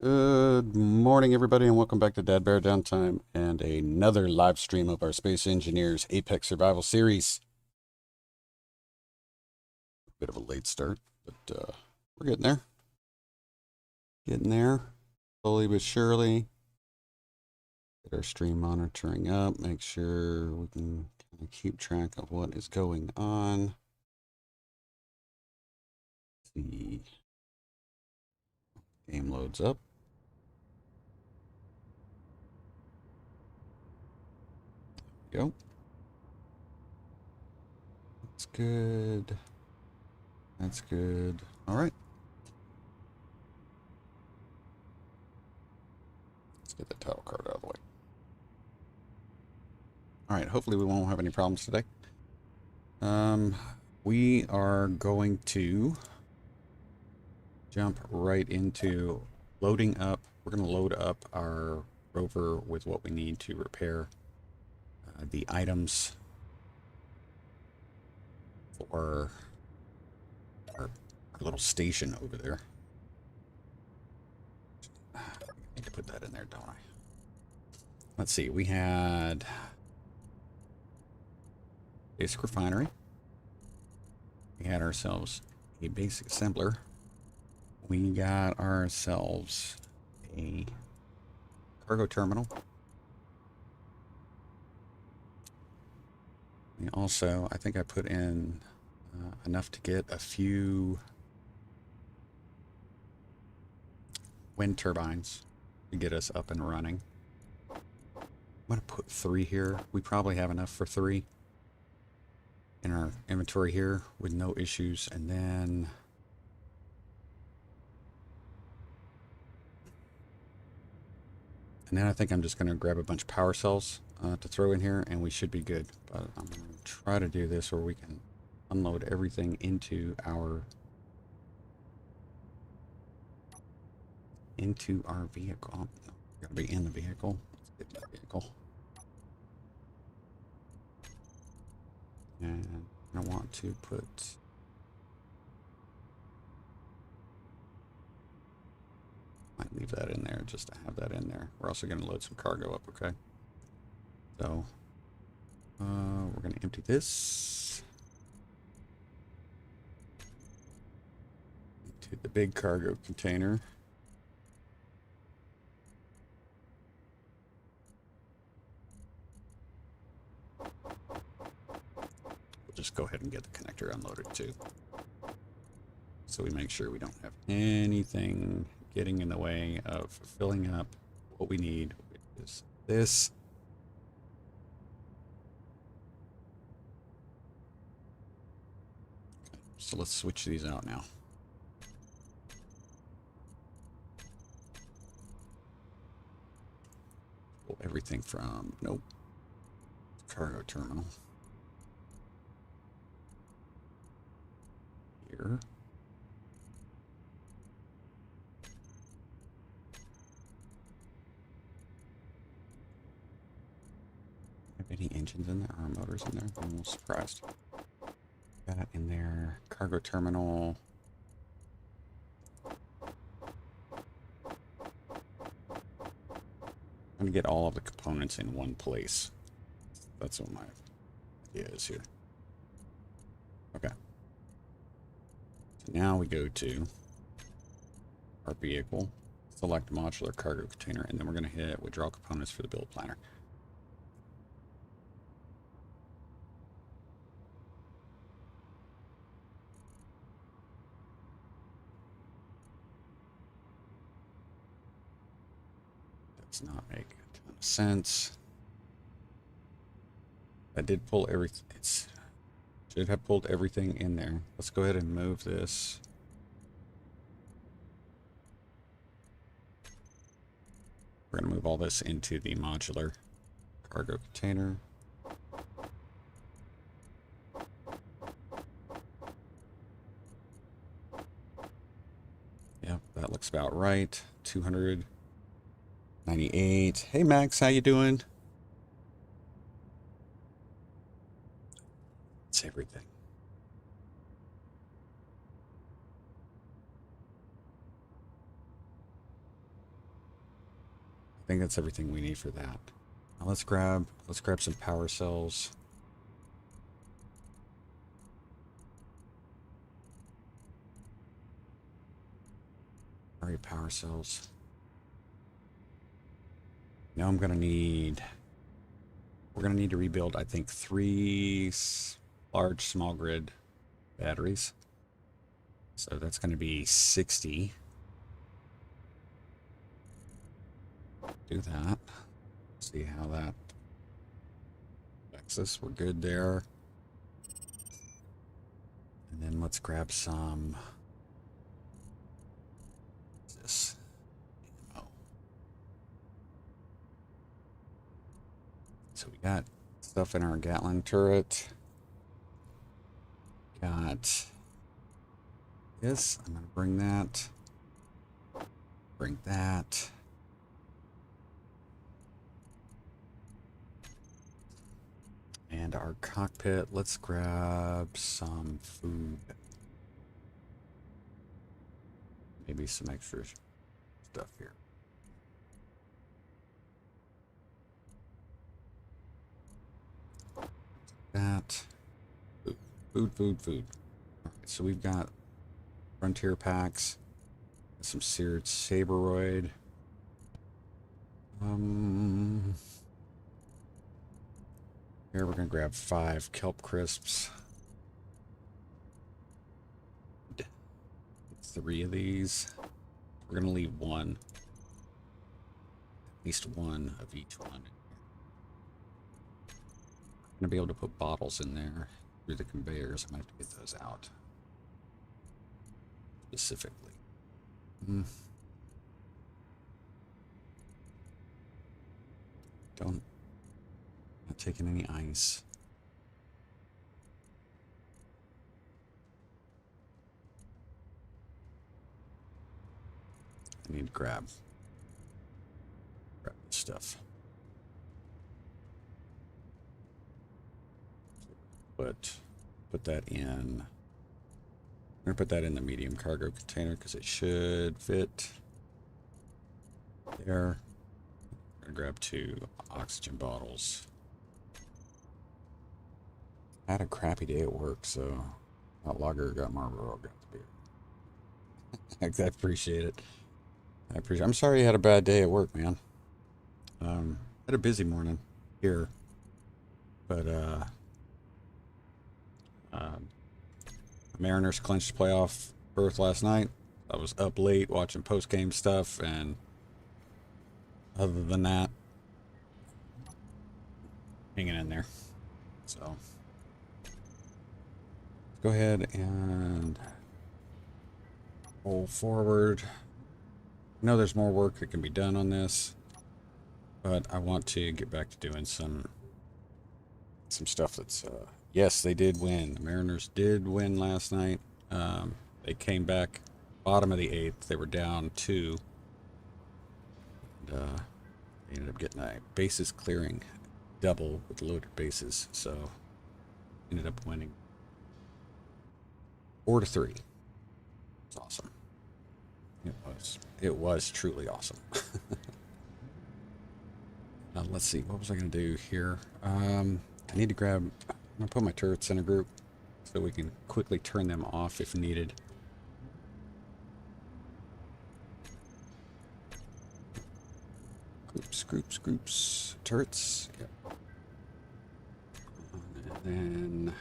Good morning, everybody, and welcome back to DADBEAR.Downtime and another live stream of our Space Engineers Apex Survival series. Bit of a late start, but we're getting there. Getting there, slowly but surely. Get our stream monitoring up, make sure we can kind of keep track of what is going on. The game loads up. There we go. That's good. That's good. All right. Let's get the title card out of the way. All right, hopefully we won't have any problems today. We are going to jump right into loading up. We're going to load up our rover with what we need to repair the items for our little station over there. I need to put that in there, don't I? Let's see, we had basic refinery. We had ourselves a basic assembler. We got ourselves a cargo terminal. We also, I think I put in enough to get a few wind turbines to get us up and running. I'm going to put 3 here. We probably have enough for 3 in our inventory here with no issues. And then I think I'm just going to grab a bunch of power cells to throw in here, and we should be good. But I'm going to try to do this where we can unload everything into our vehicle. Oh, got to be in the vehicle. Let's get in the vehicle. And I want to put might leave that in there just to have that in there. We're also going to load some cargo up, okay? So we're going to empty this into the big cargo container. We'll just go ahead and get the connector unloaded too, so we make sure we don't have anything getting in the way of filling up what we need, which is this. Okay, so let's switch these out now. Pull everything from, nope, cargo terminal. Here. Have any engines in there or motors in there? I'm a little surprised. Got it in there. Cargo terminal. I'm gonna get all of the components in one place. That's what my idea is here. Okay. So now we go to our vehicle, select modular cargo container, and then we're going to hit withdraw components for the build planner. Does not make a ton of sense. I did pull everything. It should have pulled everything in there. Let's go ahead and move this. We're going to move all this into the modular cargo container. Yep, that looks about right. 298. Hey Max, how you doing? It's everything. think that's everything we need for that. Now let's grab some power cells. Alright, power cells. Now we're gonna need to rebuild, I think, 3 large small grid batteries. So that's gonna be 60. Do that. See how that affects us. We're good there. And then let's grab some. What's this? Oh. So we got stuff in our Gatling turret. Got this. I'm gonna bring that. Bring that. And our cockpit, let's grab some food. Maybe some extra stuff here. That. Food. All right, so we've got Frontier packs. Some seared Saberoid. Here we're gonna grab 5 kelp crisps. 3 of these. We're gonna leave 1. At least 1 of each one. I'm gonna be able to put bottles in there through the conveyors. I'm gonna have to get those out specifically. Not taking any ice. I need to grab this stuff. Put that in. I'm gonna put that in the medium cargo container because it should fit there. I'm gonna grab 2 oxygen bottles. I had a crappy day at work, so that logger got Marlboro, got the beer. I appreciate it. I'm sorry you had a bad day at work, man. Had a busy morning here, but Mariners clinched playoff berth last night. I was up late watching post-game stuff, and other than that, hanging in there. So go ahead and roll forward. I know there's more work that can be done on this, but I want to get back to doing some stuff that's yes, they did win. The Mariners did win last night. They came back bottom of the 8th. They were down 2. And, they ended up getting a bases clearing double with loaded bases, so ended up winning 4-3. It's awesome. It was truly awesome. Now let's see, what was I gonna do here? I need to grab. I'm gonna put my turrets in a group so we can quickly turn them off if needed. Groups. Turrets. Yep. And then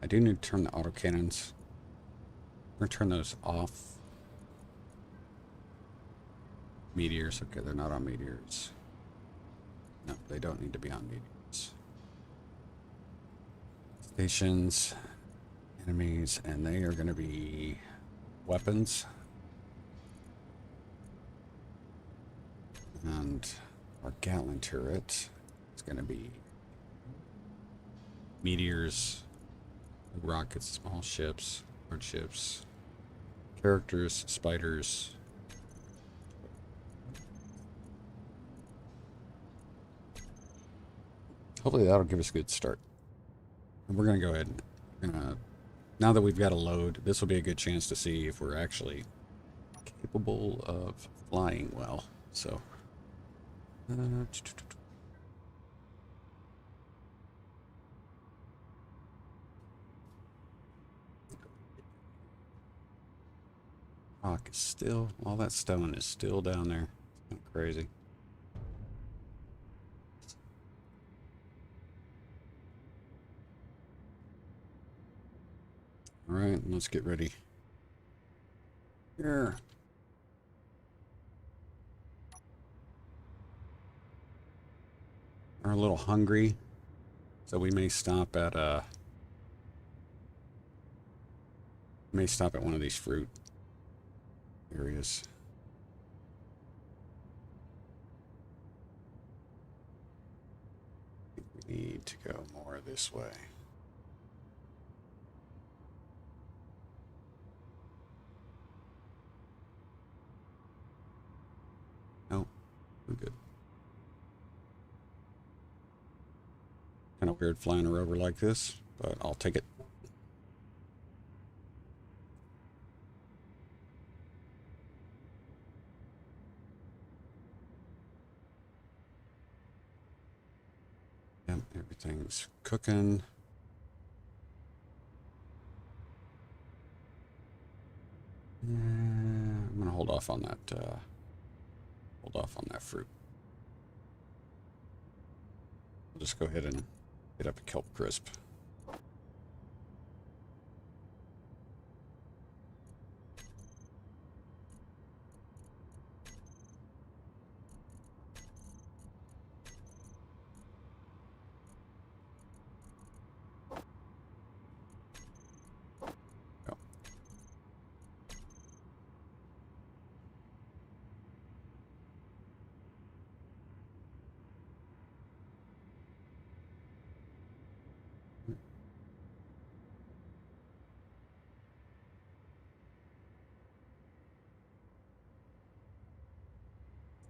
I do need to turn the autocannons. We're gonna turn those off. Meteors. Okay, they're not on meteors. No, they don't need to be on meteors. Stations, enemies, and they are going to be weapons. And our Gatling turret is going to be meteors, rockets, small ships, large ships, characters, spiders. Hopefully that'll give us a good start. And we're going to go ahead and now that we've got a load, this will be a good chance to see if we're actually capable of flying well. So, rock is still, all that stone is still down there. It's kind of crazy. All right, let's get ready. Here. We're a little hungry, so we may stop at one of these fruit areas. I think we need to go more this way. No, we're good. Kind of weird flying her over like this, but I'll take it. Yep, everything's cooking. Yeah, I'm gonna hold off on that. Hold off on that fruit. I'll just go ahead and get up a kelp crisp. Go.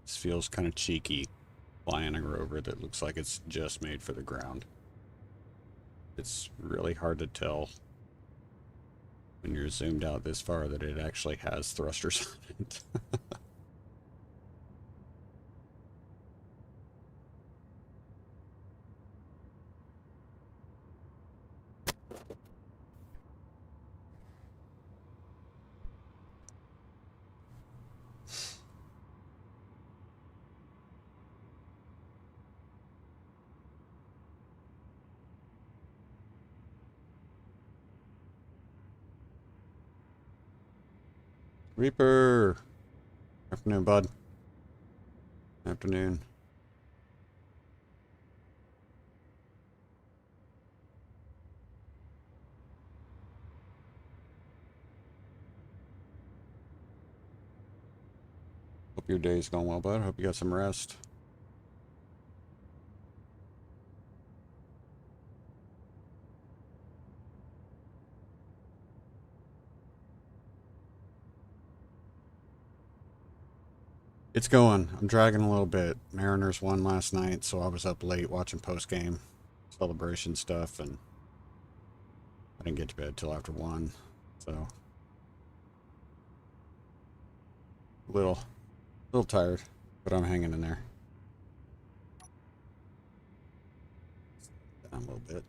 This feels kind of cheeky, flying a rover that looks like it's just made for the ground. It's really hard to tell when you're zoomed out this far that it actually has thrusters on it. Reaper! Afternoon, bud. Afternoon. Hope your day's going well, bud. Hope you got some rest. It's going. I'm dragging a little bit. Mariners won last night, so I was up late watching post-game celebration stuff, and I didn't get to bed till after 1, so a little tired, but I'm hanging in there. Down a little bit.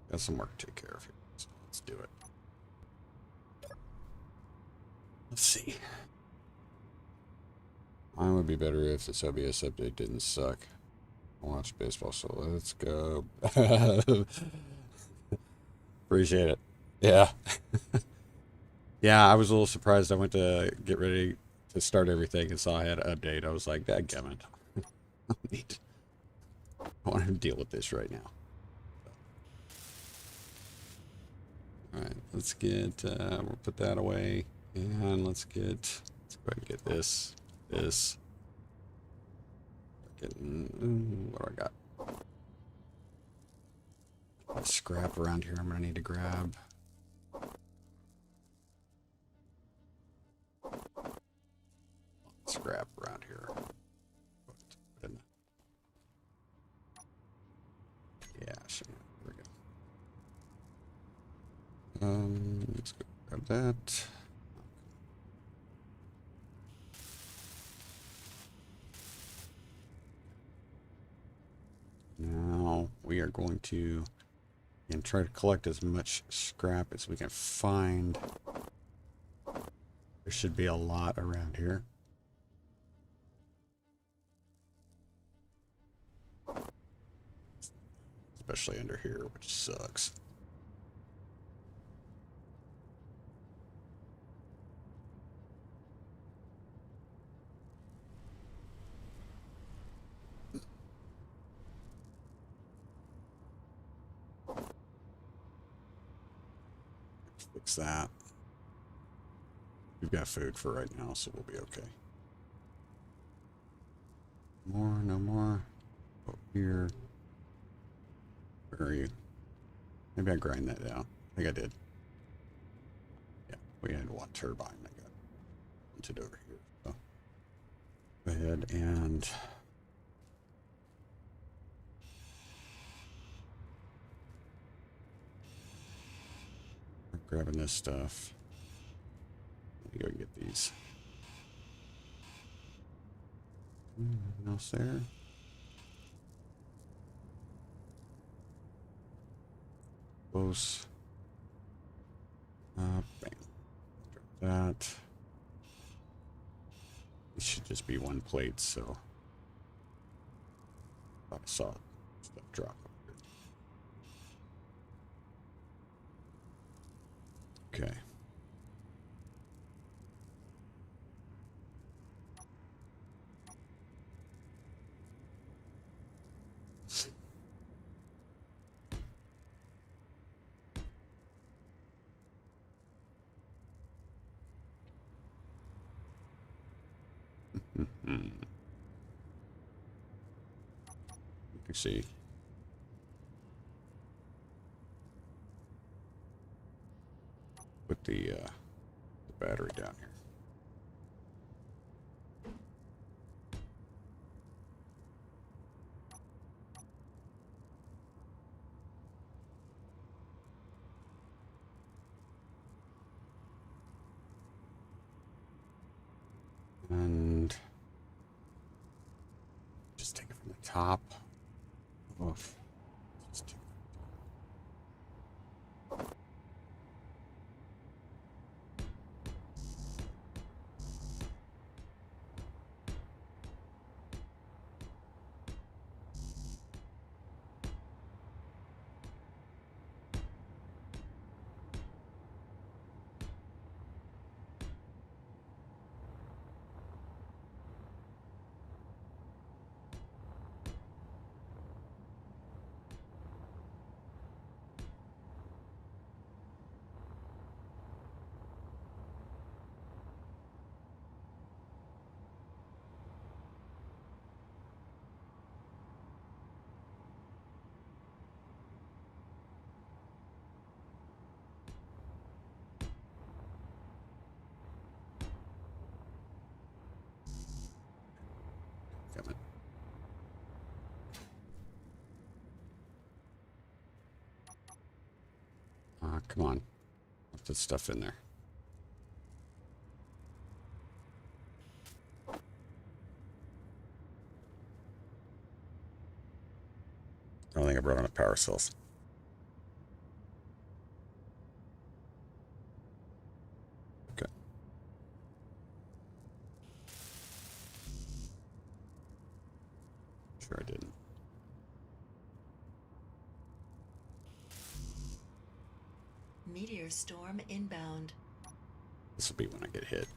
Got some work to take care of here, so let's do it. Let's see. Mine would be better if this OBS update didn't suck. I watch baseball, so let's go. Appreciate it. Yeah. Yeah, I was a little surprised. I went to get ready to start everything and saw I had an update. I was like, dadgummit. Neat. I want to deal with this right now. Alright, let's get, we'll put that away. And let's go ahead and get this. Getting, what do I got? A lot of scrap around here I'm going to need to grab. Scrap around here. Yeah, sure. There we go. Let's go grab that. Now we are going to and try to collect as much scrap as we can find. There should be a lot around here. Especially under here, which sucks. Fix that. We've got food for right now, so we'll be okay. More, no more. Over here. Where are you? Maybe I grind that down. I think I did. Yeah, we had one turbine that got mounted over here. So go ahead and I'm grabbing this stuff. Let me go get these. Anything else there? Close. Bam. Drop that. It should just be one plate, so I saw stuff drop over here. Okay. You can see. Put the battery down here. And just take it from the top. Oof. Just take come in. Come on. Put this stuff in there. I don't think I brought on the power cells. Okay. Sure I didn't. Meteor storm inbound. This will be when I get hit.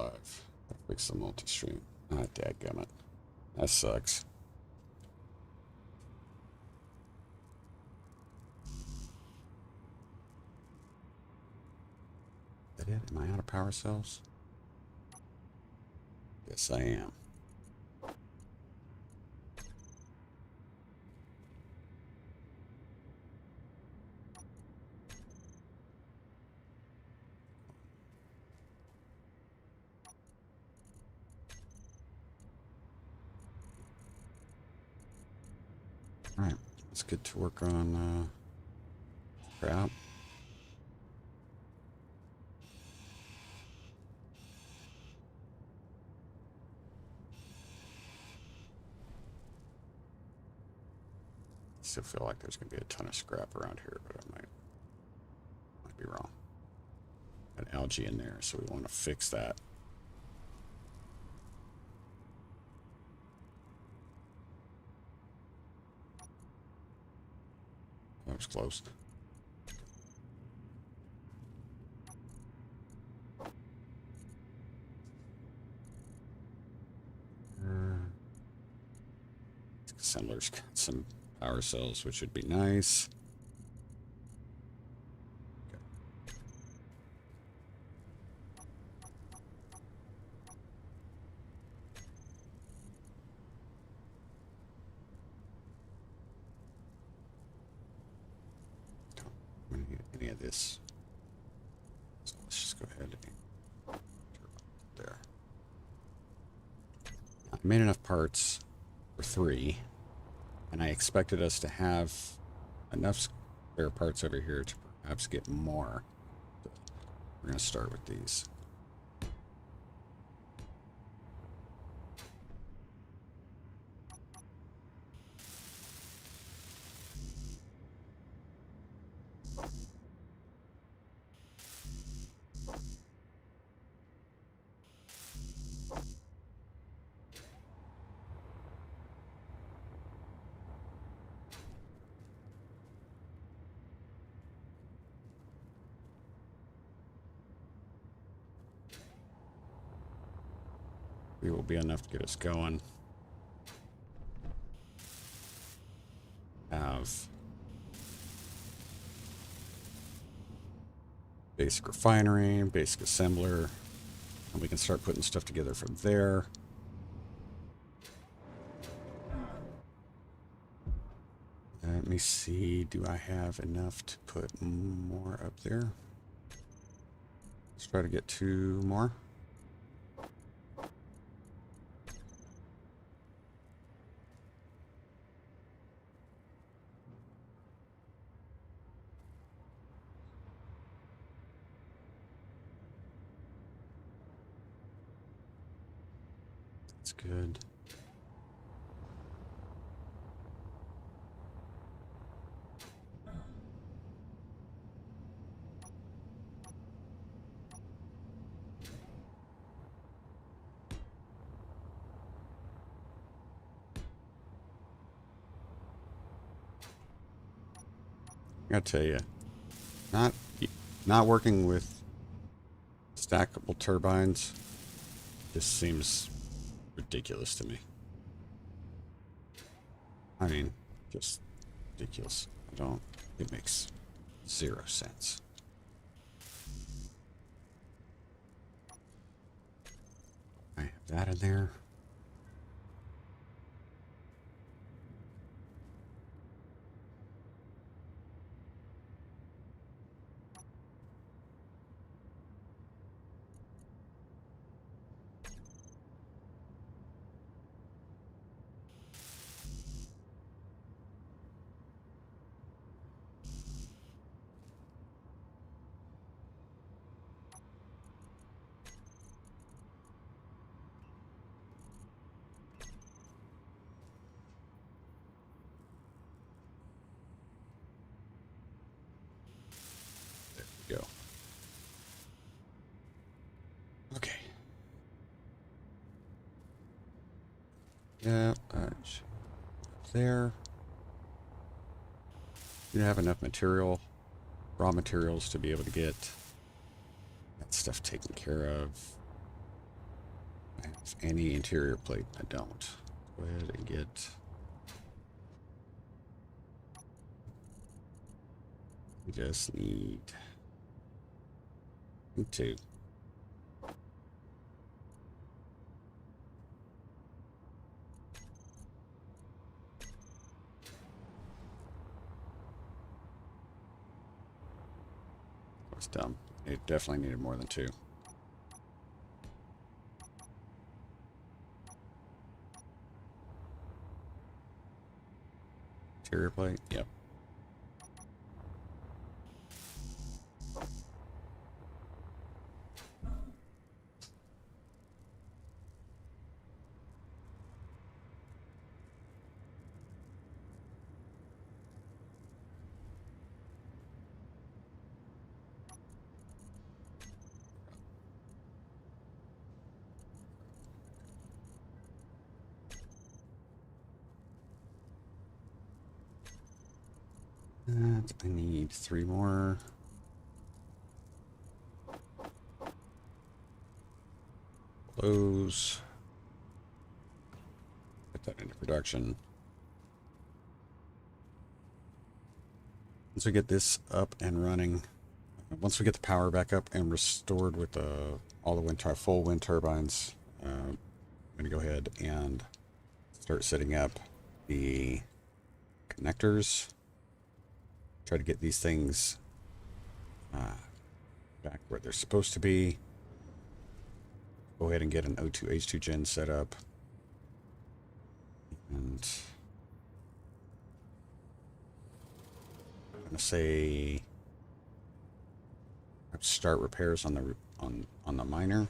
alive. Fix the multi-stream. Ah, dadgummit. That sucks. Is that it? Am I out of power cells? Yes, I am. Alright, let's get to work on crap. Still feel like there's going to be a ton of scrap around here, but I might be wrong. Got algae in there, so we want to fix that. That was close. Assembler's got some power cells, which would be nice. Okay. Don't need any of this. So let's just go ahead and there. I made enough parts for 3. And I expected us to have enough spare parts over here to perhaps get more. But we're going to start with these. We will be enough to get us going. Have basic refinery, basic assembler, and we can start putting stuff together from there. Let me see, do I have enough to put more up there? Let's try to get 2 more. That's good. I gotta tell you, not working with stackable turbines just seems ridiculous to me. I mean, just ridiculous. It makes 0 sense. I have that in there. Go. Okay. Yeah, there. You have enough material, raw materials to be able to get that stuff taken care of. have any interior plate. I don't. Go ahead and get... We just need... 2. That's dumb. It definitely needed more than 2. Interior plate? Yep. That I need 3 more. Those. Get that into production. Once we get this up and running, once we get the power back up and restored with all the full wind turbines, I'm going to go ahead and start setting up the connectors. Try to get these things back where they're supposed to be. Go ahead and get an O2 H2 gen set up. And I'm going to say start repairs on the miner.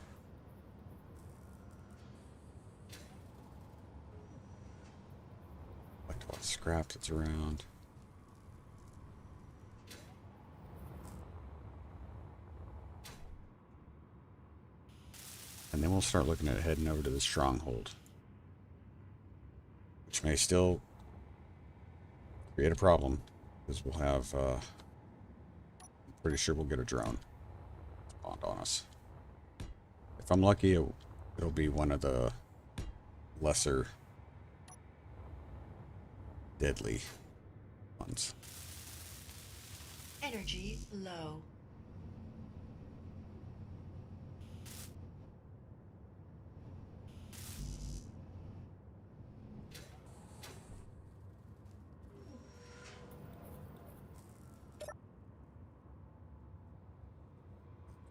Collect all the scrap that's around. And then we'll start looking at heading over to the stronghold, which may still create a problem because we'll have, I'm pretty sure we'll get a drone spawned on us. If I'm lucky, it'll be one of the lesser deadly ones. Energy low.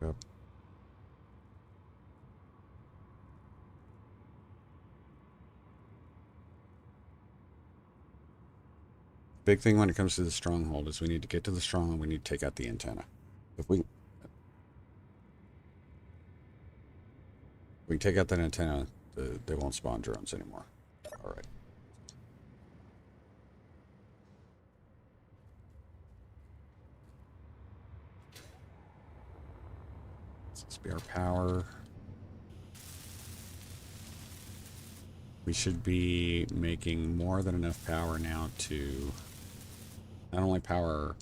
Yep. Big thing when it comes to the stronghold is we need to get to the stronghold. We need to take out the antenna. If we take out that antenna, they won't spawn drones anymore. All right. This will be our power. We should be making more than enough power now to not only power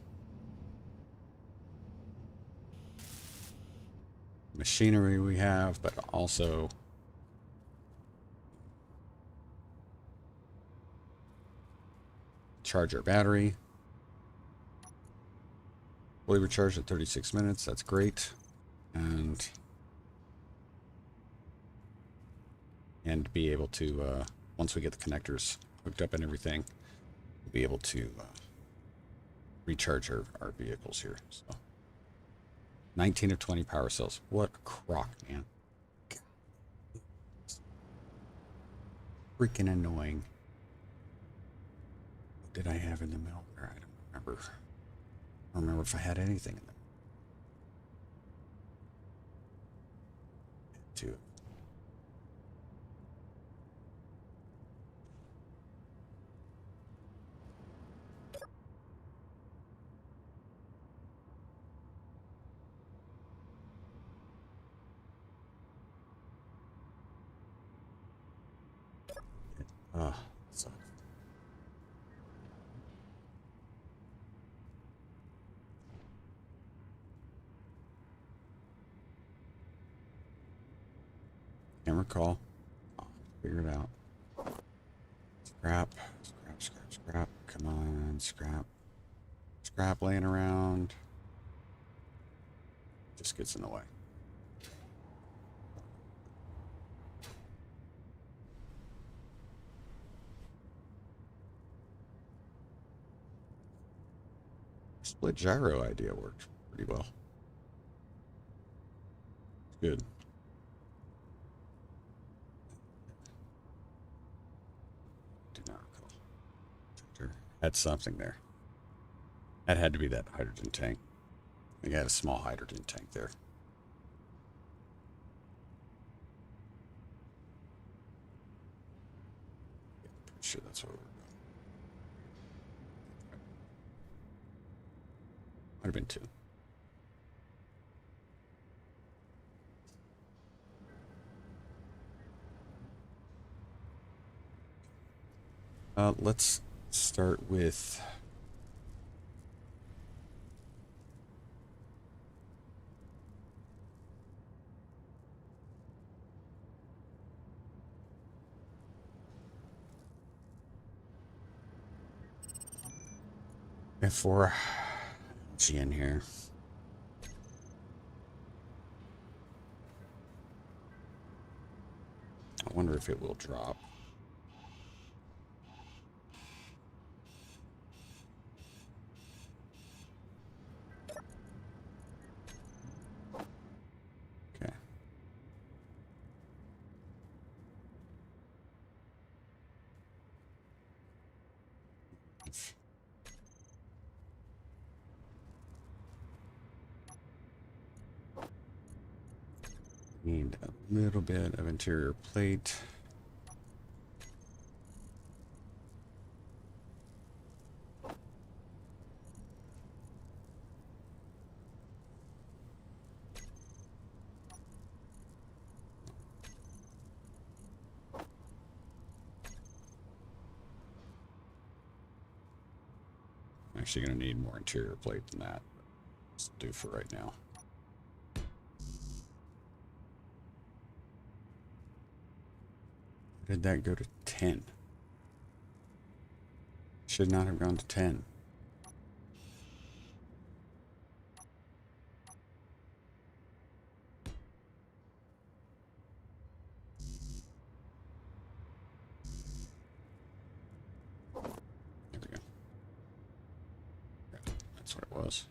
machinery we have, but also charge our battery. Fully recharged at 36 minutes. That's great. And be able to, once we get the connectors hooked up and everything, we'll be able to recharge our vehicles here. So 19 of 20 power cells. What a crock, man. Freaking annoying. What did I have in the middle there? I don't remember. I don't remember if I had anything in there. Two. So. Can't recall. Figure it out. Scrap. Scrap, scrap, scrap. Come on, scrap. Scrap laying around. Just gets in the way. Split gyro idea worked pretty well. Good. Do not recall. Had something there. That had to be that hydrogen tank. I think I had a small hydrogen tank there. Yeah, pretty sure that's what we were doing. Might have been two. Let's start with F4 G in here. I wonder if it will drop. Okay. Need a little bit of interior plate. I'm actually going to need more interior plate than that. Let's do for right now. Did that go to 10? Should not have gone to 10. There we go. Yeah, that's what it was.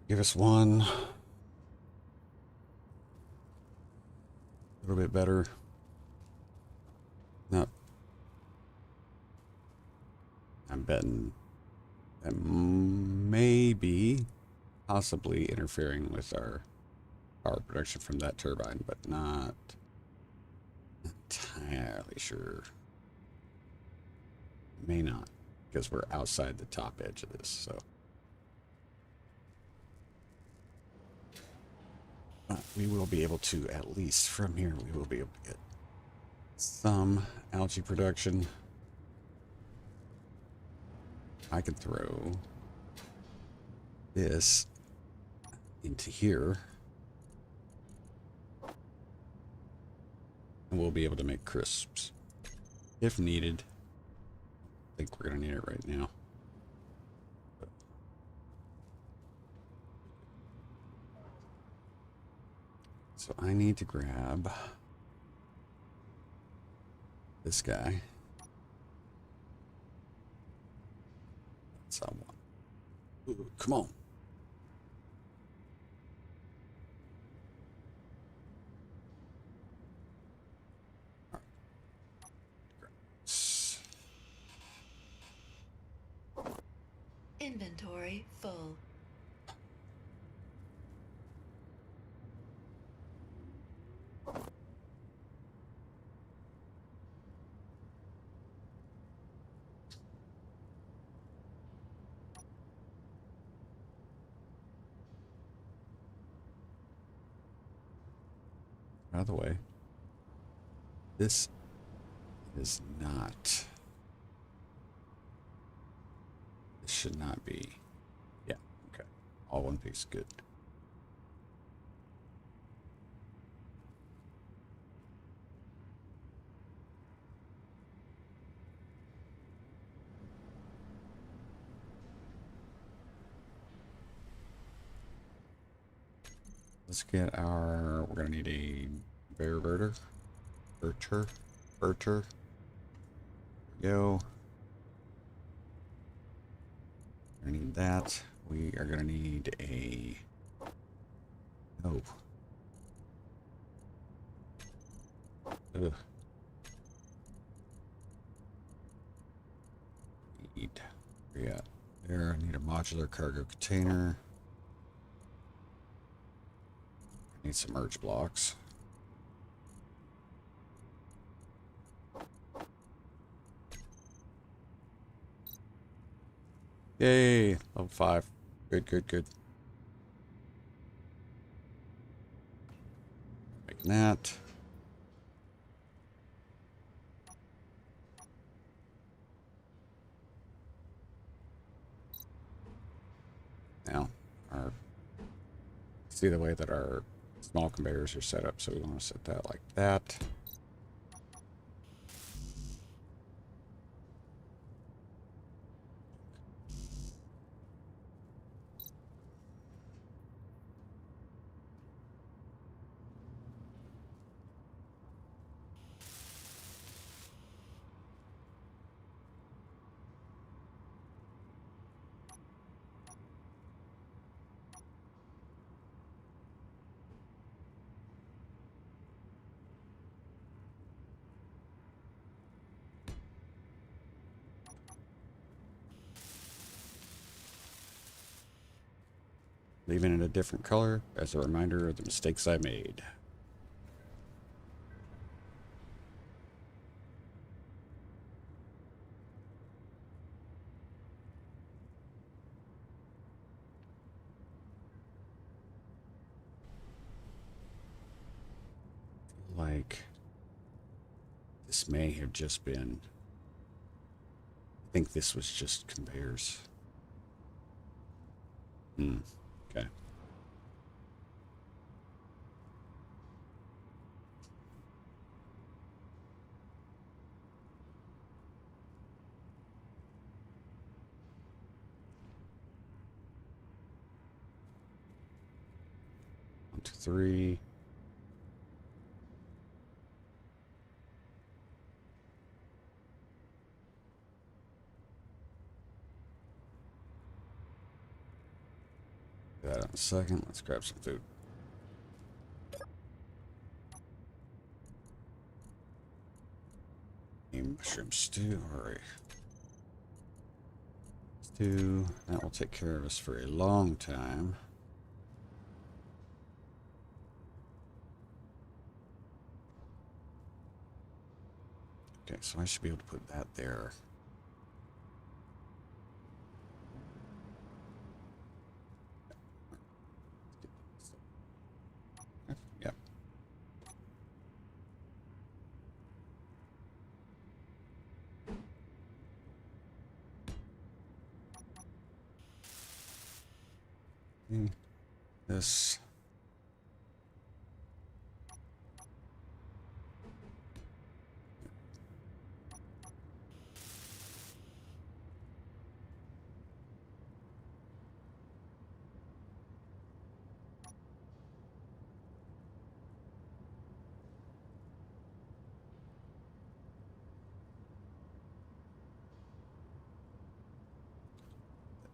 Give us one. A little bit better. No. I'm betting that may be possibly interfering with our power production from that turbine, but not entirely sure. May not, because we're outside the top edge of this, so. But we will be able to, at least from here, we will be able to get some algae production. I can throw this into here, and we'll be able to make crisps if needed. I think we're going to need it right now. So I need to grab this guy. That's I want. Ooh, come on. Inventory full. By the way, this is not. This should not be. Yeah, okay. All one piece, good. Let's get our. We're gonna need a Berter. There we go. We're gonna need that. We are gonna need a. Oh. Ugh. Need. Where you at? There. I need a modular cargo container. Need some merge blocks. Yay, level 5. Good, good, good. Making that. Now, see the way that our small conveyors are set up, so we want to set that like that. Leaving it a different color as a reminder of the mistakes I made. Like this may have just been. I think this was just conveyors. Okay. One, two, three. Do that in a second. Let's grab some food. A mushroom stew or a 2. That will take care of us for a long time. Okay, so I should be able to put that there. Yep. This.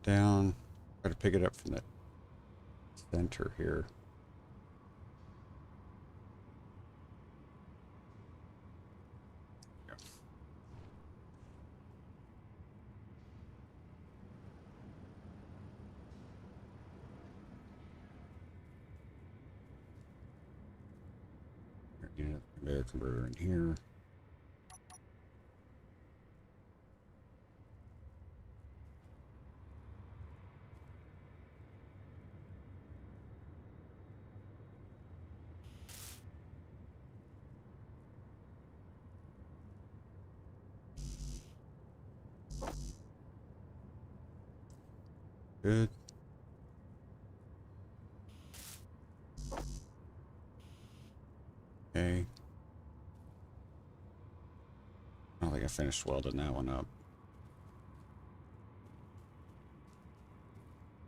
Down. Try to pick it up from the center here. Unit conveyor converter in here. Good. Okay. I don't think I finished welding that one up.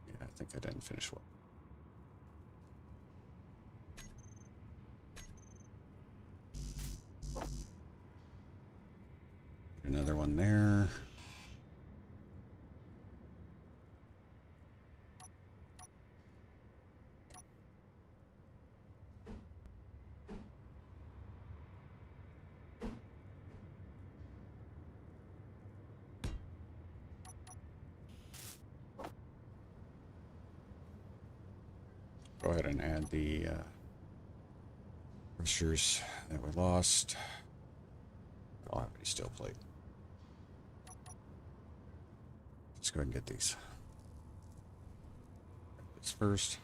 Yeah, I think I didn't finish well. Another one there. Go ahead and add the pressures that we lost. I don't have any steel plate. Let's go ahead and get these. This first.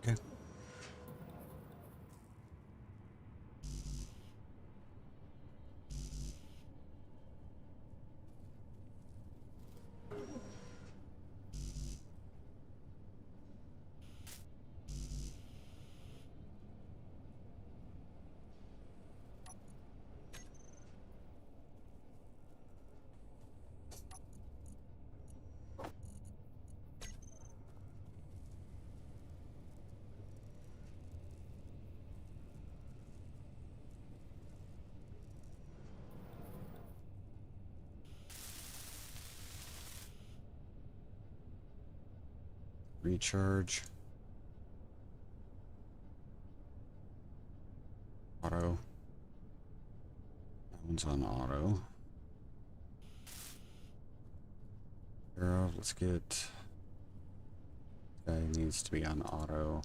Okay. Recharge. Auto. That one's on auto. Arrow, let's get. Guy needs to be on auto.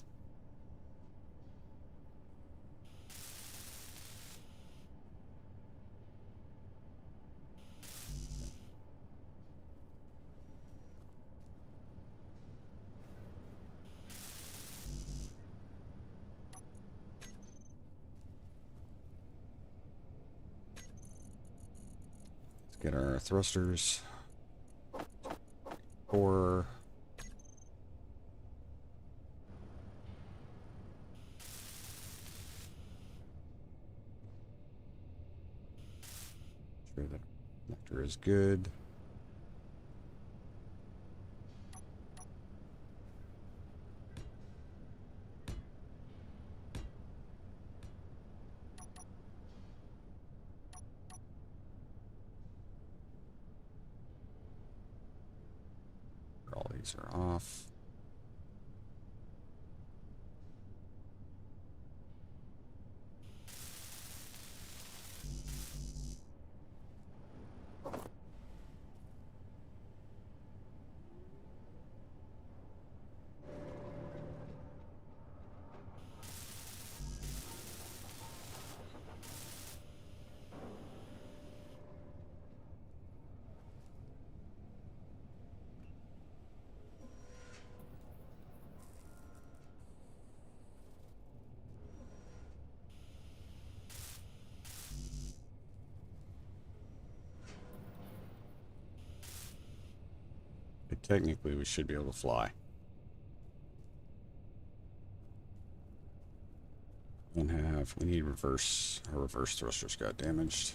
Get our thrusters. 4. Sure that connector is good. All these are off. technically we should be able to fly. We need reverse. Our reverse thrusters got damaged.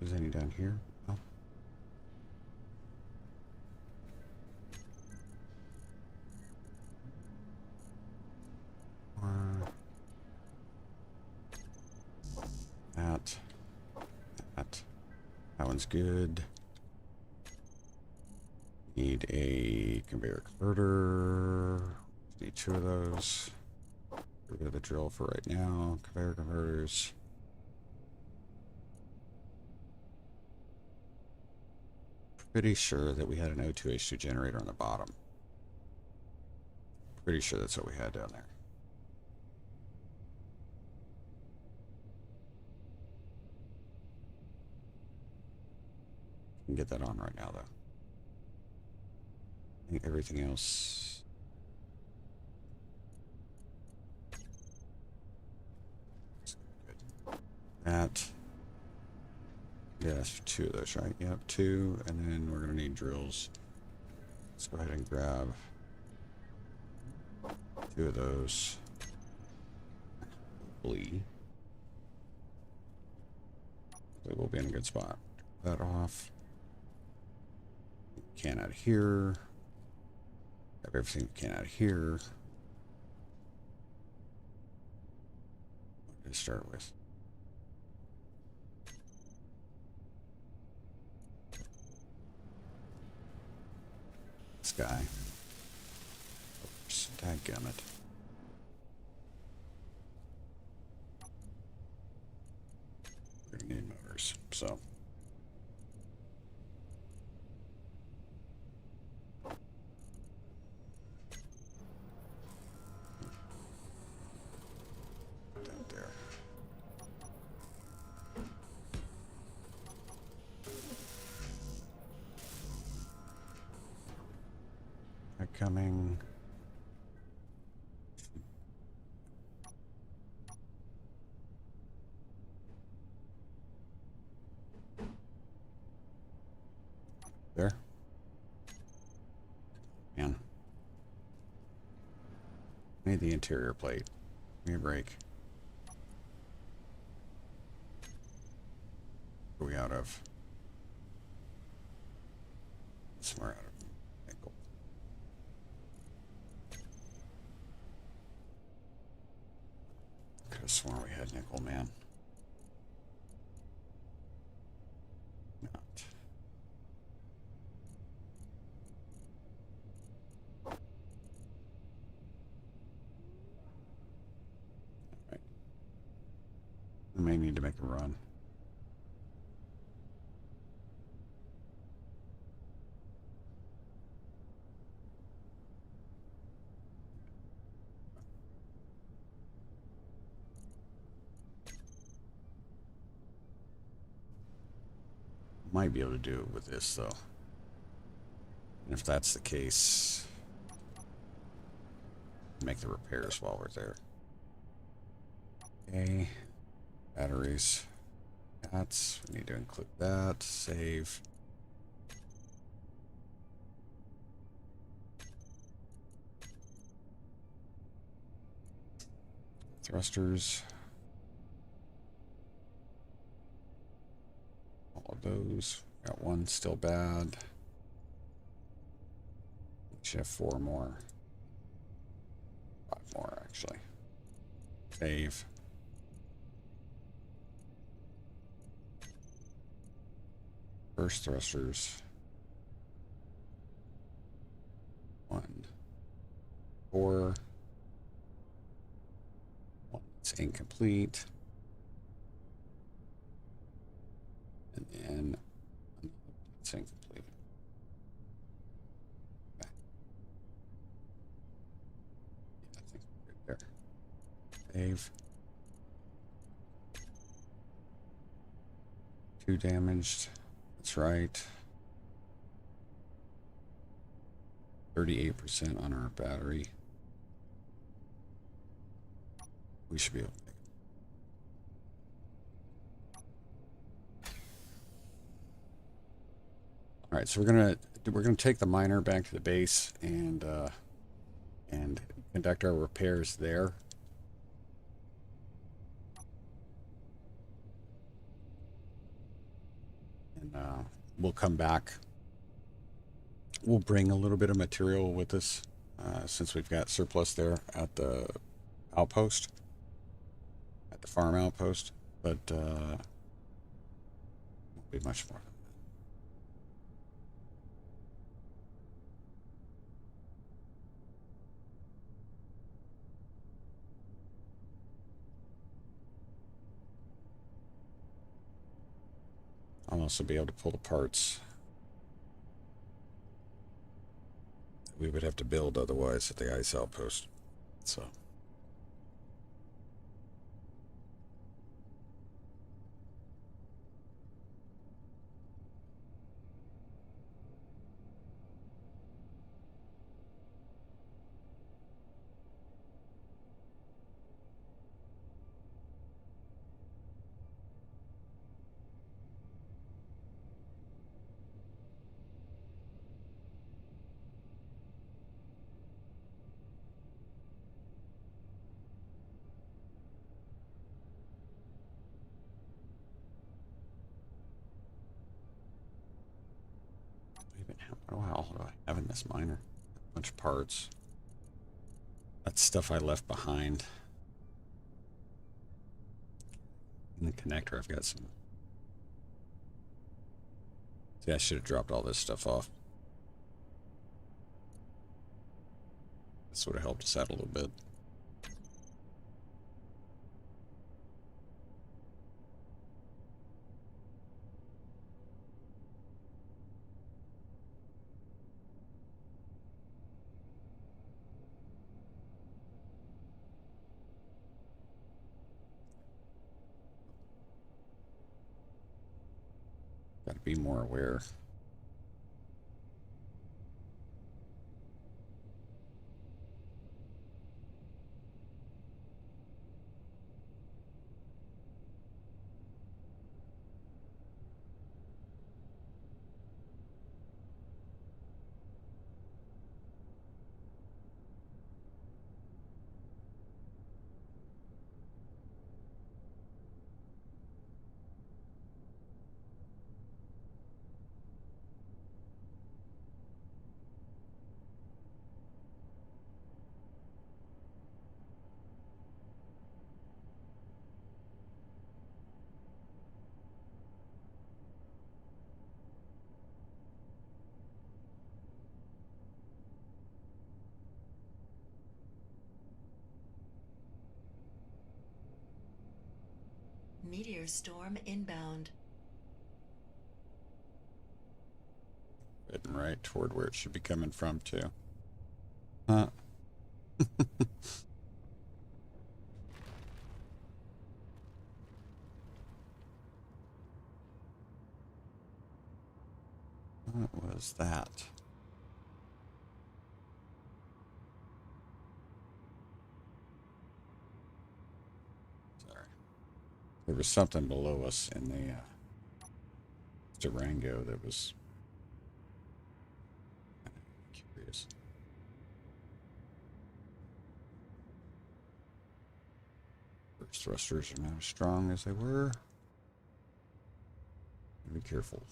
Is any down here? No. That one's good. Need a conveyor converter. Need 2 of those. Get rid of the drill for right now. Conveyor converters. Pretty sure that we had an O2H2 generator on the bottom. Pretty sure that's what we had down there. Can get that on right now, though. I think everything else. Good. That. Yeah, that's 2 of those, right? Yep, 2, and then we're gonna need drills. Let's go ahead and grab 2 of those. Hopefully, we'll be in a good spot. That off. Can out of here. Have everything we can out of here. What to start with? This guy. Oops, dadgummit. We're gonna need motors, so. Down there. Coming. There. Man. Need the interior plate. Give me a break. What are we out of? Somewhere out of nickel. Could have sworn we had nickel, man. Not. Alright. I may need to make a run. Might be able to do it with this, though. And if that's the case, make the repairs while we're there. Okay. Batteries. We need to include that. Save. Thrusters. All of those. Got 1 still bad. We should have 4 more. 5 more, actually. Save. First thrusters. 1. 4. 1. It's incomplete. And then it's incomplete. Okay. Yeah, I think we're good there. Save. 2 damaged. That's right. 38% on our battery. We should be able to make it. All right, so we're gonna take the miner back to the base and conduct our repairs there. And we'll come back. We'll bring a little bit of material with us since we've got surplus there at the outpost, at the farm outpost, but won't be much more. I'll also be able to pull the parts that we would have to build otherwise at the ice outpost. So. What the hell do I have in this miner? A bunch of parts. That's stuff I left behind. In the connector, I've got some. See, I should have dropped all this stuff off. This would have helped us out a little bit. Got to be more aware. Meteor storm inbound. Heading right toward where it should be coming from, too. Huh. What was that? Sorry. There was something below us in the Durango that was curious. First thrusters are not as strong as they were. Be careful.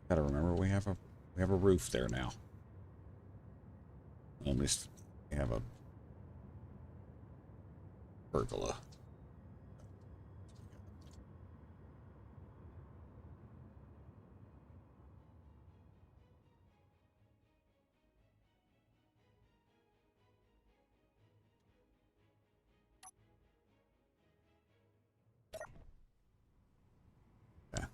Gotta remember we have a roof there now. At least we have a pergola. Yeah.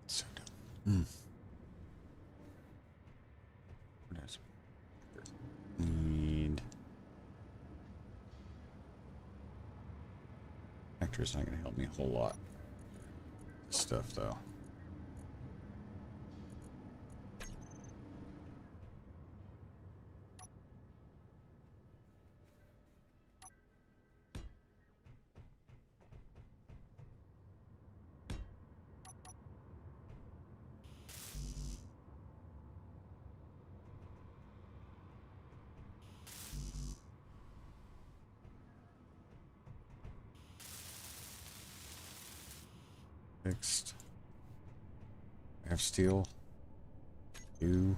So dumb. What else? Need actor's not gonna help me a whole lot. Stuff though. Fixed. I have steel. You.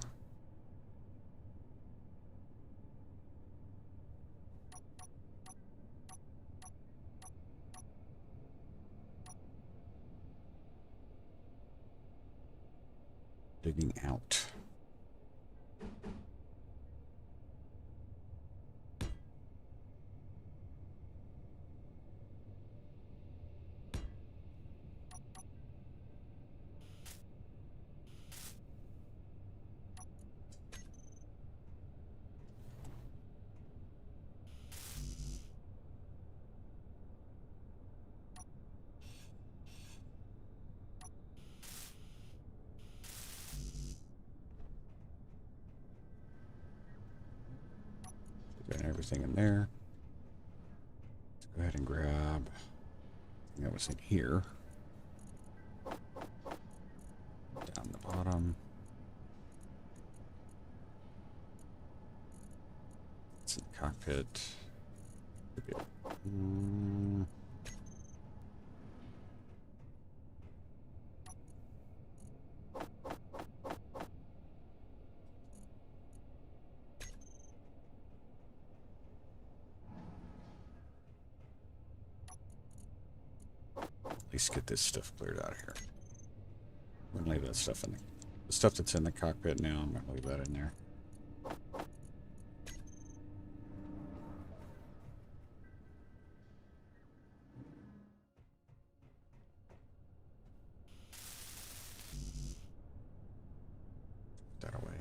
Digging out. Got everything in there. Let's go ahead and grab. That was in here. Down the bottom. It's in the cockpit. At least get this stuff cleared out of here. I'm gonna leave that stuff in the stuff that's in the cockpit now. I'm gonna leave that in there. Put that away.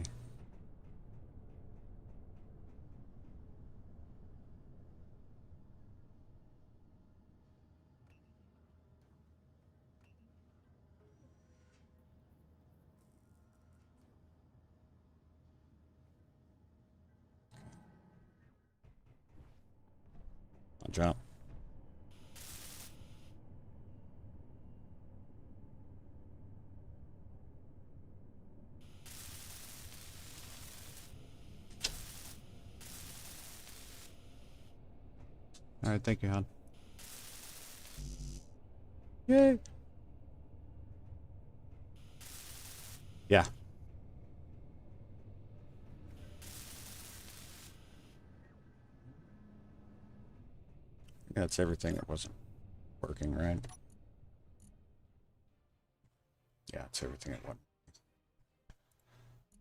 Watch out. All right, thank you, hon. Yay. Yeah. That's everything that wasn't working, right? Yeah, it's everything that wasn't.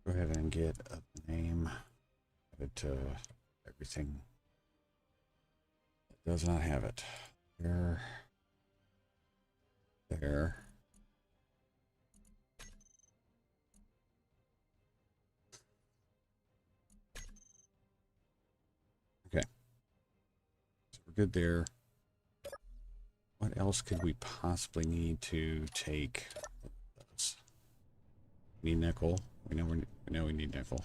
Go ahead and get a name. Add it to everything that does not have it. There. There. Okay. So we're good there. What else could we possibly need to take? We need nickel. We know we need nickel.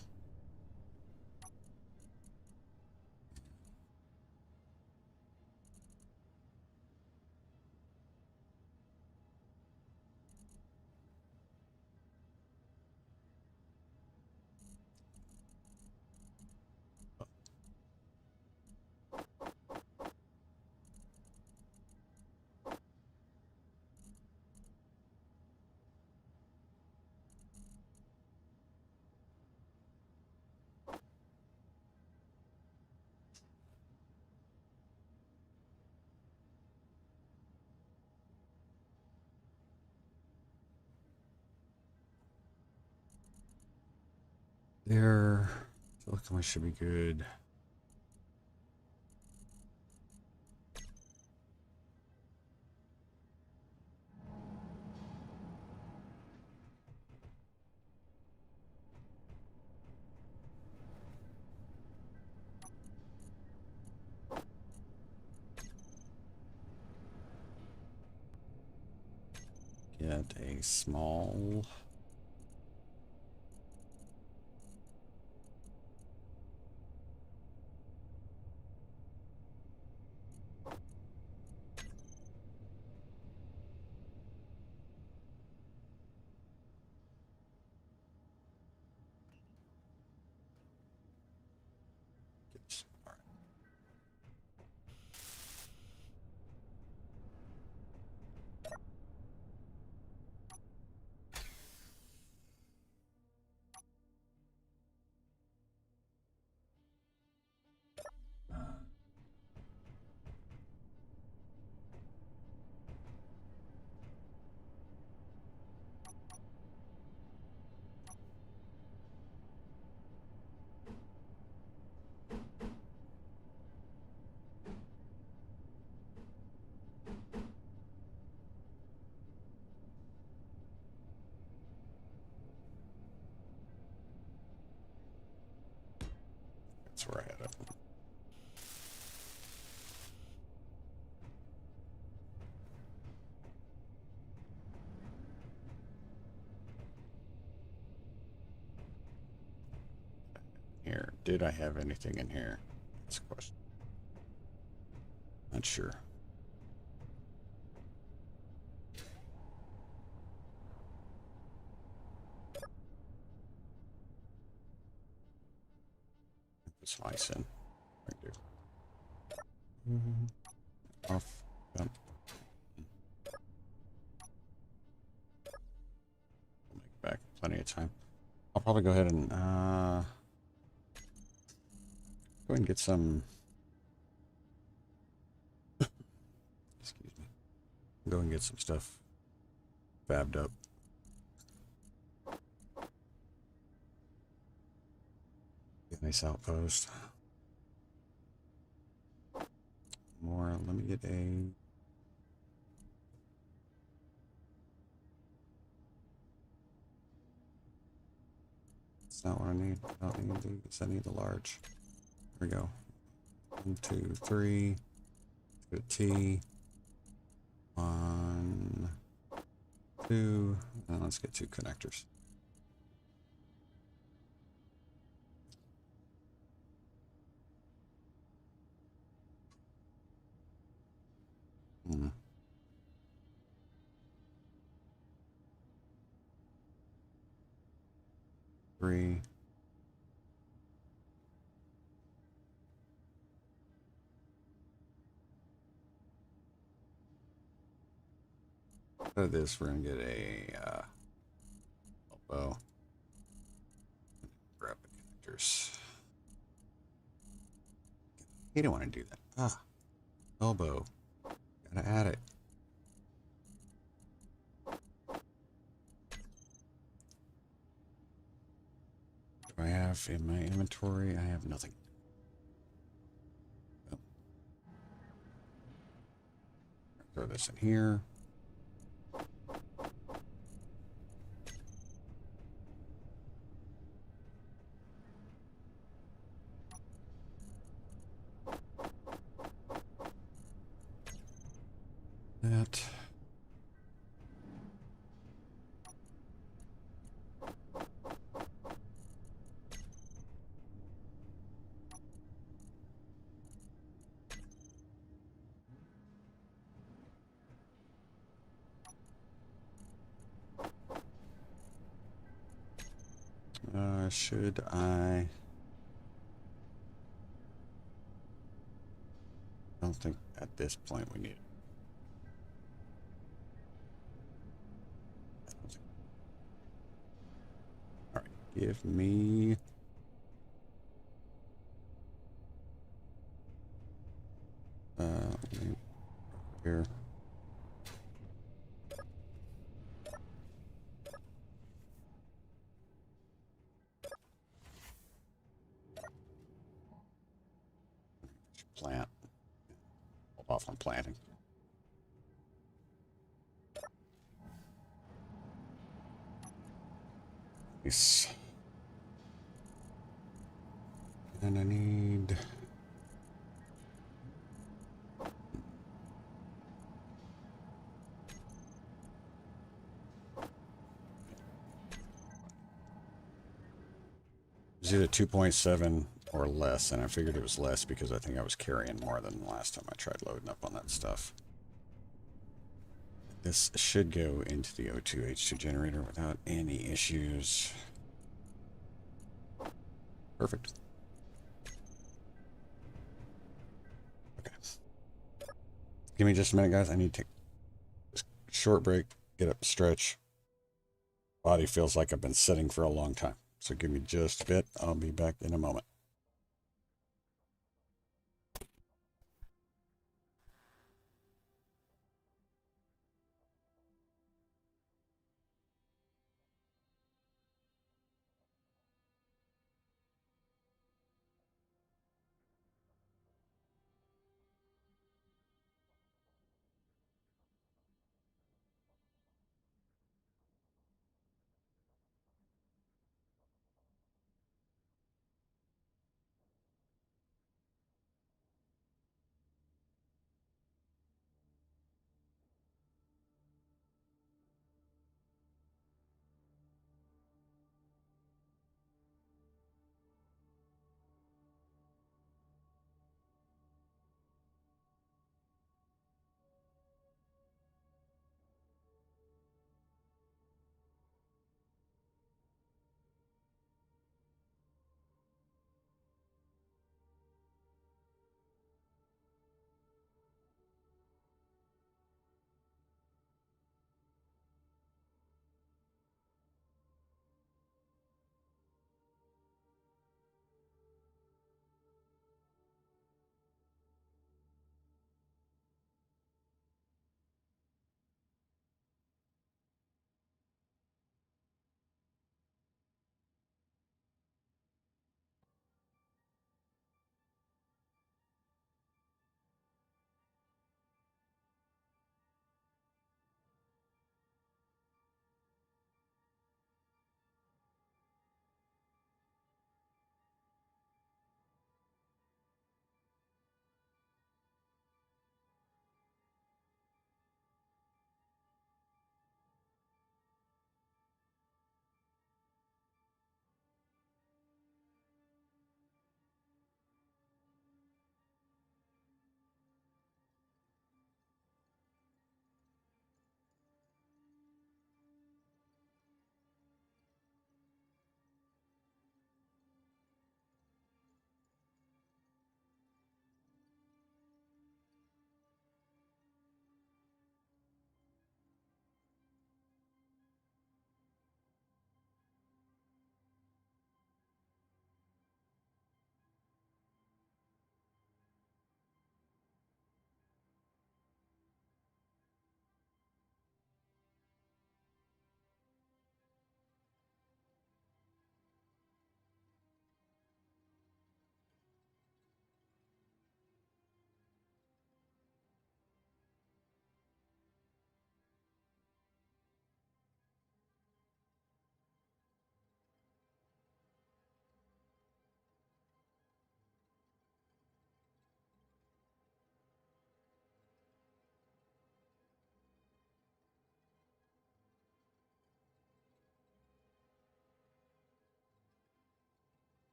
There. Silicon should be good. Get a small. All right. That's where I had it. Here, did I have anything in here? That's a question. Not sure. Put some ice in. Right there. Off. Yep. We'll make it back plenty of time. I'll probably go ahead and go ahead and get some. Excuse me. Go and get some stuff fabbed up. Get a nice outpost. More. Let me get a. That's not what I need. I don't need these. I need the large. There we go. 1, 2, 3. Go to T. 1, 2. Now let's get 2 connectors. Hmm. 3. Out of this, we're gonna get a elbow. Grab the connectors. You don't want to do that. Ah, elbow. Gotta add it. Do I have in my inventory? I have nothing. Oh. Throw this in here. That. Should I? I don't think at this point we need it. All right, give me. Here. Plant. Hold off on planting. Nice. And I need. It was either 2.7 or less, and I figured it was less because I think I was carrying more than the last time I tried loading up on that stuff. This should go into the O2H2 generator without any issues. Perfect. Okay. Give me just a minute, guys. I need to take a short break, get up, stretch. Body feels like I've been sitting for a long time. So give me just a bit. I'll be back in a moment.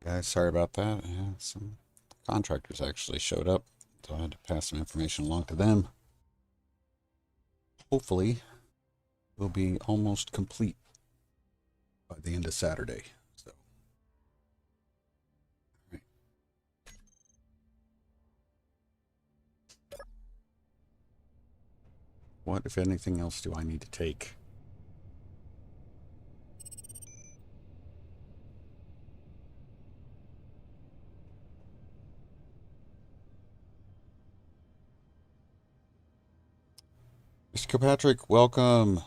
Guys, sorry about that. Some contractors actually showed up, so I had to pass some information along to them. Hopefully, we'll be almost complete by the end of Saturday. So, all right. What, if anything else, do I need to take? Mr. Kilpatrick, welcome.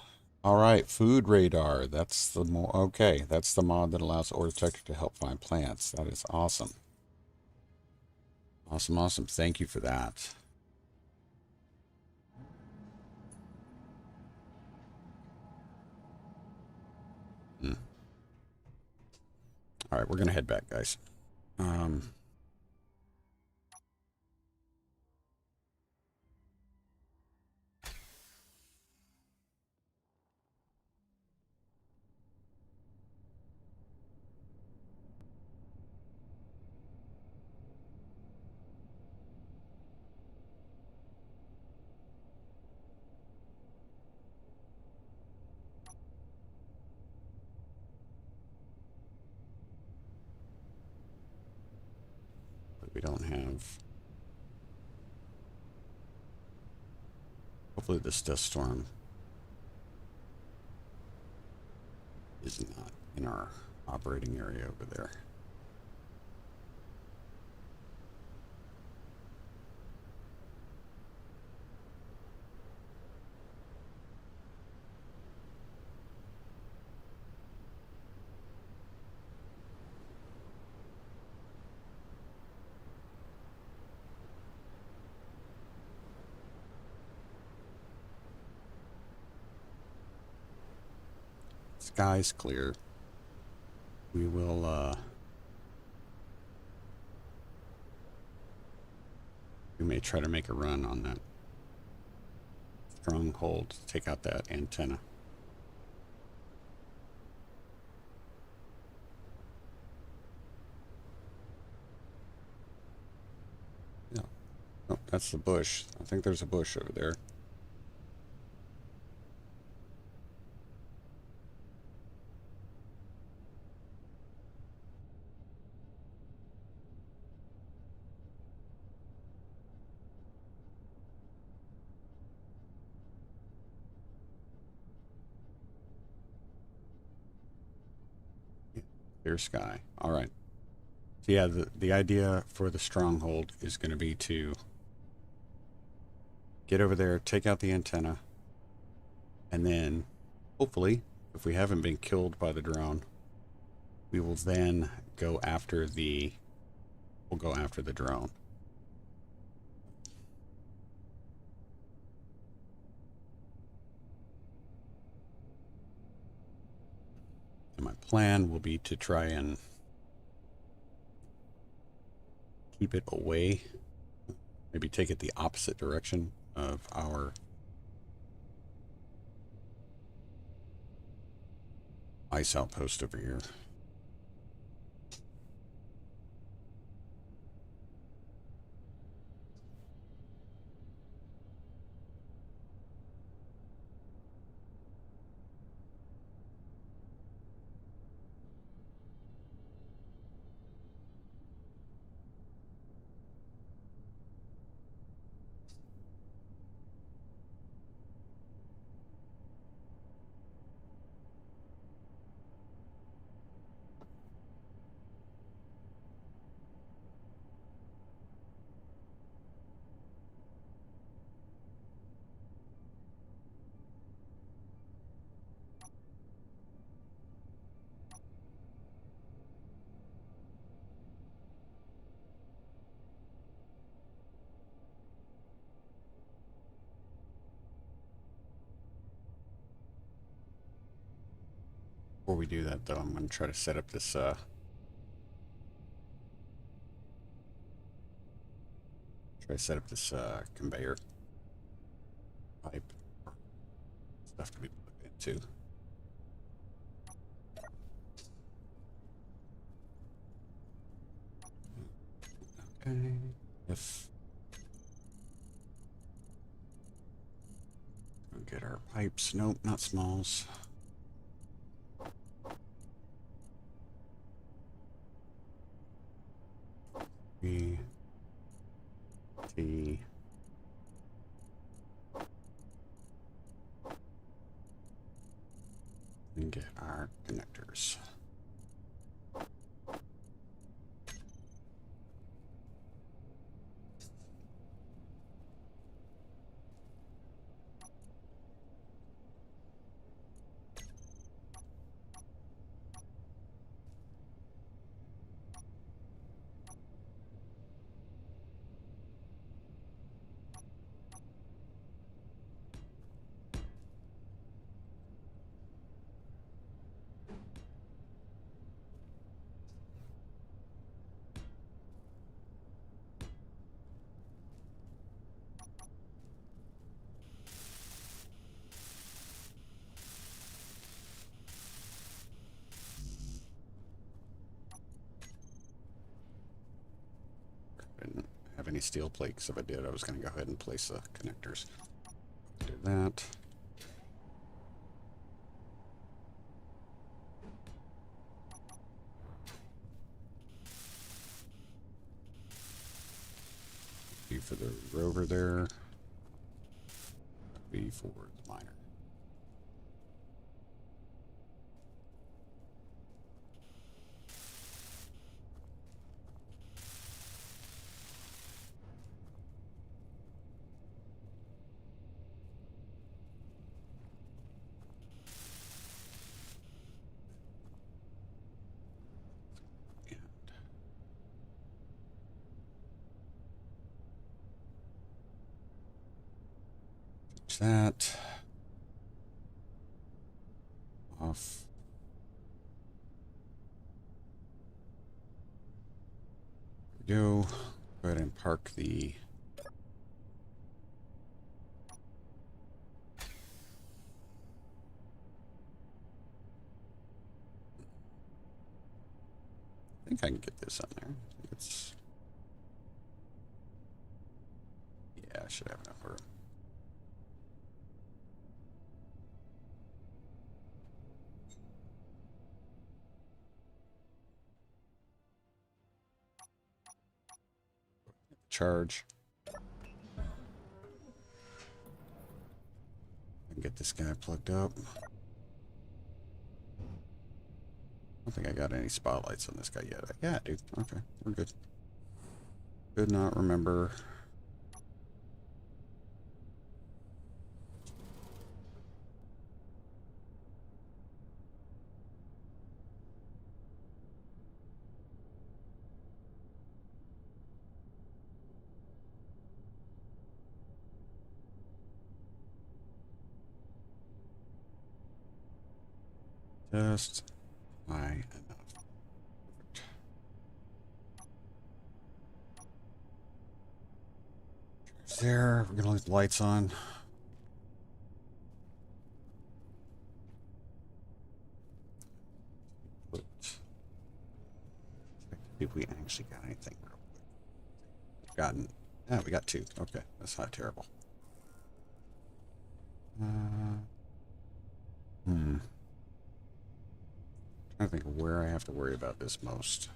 All right, food radar. That's the okay. That's the mod that allows ore detector to help find plants. That is awesome. Awesome, awesome. Thank you for that. All right, we're gonna head back, guys. But we don't have. Hopefully, this dust storm is not in our operating area over there. Sky's clear. We will, we may try to make a run on that stronghold to take out that antenna. Yeah. Oh, that's the bush. I think there's a bush over there. Clear sky. All right. So yeah, the idea for the stronghold is going to be to get over there, take out the antenna, and then hopefully, if we haven't been killed by the drone, we will then go after the drone. And my plan will be to try and keep it away, maybe take it the opposite direction of our ice outpost over here. Before we do that, though, I'm going to try to set up this conveyor pipe stuff to be put into. if we'll get our pipes. Nope, not smalls. B T and get our connectors. Didn't have any steel plates. If I did, I was going to go ahead and place the connectors. Do that. B for the rover there. B for the miner. That off. There we go. Go ahead and park the I think I can get this on there. It's yeah, I should have enough room. Charge. I can get this guy plugged up. I don't think I got any spotlights on this guy yet. Yeah, dude. Okay, we're good. Could not remember. Just high enough. Perfect. There, we're gonna leave the lights on. But see if we actually got anything real quick. We've gotten, yeah, we got 2. Okay, that's not terrible. I think of where I have to worry about this most.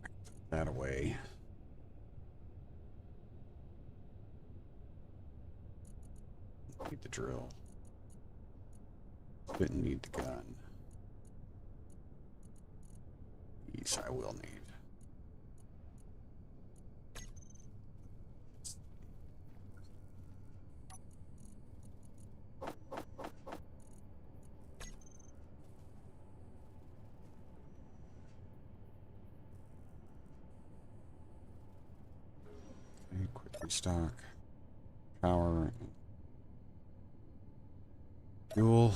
Put that away. Need the drill. Didn't need the gun. These I will need. Okay, quick restock. Power. Fuel.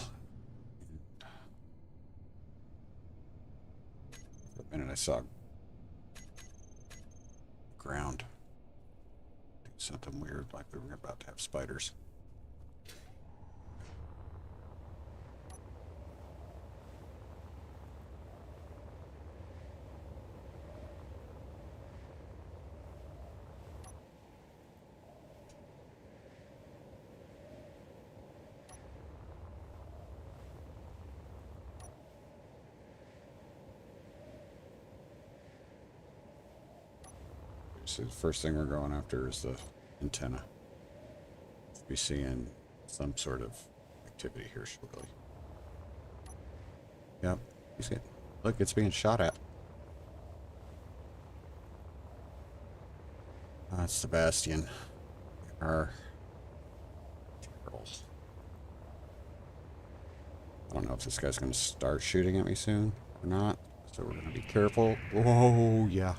For a minute I saw ground. Do something weird like we were about to have spiders. So the first thing we're going after is the antenna. We're seeing some sort of activity here shortly. Yep. Look, it's being shot at. That's the Bastion. Our terrible. I don't know if this guy's going to start shooting at me soon or not. So we're going to be careful. Whoa, yeah.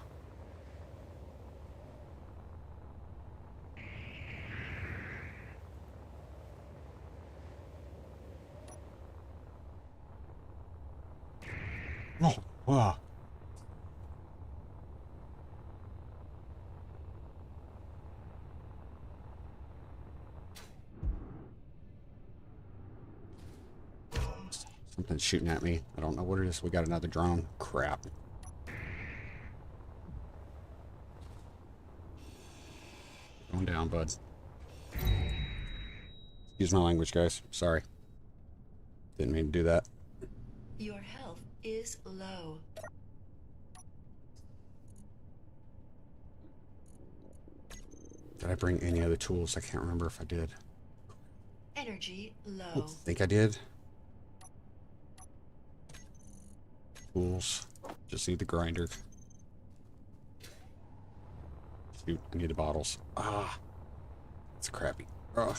Oh, wow. Something's shooting at me. I don't know what it is. We got another drone. Crap. Going down, bud. Excuse my language, guys. Sorry. Didn't mean to do that. Your health is low. Did I bring any other tools? I can't remember if I did. Energy low. I think I did. Tools. Just need the grinder. Shoot, I need the bottles. Ah. That's crappy. Ugh.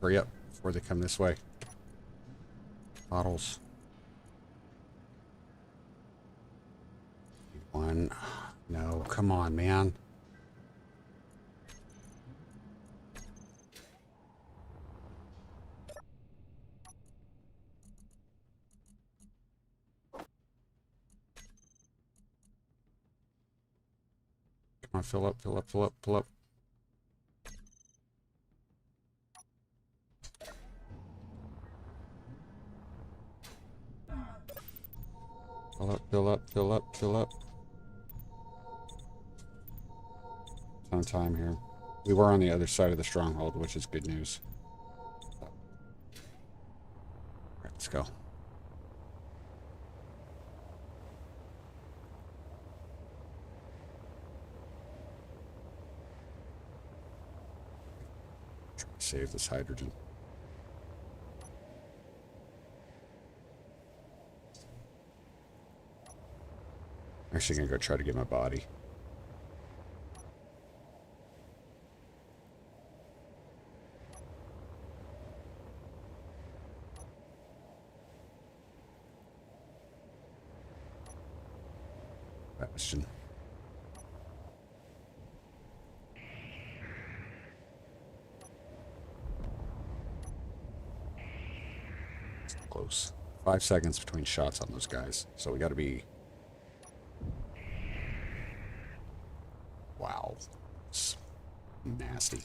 Hurry up before they come this way. Bottles. One. No, come on, man. Come on, fill up, fill up, fill up, fill up. Fill up, fill up, fill up, fill up. On time here. We were on the other side of the stronghold, which is good news. All right, let's go. Try to save this hydrogen. I'm actually gonna go try to get my body. Bastion. Close. 5 seconds between shots on those guys, so we got to be. Wow, it's nasty.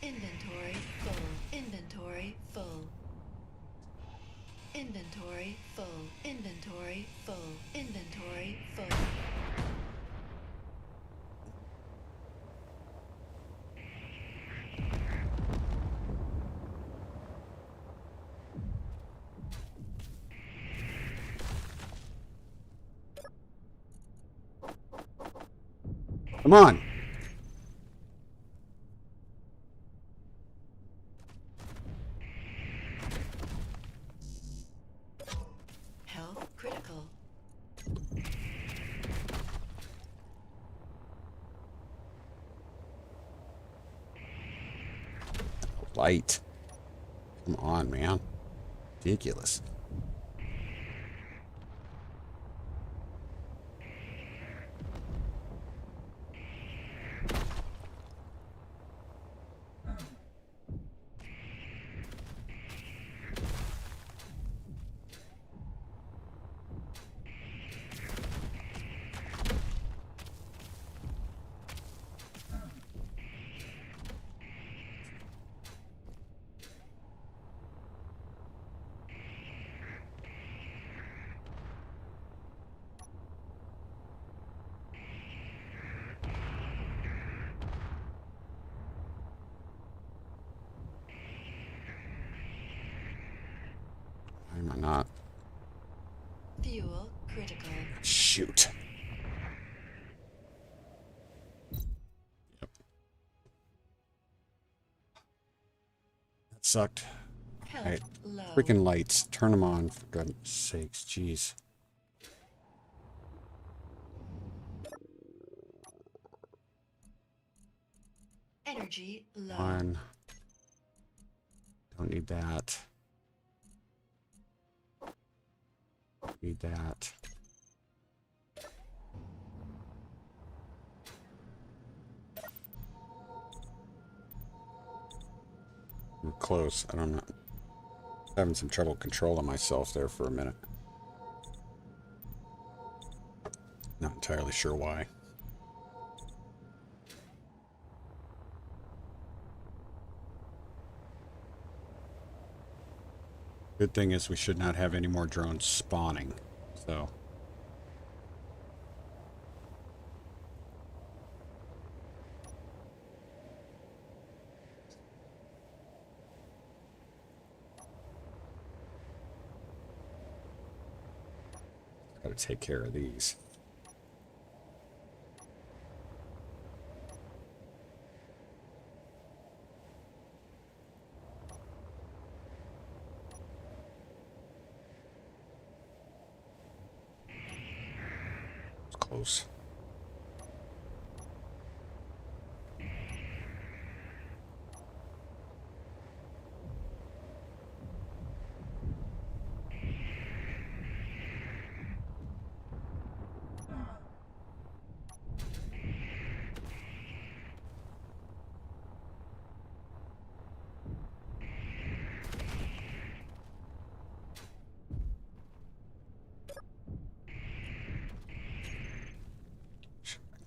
Inventory full. Inventory full. Inventory full. Inventory full. Inventory full. Come on. Health critical. Light. Come on, man. Ridiculous. Am I not? Fuel critical. Shoot. Yep. That sucked. Health Alright. low. Freaking lights. Turn them on, for goodness sakes. Jeez. Energy low. One. Don't need that. Need that. I'm close. I don't know. Having some trouble controlling myself there for a minute. Not entirely sure why. Good thing is we should not have any more drones spawning. So. Gotta take care of these. It's close.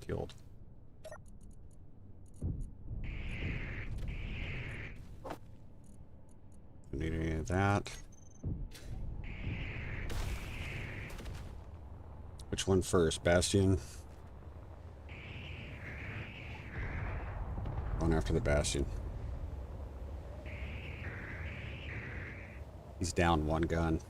Killed. Don't need any of that. Which one first? Bastion? Going after the Bastion. He's down one gun.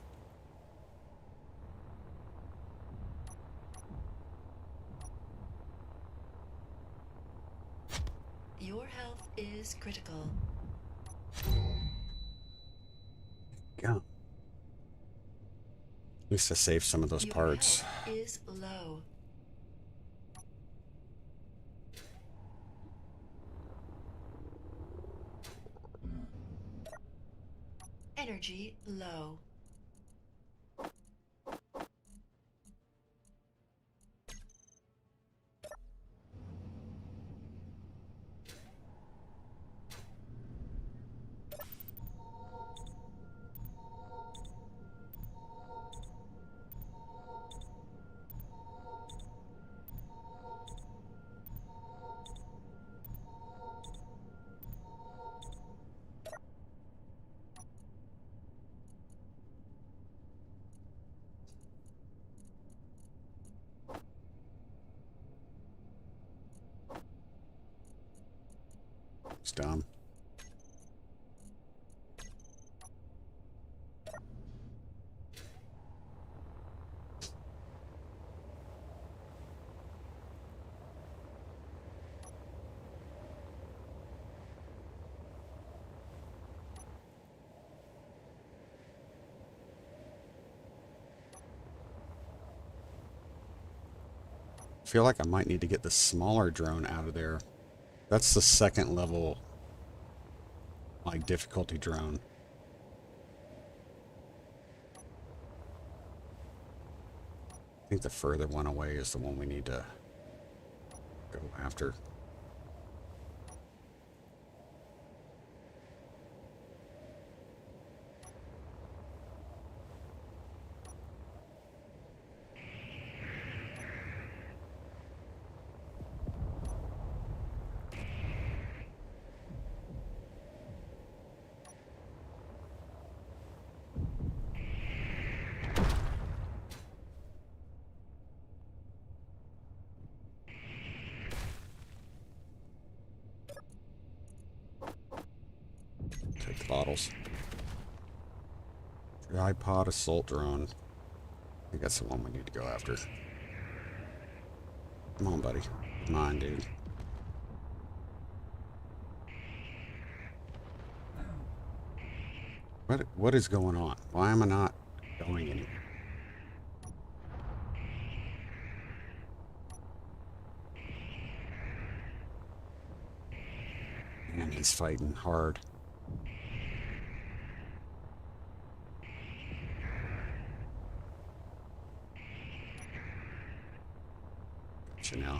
Your health is critical. Go. At least I saved some of those Your parts. health is low. Energy low. It's dumb. I feel like I might need to get the smaller drone out of there. That's the second level, like, difficulty drone. I think the further one away is the one we need to go after. Take the bottles. Tripod assault drone. I think that's the one we need to go after. Come on, buddy. Come on, dude. What is going on? Why am I not going anywhere? Man, he's fighting hard. Gotcha now.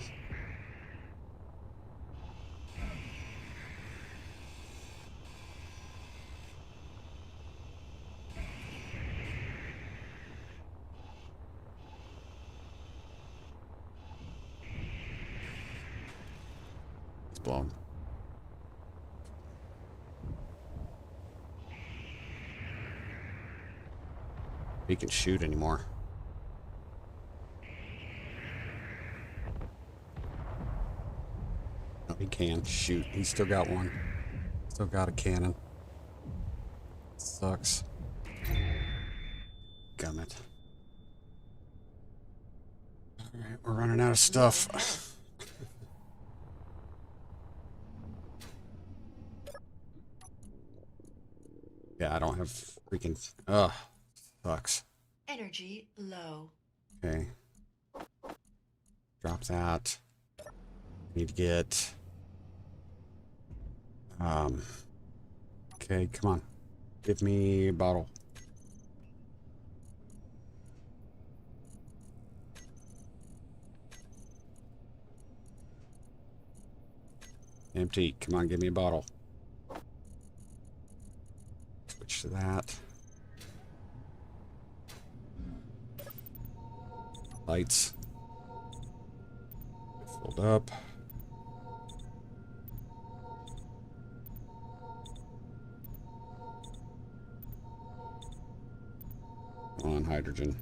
It's blown. He can shoot anymore. No, he can shoot. He's still got one. Still got a cannon. Sucks. Gummit. Alright, we're running out of stuff. Yeah, I don't have freaking... Ugh. Sucks. Energy low. Okay. Drop that. Need to get... Okay, come on. Give me a bottle. Empty. Come on, give me a bottle. Switch to that. Lights. Filled up. On hydrogen.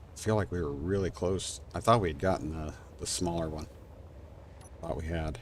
I feel like we were really close. I thought we had gotten the smaller one. Thought we had.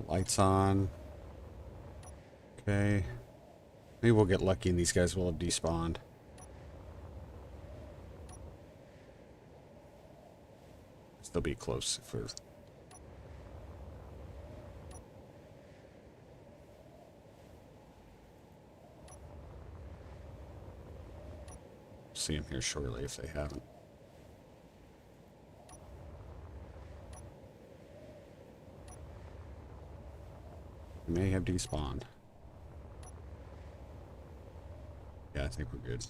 Lights on. Okay. Maybe we'll get lucky and these guys will have despawned. Still be close if we're... See them here shortly if they haven't. May have despawned. Yeah, I think we're good.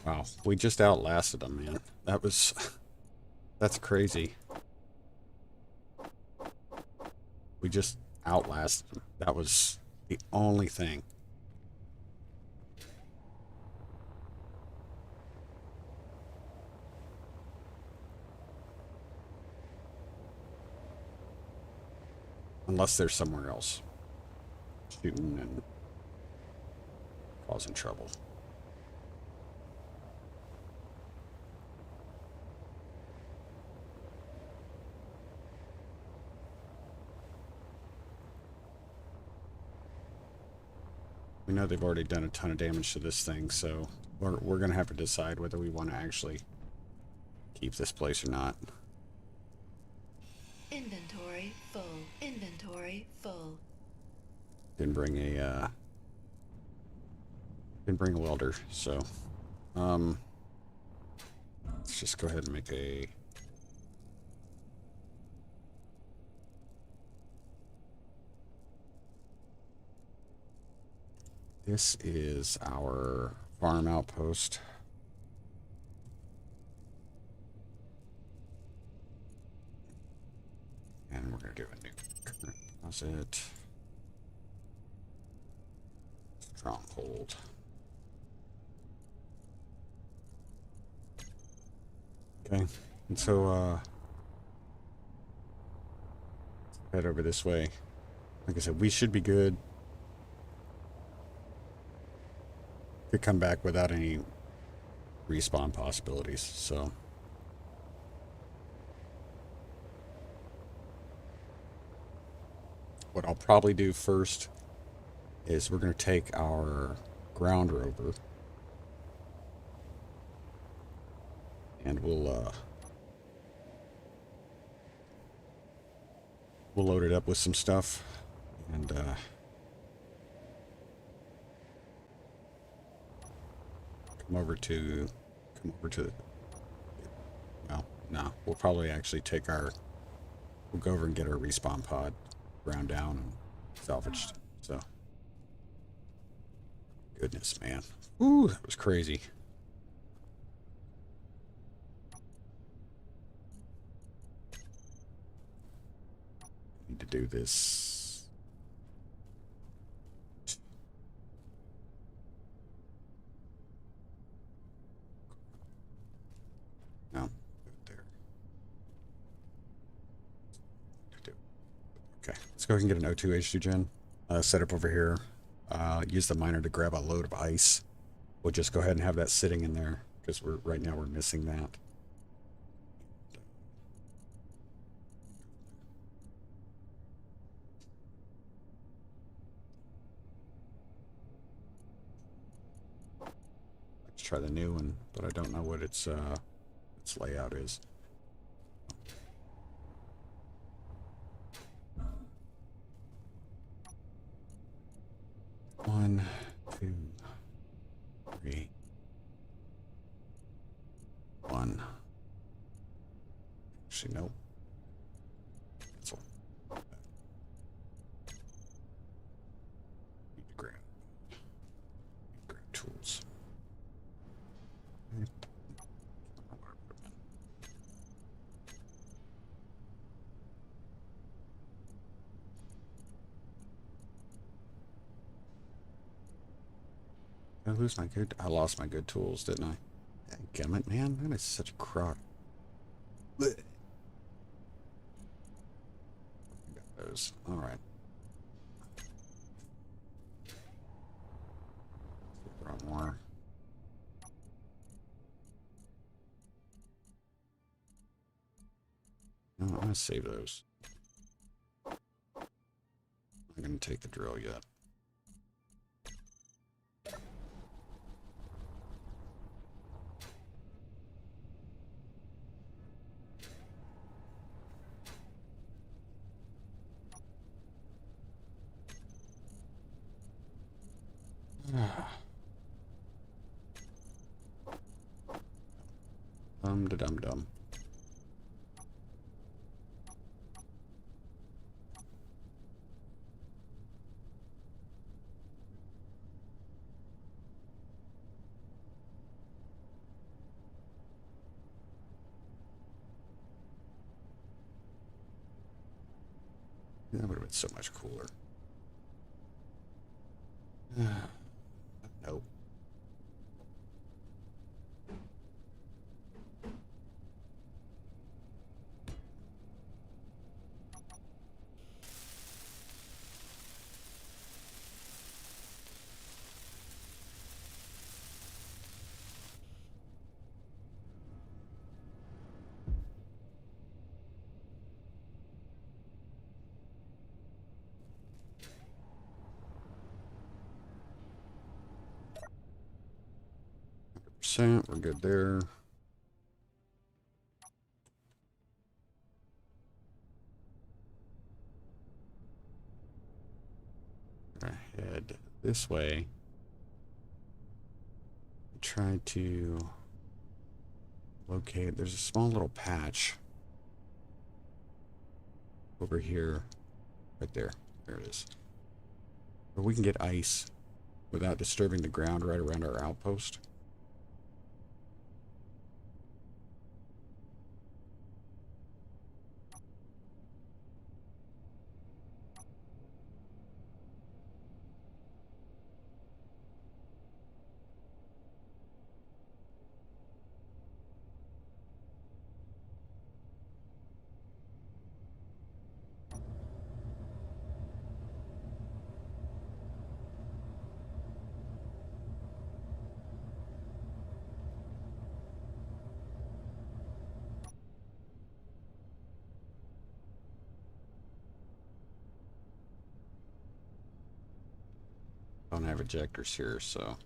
Wow, we just outlasted them, man. That was... That's crazy. We just outlasted them. That was the only thing. Unless they're somewhere else. Shooting and causing trouble. We know they've already done a ton of damage to this thing, so we're going to have to decide whether we want to actually keep this place or not. Inventory full. Inventory full. Didn't bring a welder, so let's just go ahead and make a This is our farm outpost. And we're going to do a new current deposit. Stronghold. Okay, and so, head over this way. Like I said, we should be good. Could come back without any respawn possibilities, so. What I'll probably do first is we're going to take our ground rover and we'll load it up with some stuff and come over to well, no, we'll probably actually take we'll go over and get our respawn pod ground down and salvaged. So goodness, man. Ooh, that was crazy. Need to do this. No, there. Okay, let's go ahead and get an O2 H2 gen set up over here. Use the miner to grab a load of ice. We'll just go ahead and have that sitting in there because right now we're missing that. Let's try the new one, but I don't know what its layout is. One, two, three, one. Actually, nope. Cancel. Need to grab tools. Did I lose my good? I lost my good tools, didn't I? Damn it, man. That is such a crock. Blech. Got those. All right. Throw more. No, I'm gonna save those. I'm gonna take the drill yet. Dum-da-dum-dum. That would have been so much cooler. Nope. We're good there. Head this way. Try to locate. There's a small little patch over here, right there. There it is. Where we can get ice without disturbing the ground right around our outpost. Don't have ejectors here, so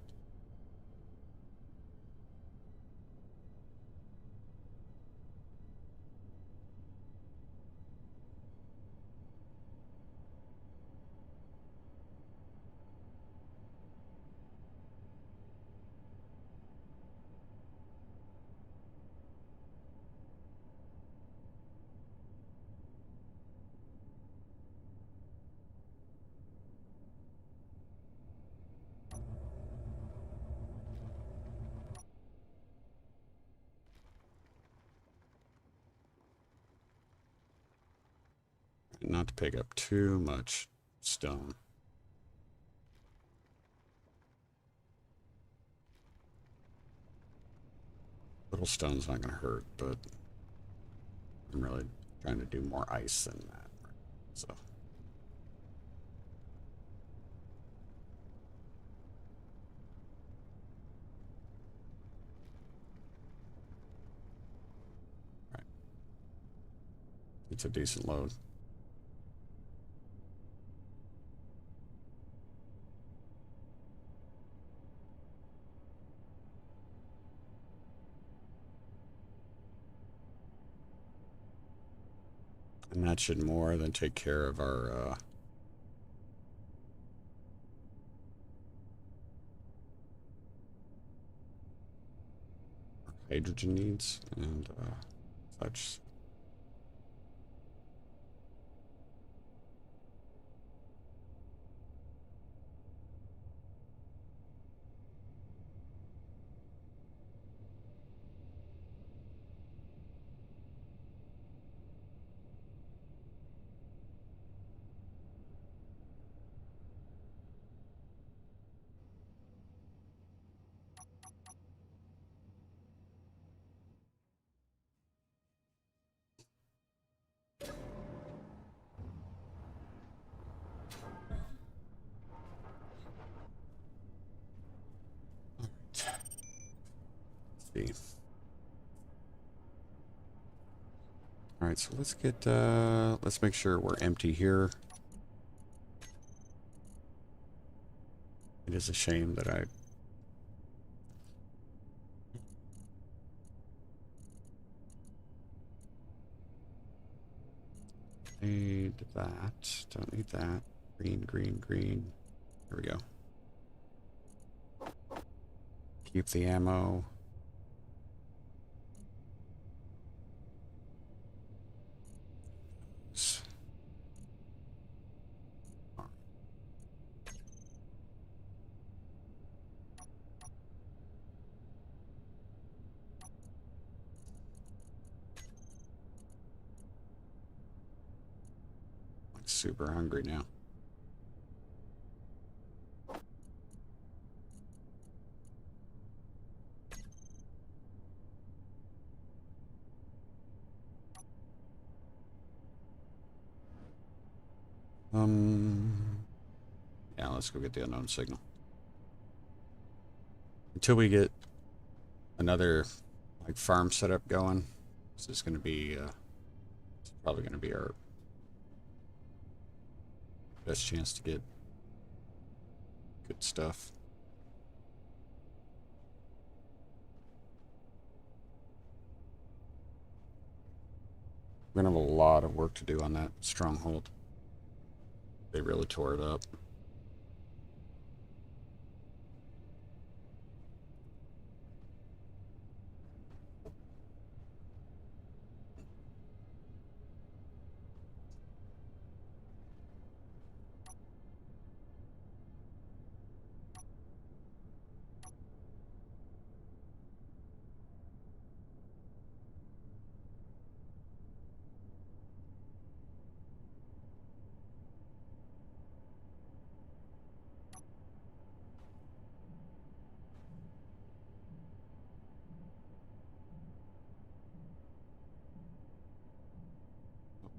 not to pick up too much stone. Little stone's not going to hurt, but I'm really trying to do more ice than that. So. Right. It's a decent load. And that should more than take care of our hydrogen needs and such. See. All right, so let's make sure we're empty here. It is a shame that I need that. Don't need that. Green, green, green. Here we go. Keep the ammo. Super hungry now. Yeah, let's go get the unknown signal. Until we get another like farm setup going, this is going to be it's probably going to be our best chance to get good stuff. We're going to have a lot of work to do on that stronghold. They really tore it up.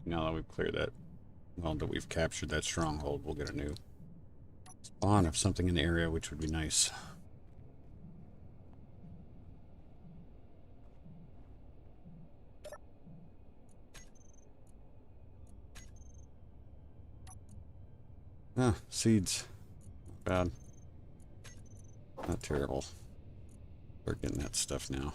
Now that we've cleared that, well, that we've captured that stronghold, we'll get a new spawn of something in the area, which would be nice. Ah, seeds. Not bad. Not terrible. We're getting that stuff now.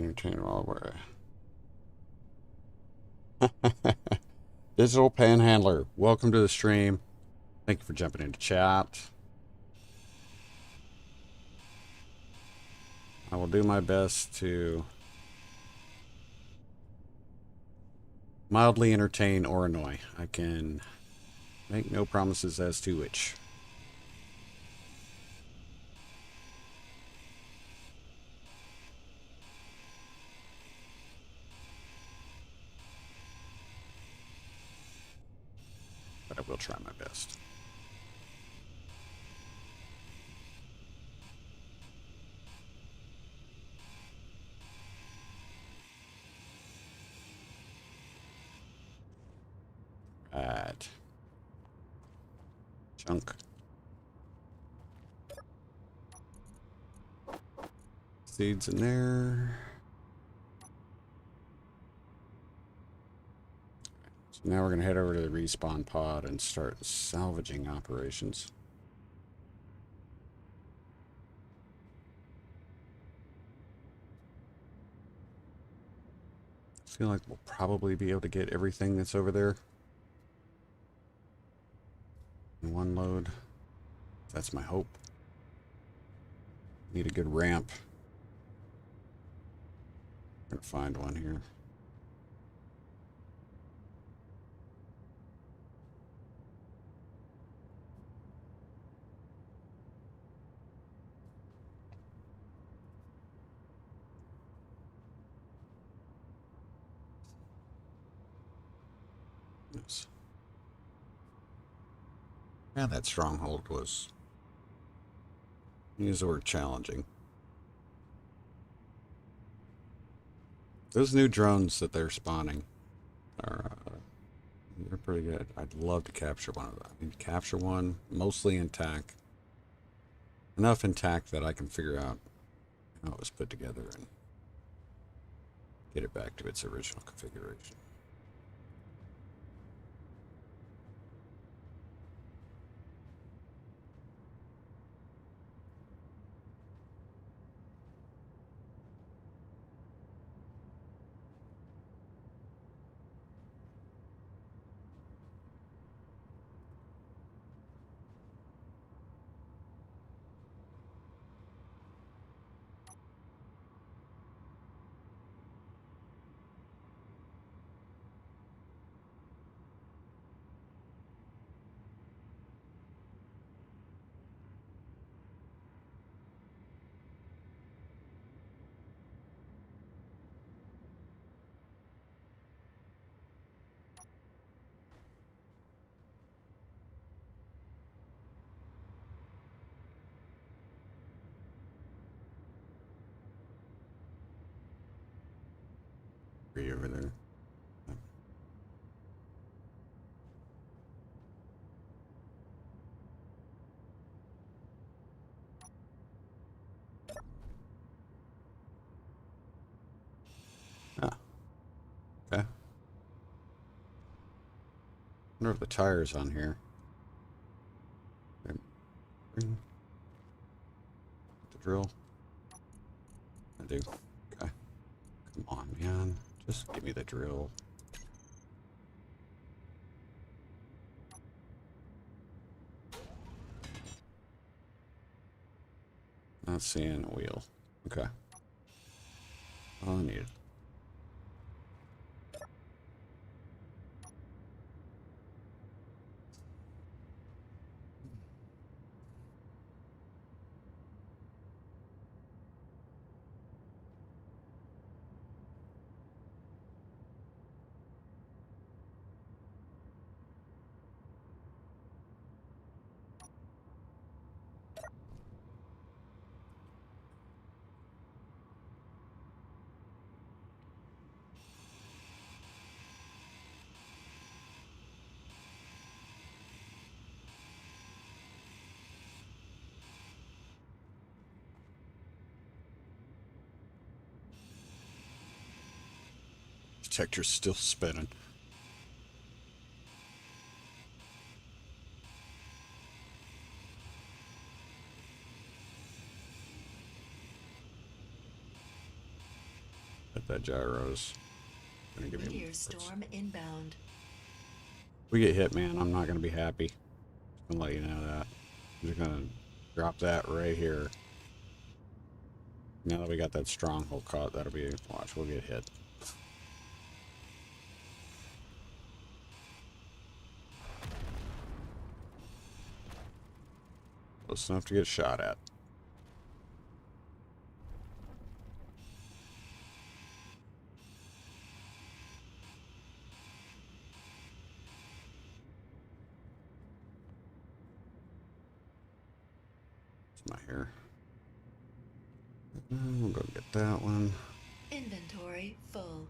Entertain while we're Digital Panhandler, welcome to the stream. Thank you for jumping into chat. I will do my best to mildly entertain or annoy. I can make no promises as to which. But I will try my best. Right. Chunk. Seeds in there. So now we're going to head over to the respawn pod and start salvaging operations. I feel like we'll probably be able to get everything that's over there in one load. That's my hope. Need a good ramp. I'm going to find one here. Yes. Yeah, that stronghold was, use the word challenging. Those new drones that they're spawning are they're pretty good. I'd love to capture one of them. I need to capture one, mostly intact. Enough intact that I can figure out how it was put together and get it back to its original configuration. Debris over there. Ah, okay. Wonder if the tire's on here. The drill. I do. Okay. Come on, man. Just give me the drill. Not seeing a wheel. Okay. All I need. Detector's still spinning. At that gyro's gonna give me Meteor storm inbound. we get hit, man, I'm not gonna be happy. I'm gonna let you know that. I'm just gonna drop that right here. Now that we got that stronghold caught, that'll be watch, we'll get hit. Close enough to get shot at. It's not here. We'll go get that one. Inventory full.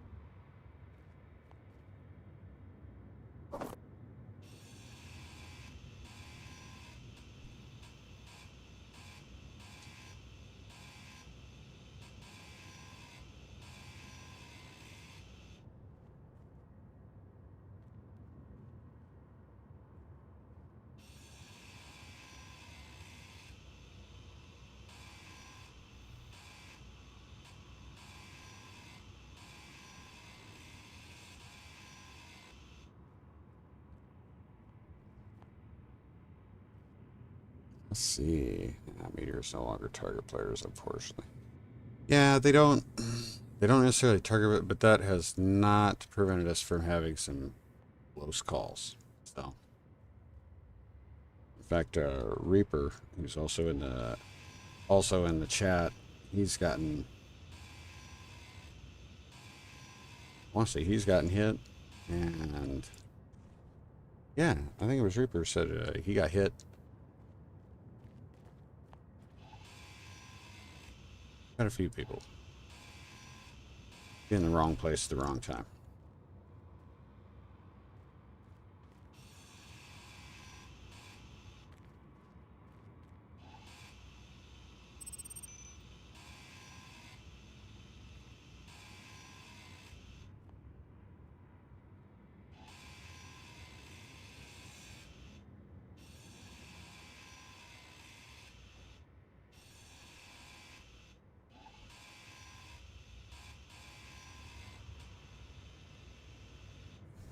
Let's see. Meteors no longer target players, unfortunately. Yeah, they don't necessarily target it, but that has not prevented us from having some close calls. So, in fact, Reaper, who's also in the chat, he's gotten. Honestly, he's gotten hit, and yeah, I think it was Reaper said he got hit. Quite a few people. In the wrong place at the wrong time.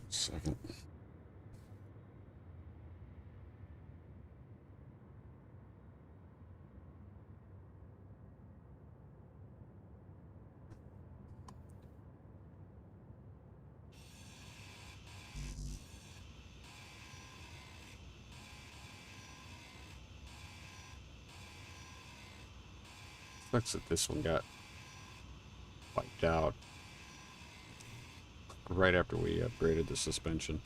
Second. Sucks that this one got wiped out right after we upgraded the suspension.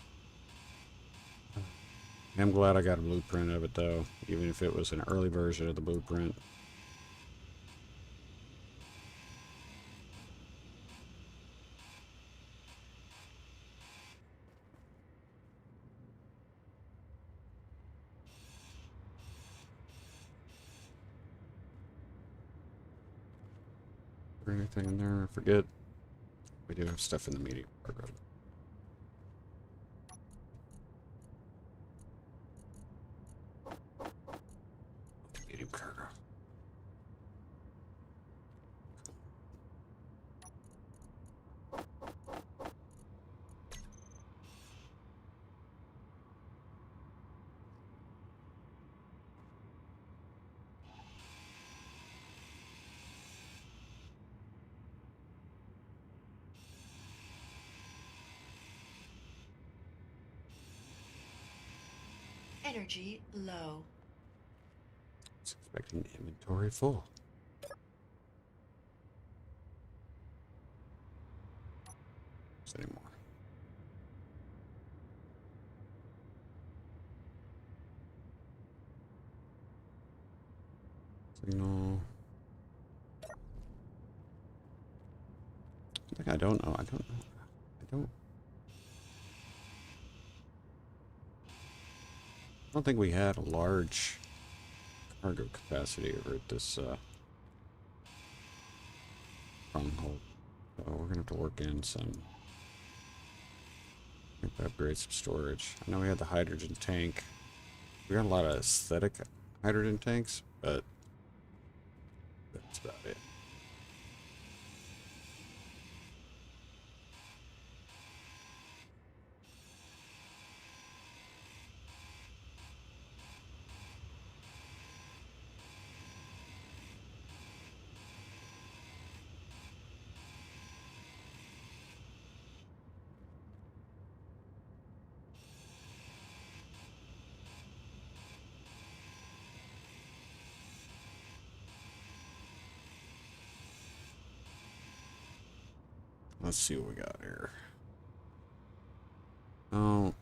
I'm glad I got a blueprint of it though, even if it was an early version of the blueprint. anything in there? I forget. We do have stuff in the medium cargo. Medium cargo. Energy low. I was expecting inventory full. Anymore. Signal. I don't know. I don't think we had a large cargo capacity over at this stronghold. So we're gonna have to work in some. Upgrade some storage. I know we had the hydrogen tank. We got a lot of aesthetic hydrogen tanks, but that's about it. Let's see what we got here. Oh,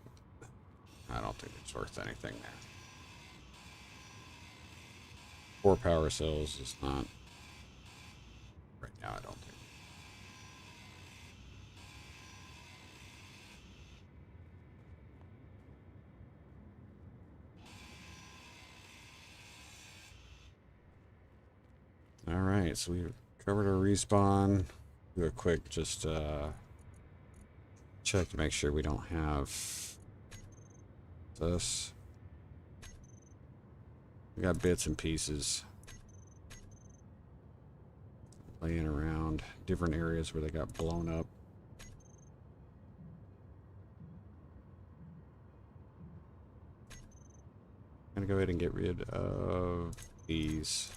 I don't think it's worth anything there. 4 power cells is not right now. I don't think. All right, so we covered our respawn. Do a quick just check to make sure we don't have this. We got bits and pieces laying around different areas where they got blown up. I'm gonna go ahead and get rid of these.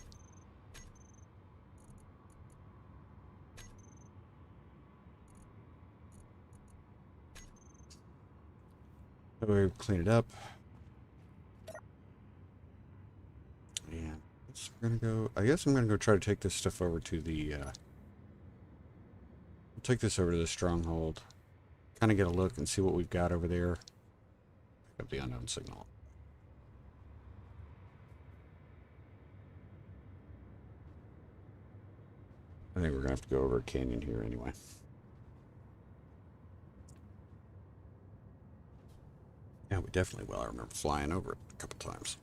We clean it up. And we're gonna go. I guess I'm gonna go try to take this stuff over to the. Take this over to the stronghold. Kind of get a look and see what we've got over there. Pick up the unknown signal. I think we're gonna have to go over a canyon here anyway. Yeah, we definitely will. I remember flying over it a couple times.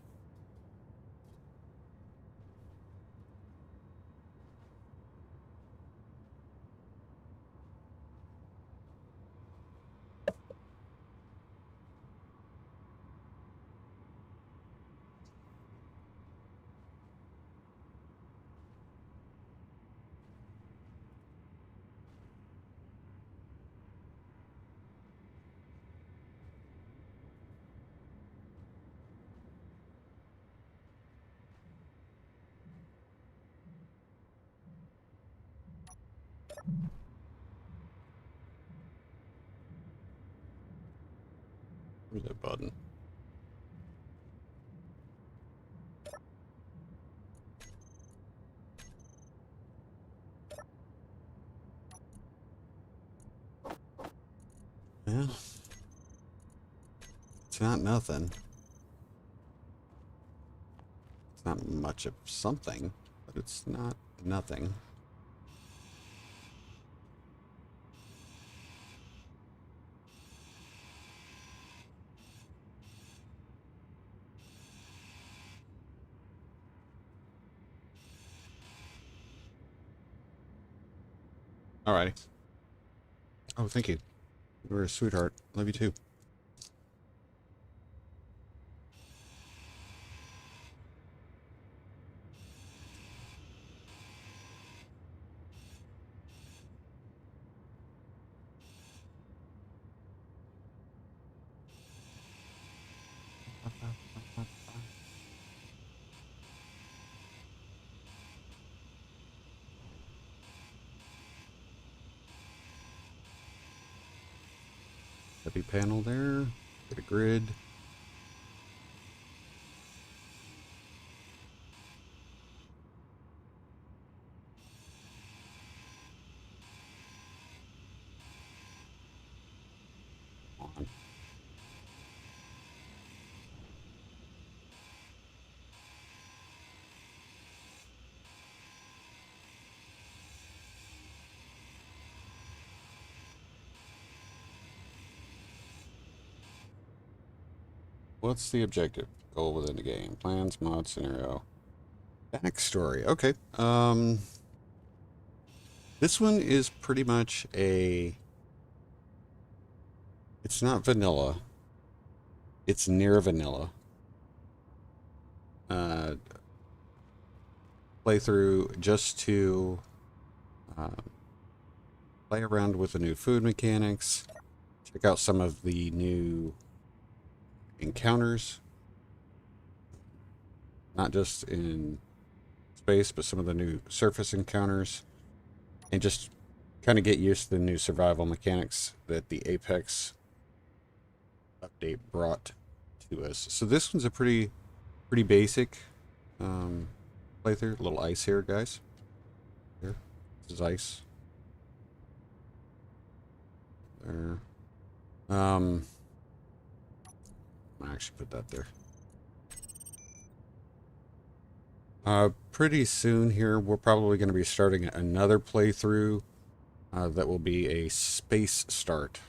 Where's that button? Yeah. It's not nothing. It's not much of something, but it's not nothing. Alrighty. Oh, thank you. You're a sweetheart. Love you too. Heavy panel there. Get a grid. On. What's the objective? Goal within the game. Plans, mod, scenario. Backstory. Okay. This one is pretty much a... It's not vanilla. It's near vanilla. Playthrough just to play around with the new food mechanics. Check out some of the new encounters. Not just in space, but some of the new surface encounters. And just kind of get used to the new survival mechanics that the Apex update brought to us. So this one's a pretty basic playthrough. A little ice here, guys. Here, this is ice. There. I actually put that there. Pretty soon here, we're probably going to be starting another playthrough that will be a space start.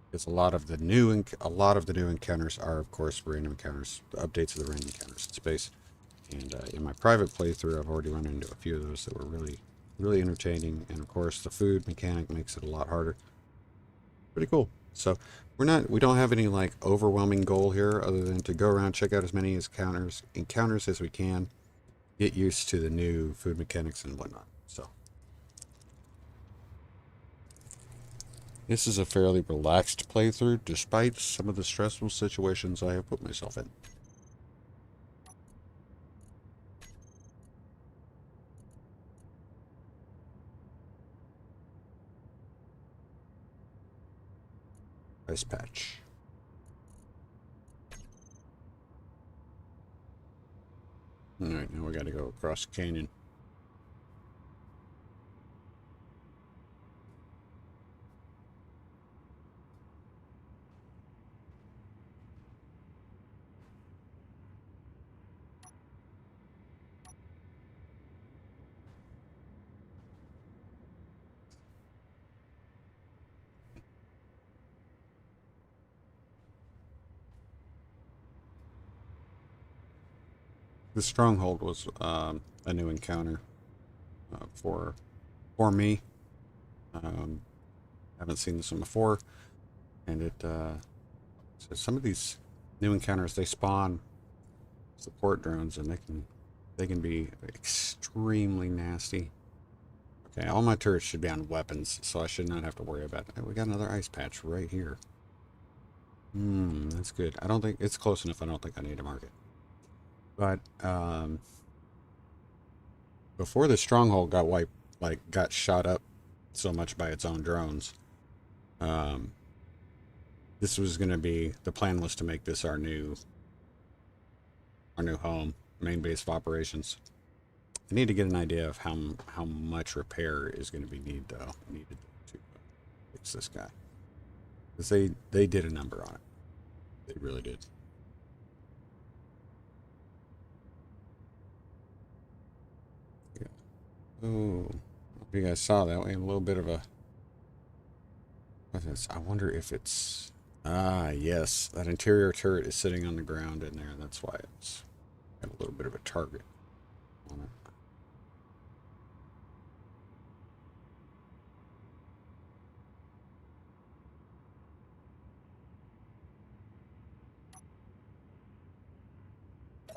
Because a lot of the new encounters are, of course, random encounters. The updates of the random encounters in space. And in my private playthrough, I've already run into a few of those that were really entertaining. And of course, the food mechanic makes it a lot harder. Pretty cool. So we don't have any like overwhelming goal here other than to go around, check out as many encounters as we can, get used to the new food mechanics and whatnot. So this is a fairly relaxed playthrough despite some of the stressful situations I have put myself in. Ice patch. Alright, now we gotta go across the canyon. The stronghold was a new encounter for me. Haven't seen this one before, and it so some of these new encounters, they spawn support drones, and they can be extremely nasty. Okay, all my turrets should be on weapons, so I should not have to worry about it. We got another ice patch right here. That's good. I don't think it's close enough. I don't think I need to mark it. But before the stronghold got wiped, got shot up so much by its own drones, this was going to be, the plan was to make this our new home, main base of operations. I need to get an idea of how much repair is going to be needed to fix this guy, because they did a number on it. They really did. Oh, if you guys saw that, we have a little bit of a... What is this? I wonder if it's... Ah, yes. That interior turret is sitting on the ground in there. That's why it's got a little bit of a target on it.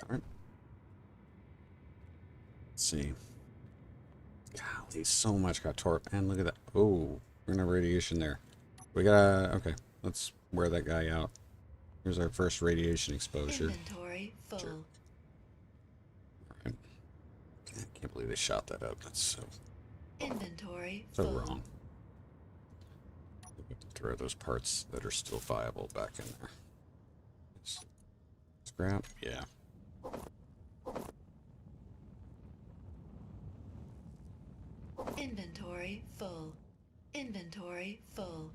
Alright. Let's see. Golly, so much got tore up. And look at that. Oh, we're in a radiation there. We gotta... Okay, let's wear that guy out. Here's our first radiation exposure. Inventory full. Sure. Alright. I can't believe they shot that up. That's so... Inventory So full. wrong. Throw those parts that are still viable back in there. Scrap? Yeah. Inventory full. Inventory full.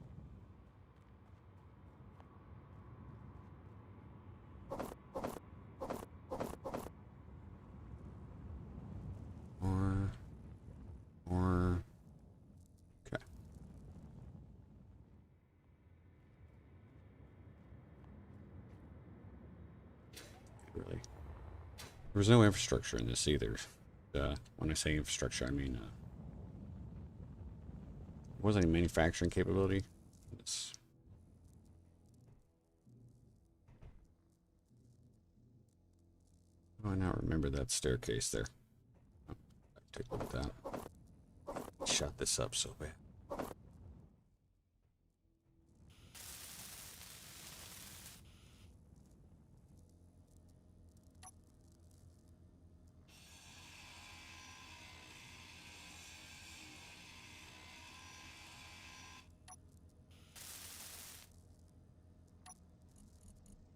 More. Okay. Really? There was no infrastructure in this either. When I say infrastructure, I mean, wasn't any manufacturing capability. It's... Oh, I now remember that staircase there. Oh, take a look at that. Shot this up so bad.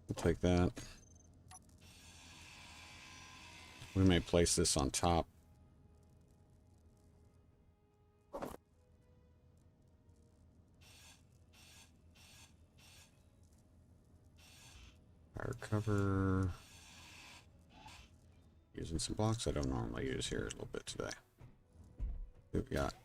We'll take that. We may place this on top. Fire cover. Using some blocks I don't normally use here a little bit today. What we got?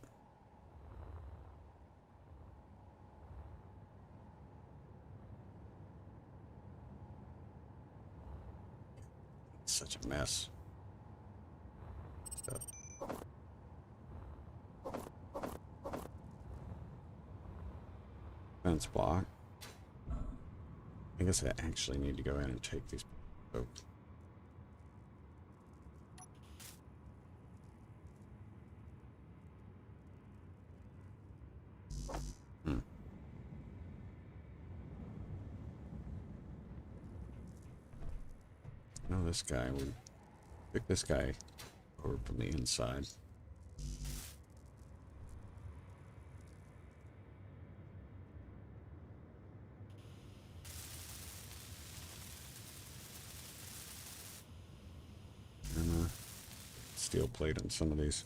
Such a mess. Stuff. Fence block. I guess I actually need to go in and take these. Oh. No, this guy would pick this guy over from the inside. And steel plate on some of these.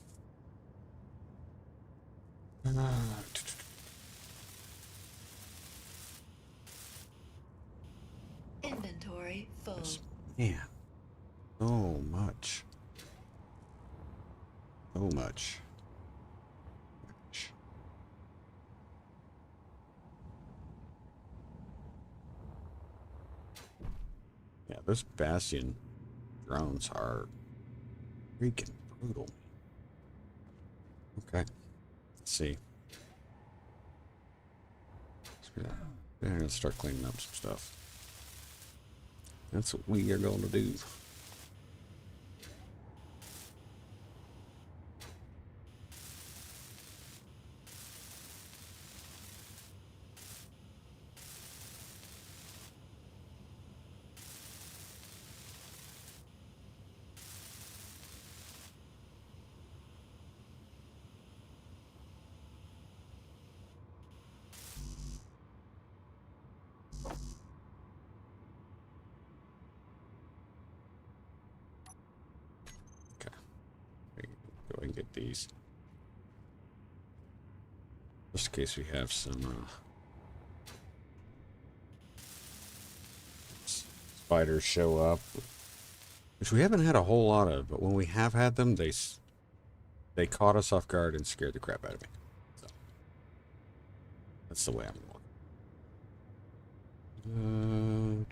Inventory full. Man, so much. So much. Yeah, those Bastion drones are freaking brutal. Okay, let's see. We're gonna start cleaning up some stuff. That's what we are going to do. Go and get these. Just in case we have some spiders show up, which we haven't had a whole lot of, but when we have had them, they caught us off guard and scared the crap out of me. So, that's the way I'm going.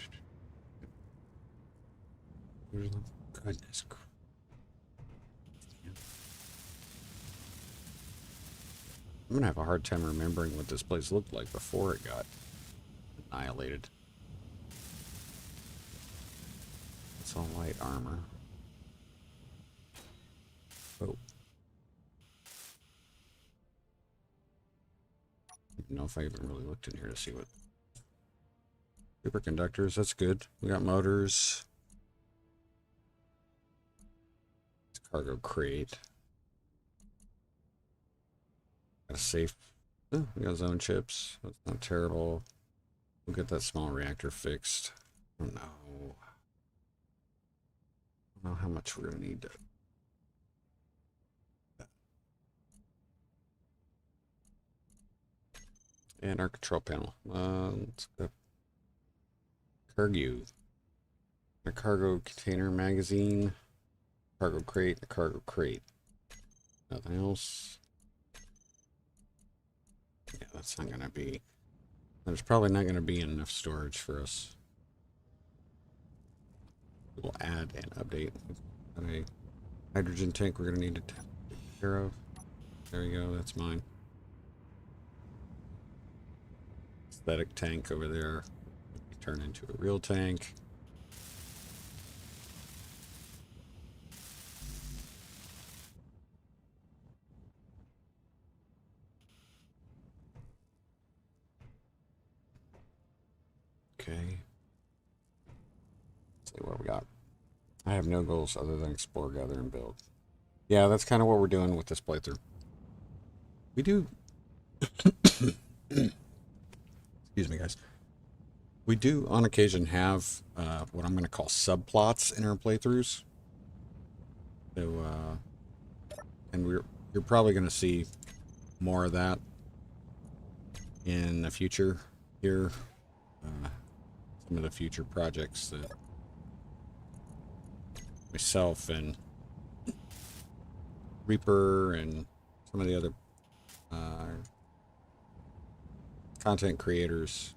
Goodness. I'm gonna have a hard time remembering what this place looked like before it got annihilated. Let's That's all light armor. Oh. I don't know if I even really looked in here to see what. Superconductors, that's good. We got motors. It's a cargo crate. Got a safe. Oh, we got zone chips. That's not terrible. We'll get that small reactor fixed. I don't know. I don't know how much we're going to need to. And our control panel. Let's go. Cargo. A cargo container magazine. Cargo crate. A cargo crate. Nothing else. Yeah, that's not going to be. There's probably not going to be enough storage for us. We'll add and update. Got a hydrogen tank we're going to need to take care of. There we go. That's mine. Aesthetic tank over there. Turn into a real tank. Okay. Let's see what we got. I have no goals other than explore, gather, and build. Yeah, that's kind of what we're doing with this playthrough. We do. Excuse me, guys. We do, on occasion, have what I'm going to call subplots in our playthroughs. So, and you're probably going to see more of that in the future here. Some of the future projects that myself and Reaper and some of the other content creators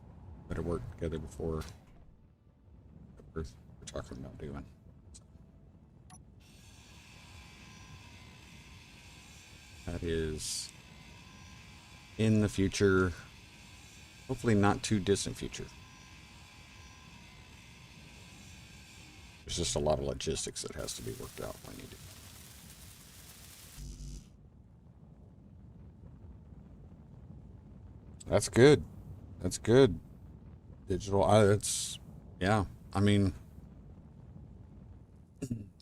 that have worked together before we're talking about doing. That is in the future, hopefully not too distant future. There's just a lot of logistics that has to be worked out when you do. That's good. That's good. Digital, that's, yeah. I mean,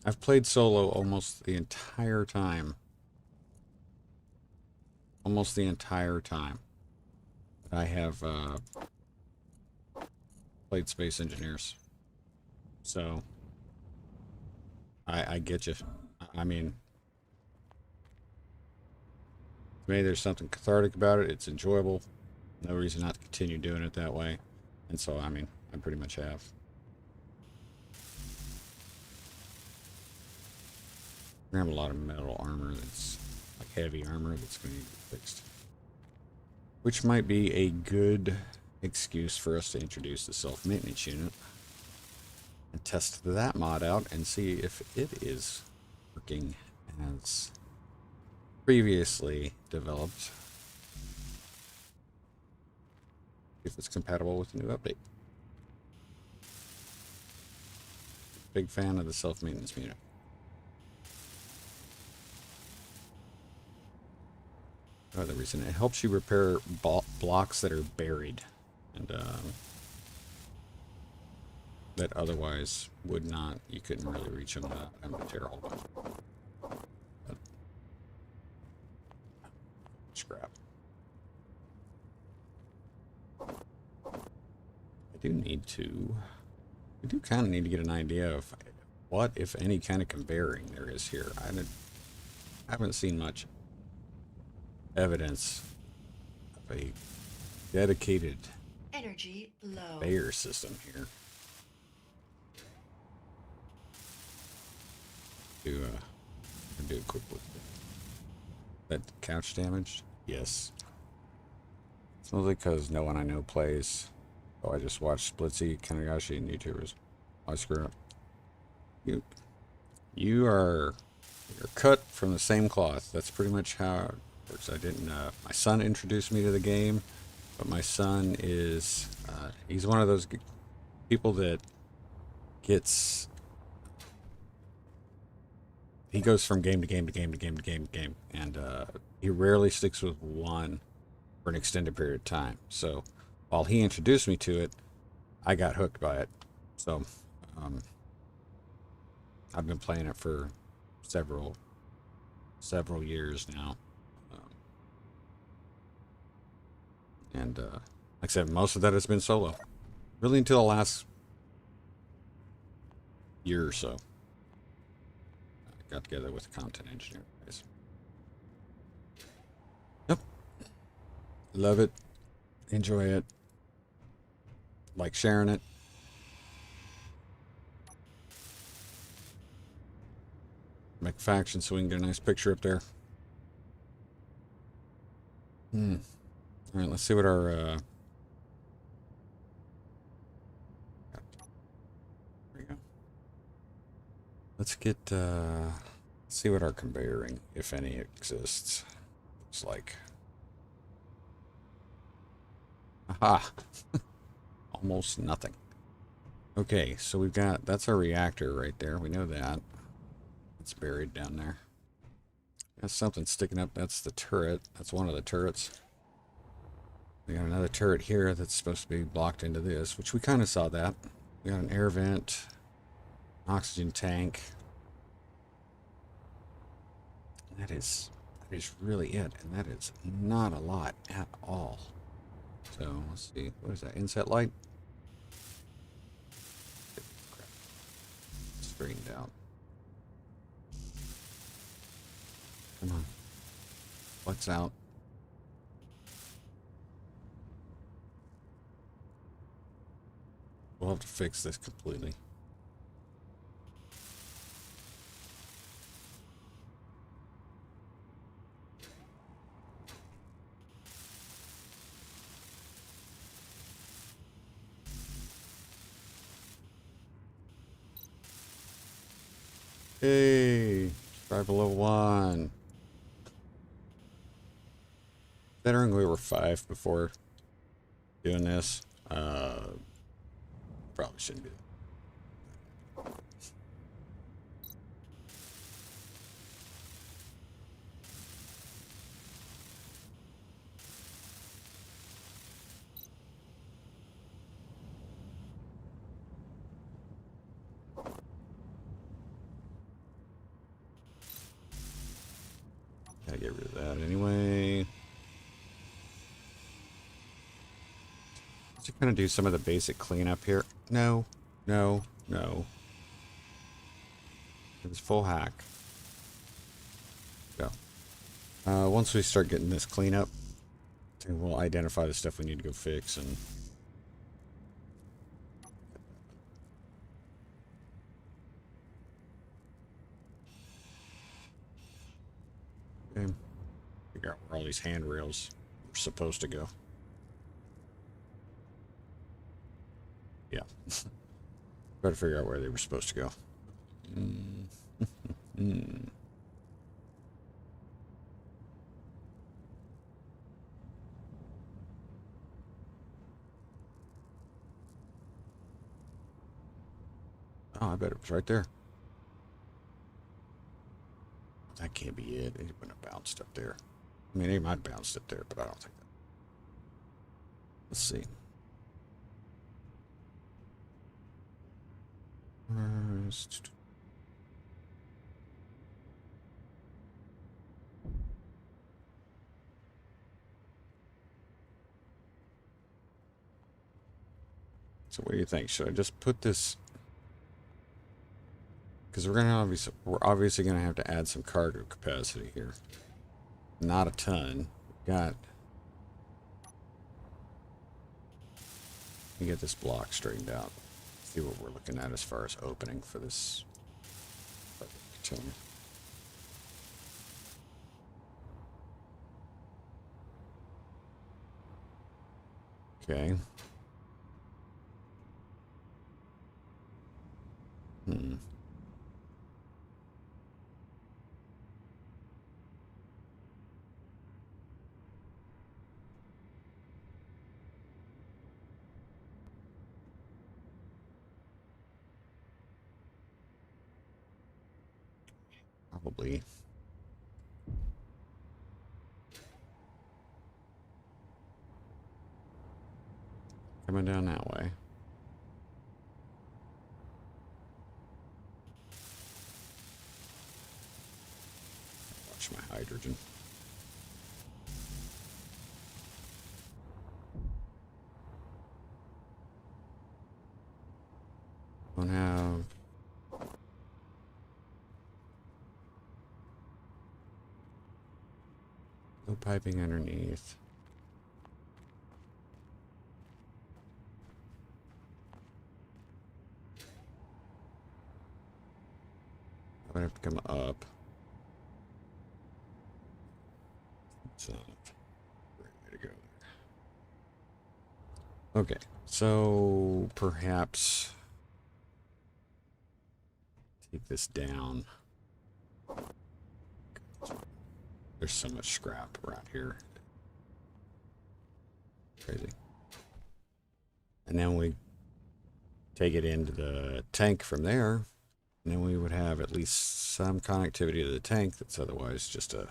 I've played solo almost the entire time. Almost the entire time. I have played SpaceEngineers. So, I get you. I mean, to me, there's something cathartic about it. It's enjoyable. No reason not to continue doing it that way. And so, I mean, I pretty much have. We have a lot of metal armor that's like heavy armor that's going to need to be fixed. Which might be a good excuse for us to introduce the self-maintenance unit and test that mod out and see if it is working as previously developed. If it's compatible with the new update. Big fan of the self-maintenance unit. Another reason, it helps you repair blocks that are buried and that otherwise would not, you couldn't really reach them at material. But, scrap. I do kind of need to get an idea of what, if any, kind of conveying there is here. I haven't seen much evidence of a dedicated Energy low. conveyor system here. Do a quick look. That couch damaged? Yes. It's mostly because no one I know plays. Oh, I just watched Splitsy, Kanagashi, and YouTubers. I screw up. You're cut from the same cloth. That's pretty much how it works. I didn't. My son introduced me to the game, but my son is he's one of those people that gets he goes from game to game to game to game to game to game, and he rarely sticks with one for an extended period of time. So while he introduced me to it, I got hooked by it. So I've been playing it for several years now. And like I said, most of that has been solo. Really until the last year or so. I got together with the content engineer guys. Yep. Love it. Enjoy it. Like sharing it. Make a faction so we can get a nice picture up there. Alright, let's see what our there we go. Let's get see what our conveying, if any, exists. Looks like. Aha! Almost nothing. Okay, so we've got, that's our reactor right there. We know that. It's buried down there. Got something sticking up. That's the turret. That's one of the turrets. We got another turret here that's supposed to be blocked into this, which we kind of saw that. We got an air vent, oxygen tank. That is really it, and that is not a lot at all. So let's see, what is that? Inset light? Crap. Straightened out. Come on. What's out? We'll have to fix this completely. Hey, survival level 1. Considering we were 5 before doing this, probably shouldn't do that. Gotta get rid of that anyway. Just gonna do some of the basic cleanup here. No, no, no. It was full hack. Go. Once we start getting this cleanup, we'll identify the stuff we need to go fix and. Okay. Figure out where all these handrails are supposed to go. Yeah. Better figure out where they were supposed to go. Oh, I bet it was right there. That can't be it. It wouldn't have bounced up there. I mean, it might have bounced up there, but I don't think that. Let's see. So what do you think? Should I just put this? Because we're obviously gonna have to add some cargo capacity here. Not a ton. We've got. Let me get this block straightened out. See what we're looking at as far as opening for this container. Okay. Probably. Coming down that way. Watch my hydrogen. Don't have no piping underneath. I would have to come up. So, great way to go there. Okay, so perhaps take this down. There's so much scrap around here. Crazy. And then we take it into the tank from there. And then we would have at least some connectivity to the tank that's otherwise just a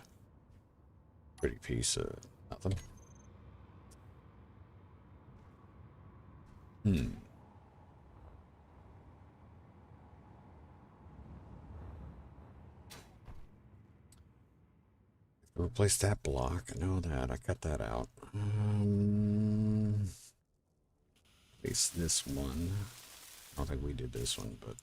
pretty piece of nothing. Replace that block. I know that. I cut that out. At least this one. I don't think we did this one, but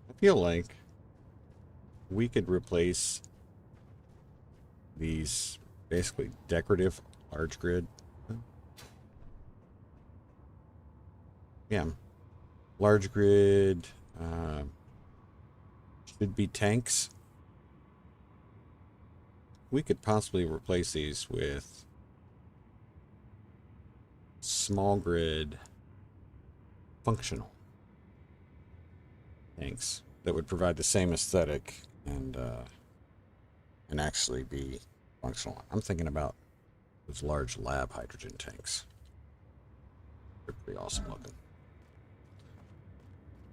I feel like we could replace these basically decorative large grid. Yeah. Large grid should be tanks. We could possibly replace these with small grid functional tanks that would provide the same aesthetic and actually be functional. I'm thinking about those large lab hydrogen tanks. They're pretty awesome looking.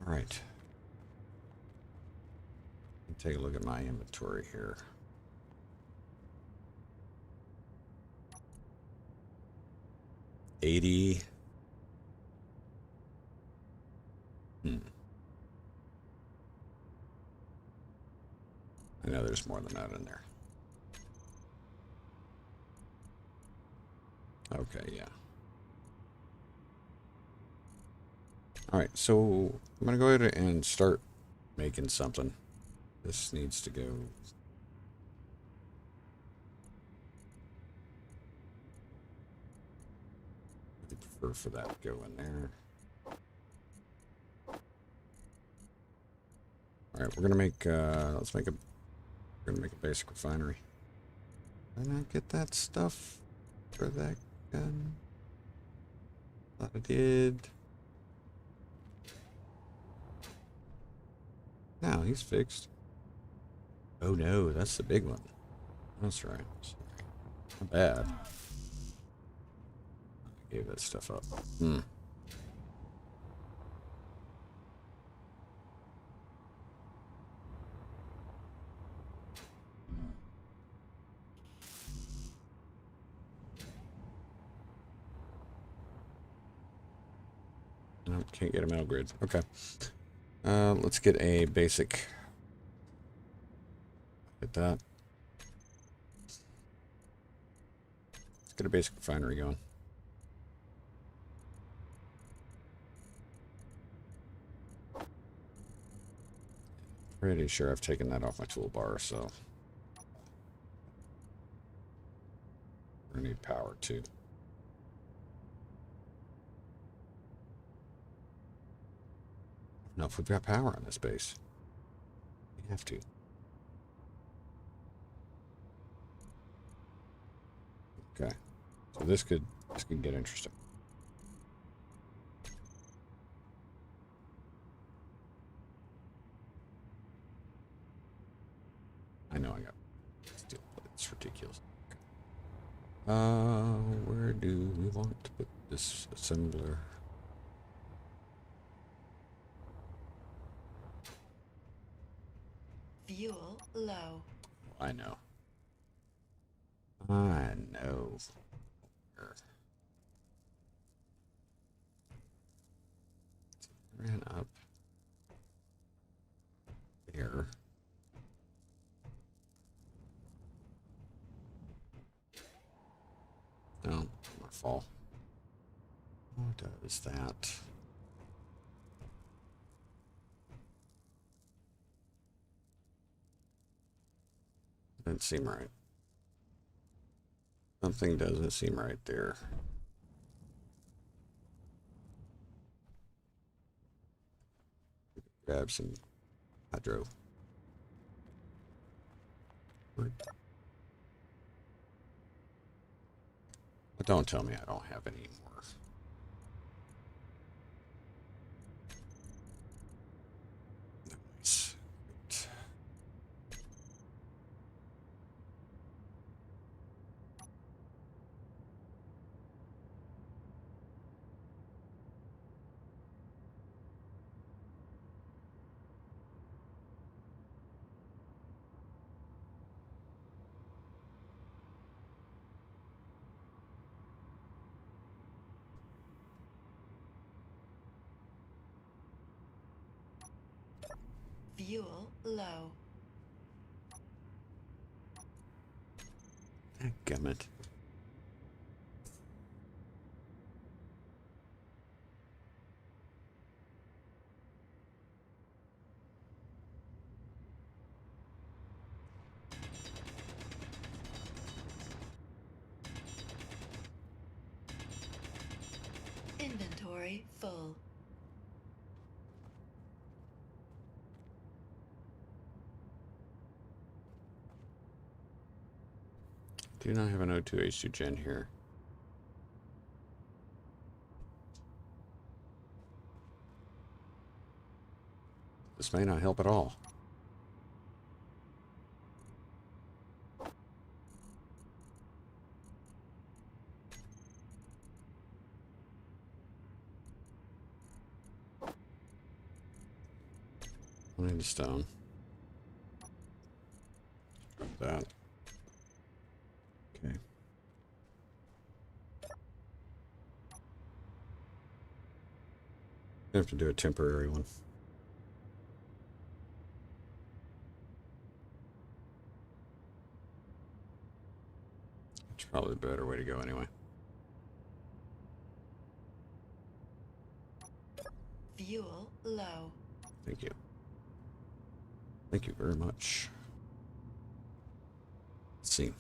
All right. Take a look at my inventory here. $80. I know there's more than that in there. Okay, yeah. All right, so I'm gonna go ahead and start making something. This needs to go. I prefer for that to go in there. All right, we're gonna make. We're gonna make a basic refinery. Did I not get that stuff for that gun? Thought I did. No, he's fixed. Oh no, that's the big one. That's right. Not bad. I gave that stuff up. No, can't get a metal grid. Okay. Let's get a basic. Get that. Let's get a basic refinery going. Pretty sure I've taken that off my toolbar, so I need power too. No, if we've got power on this base, we have to. Okay, so this could get interesting. know I got steel plate. It's ridiculous. Where do we want to put this assembler? Fuel low. I know. I know. Ran up there. No, my fault. What does that? Doesn't seem right. Something doesn't seem right there. Grab some hydro. But don't tell me I don't have any more. Nice. Right. Fuel low. Gummit. Inventory full. Do not have an O2H2 gen here. This may not help at all. I need a stone. Drop that. Okay. I have to do a temporary one. It's probably the better way to go anyway. Fuel low. Thank you. Thank you very much. Let's see.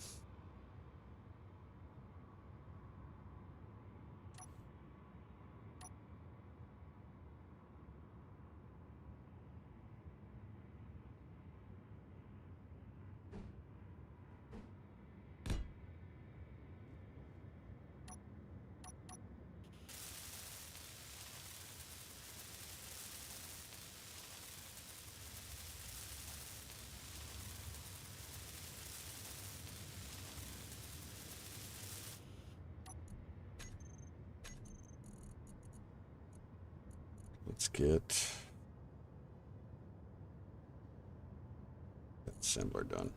Let's get that assembler done.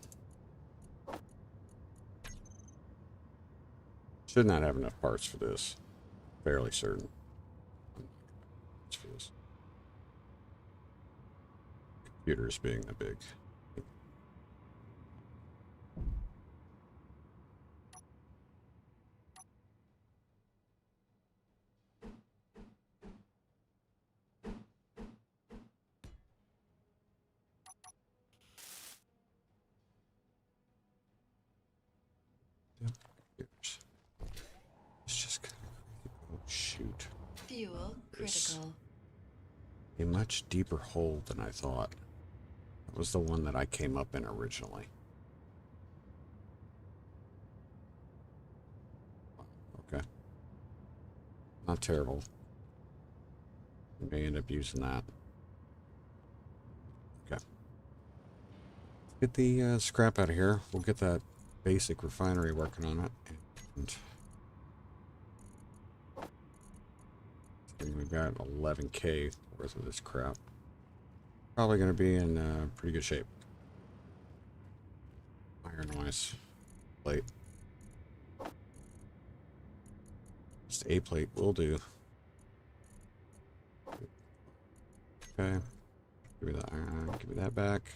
Should not have enough parts for this. Fairly certain. For this. Computers being the big. Computers. It's just kind of, oh shoot. Fuel critical. A much deeper hole than I thought. That was the one that I came up in originally. Okay. Not terrible. We may end up using that. Okay. Get the scrap out of here. We'll get that basic refinery working on it. And we've got 11K worth of this crap. Probably going to be in pretty good shape. Iron-wise. Plate. Just a plate will do. Okay. Give me that back.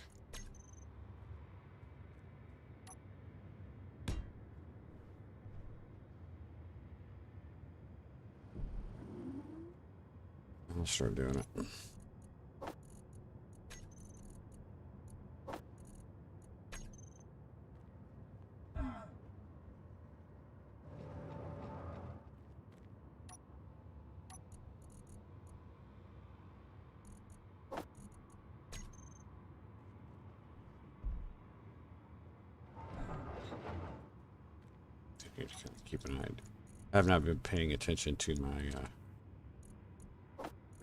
I'll start doing it. Need to kind of keep an eye. I have not been paying attention to my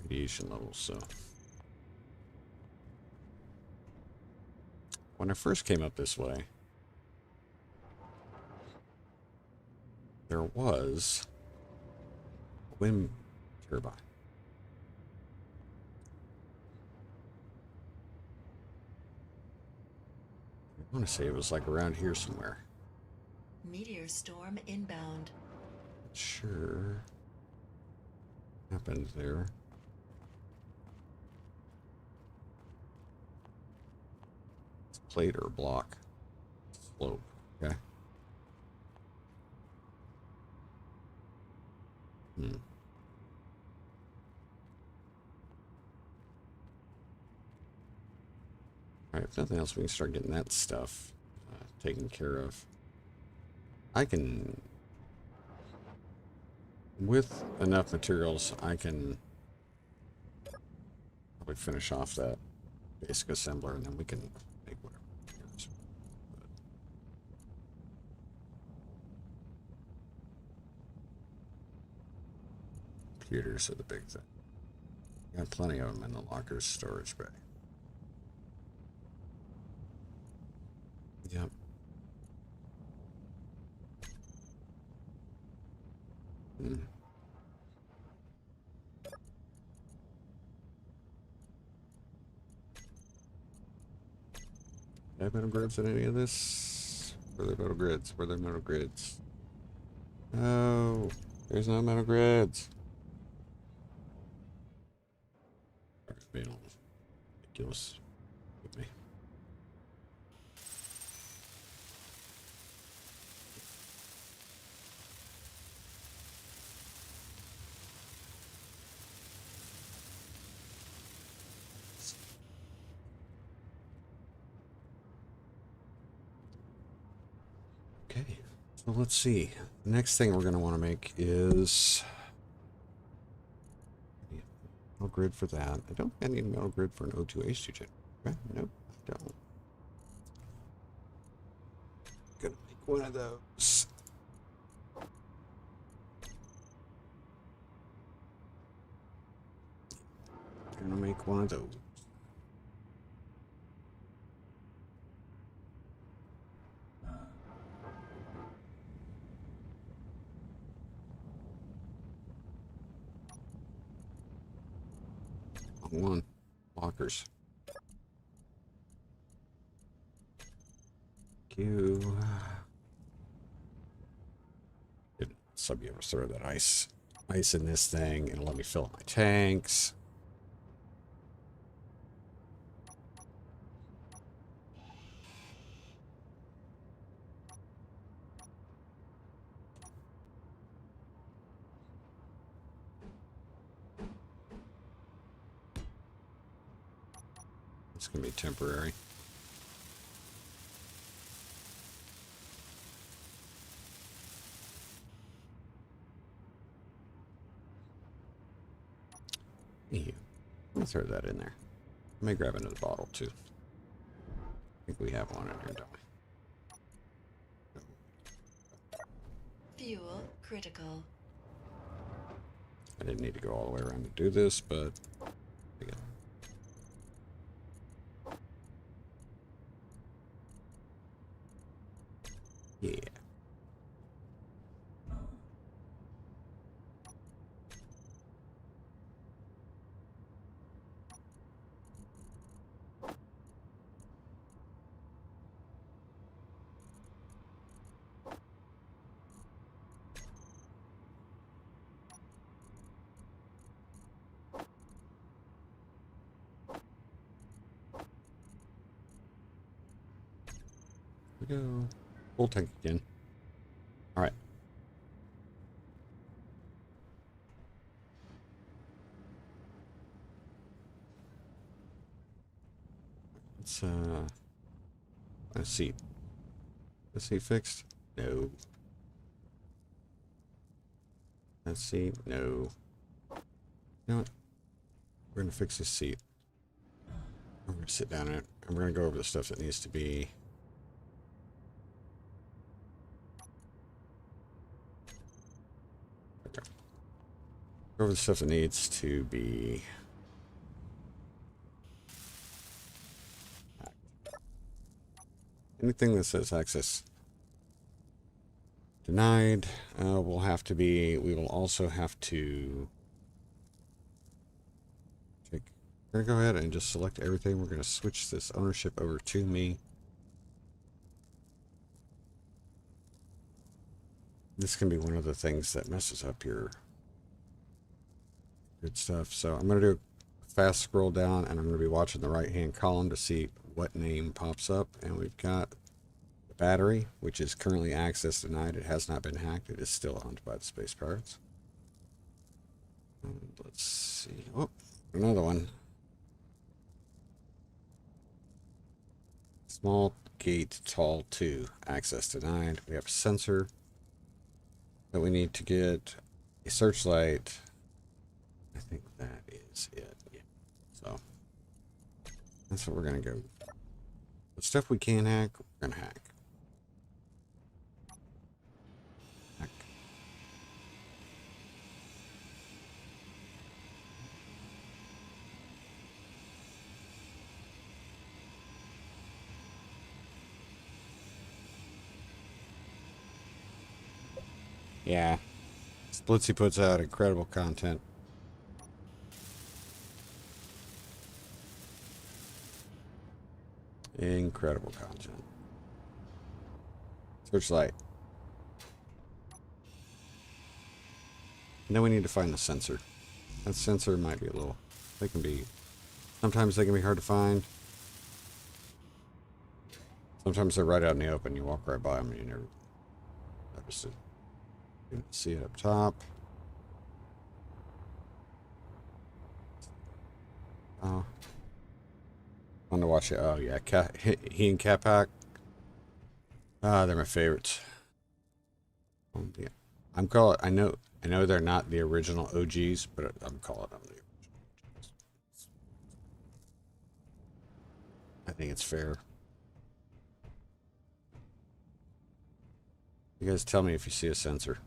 radiation levels, so when I first came up this way, there was a wind turbine. I want to say it was like around here somewhere. Meteor storm inbound. Sure. Happened there. It's plate or block. Slope. Okay. Alright, if nothing else, we can start getting that stuff taken care of. I can, with enough materials, I can probably finish off that basic assembler, and then we can make whatever. Computers are the big thing. Got plenty of them in the locker's storage bay. Yep. Do I have metal grids in any of this? Where are the metal grids? Where are the metal grids? No, there's no metal grids. Being all ridiculous with me. Okay, so let's see. The next thing we're going to want to make is metal grid for that. I don't think I need a metal grid for an O2H2 gen. Okay, nope, I don't. Gonna make one of those. Gonna make one of those. One lockers. Q. Didn't sub you ever throw that ice in this thing and let me fill up my tanks. It's gonna be temporary. Let me throw that in there. Let me grab another bottle too. I think we have one in here, don't we? Fuel critical. I didn't need to go all the way around to do this, but again. we go. Full tank again. All right. Let's see. Let's see fixed. No. Let's see. No. You know what? We're gonna fix this seat. We're gonna sit down in it, and we're gonna go over the stuff that needs to be. Okay. Go over the stuff that needs to be. Anything that says access denied will have to be. We will also have to. We're going to go ahead and just select everything. We're going to switch this ownership over to me. This can be one of the things that messes up your good stuff. So I'm going to do a fast scroll down, and I'm going to be watching the right-hand column to see what name pops up. And we've got the battery, which is currently access denied. It has not been hacked. It is still owned by the Space Pirates. And let's see. Oh, another one. Small gate, tall 2, access denied. We have a sensor that we need to get, a searchlight. I think that is it. Yeah. So that's what we're gonna go. The stuff we can hack, we're gonna hack. Hack. Yeah. Splitsy puts out incredible content. Incredible content. Searchlight. And then we need to find the sensor. That sensor might be a little, sometimes they can be hard to find. Sometimes they're right out in the open. You walk right by them and you never notice it. You can see it up top. Oh. Fun to watch it. Oh yeah, he and Capac. Ah, they're my favorites. Yeah. I know they're not the original OGs, but I'm calling them the original OGs. I think it's fair. You guys tell me if you see a sensor.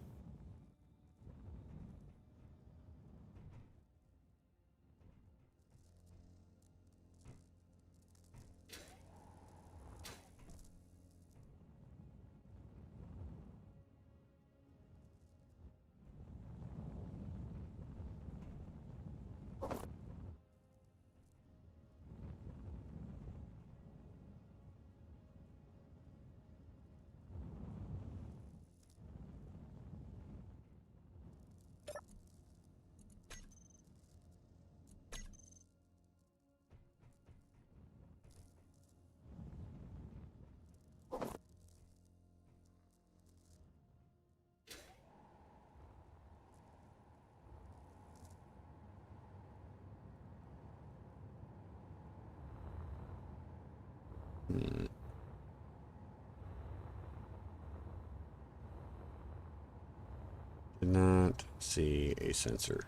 Did not see a sensor.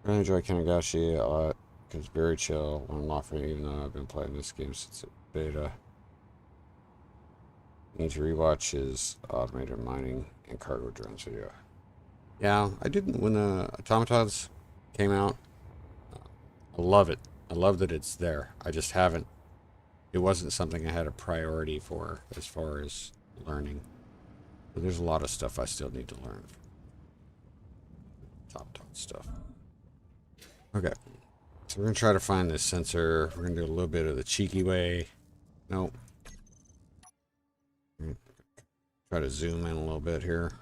I enjoy Kanagashi a lot because it's very chill when I'm offering, even though I've been playing this game since its beta. Need to rewatch his automated mining and cargo drones video. Yeah, I didn't when the automatons came out. I love it. I love that it's there. I just haven't. It wasn't something I had a priority for as far as learning. But there's a lot of stuff I still need to learn. Top stuff. Okay. So we're going to try to find this sensor. We're going to do a little bit of the cheeky way. Nope. Try to zoom in a little bit here.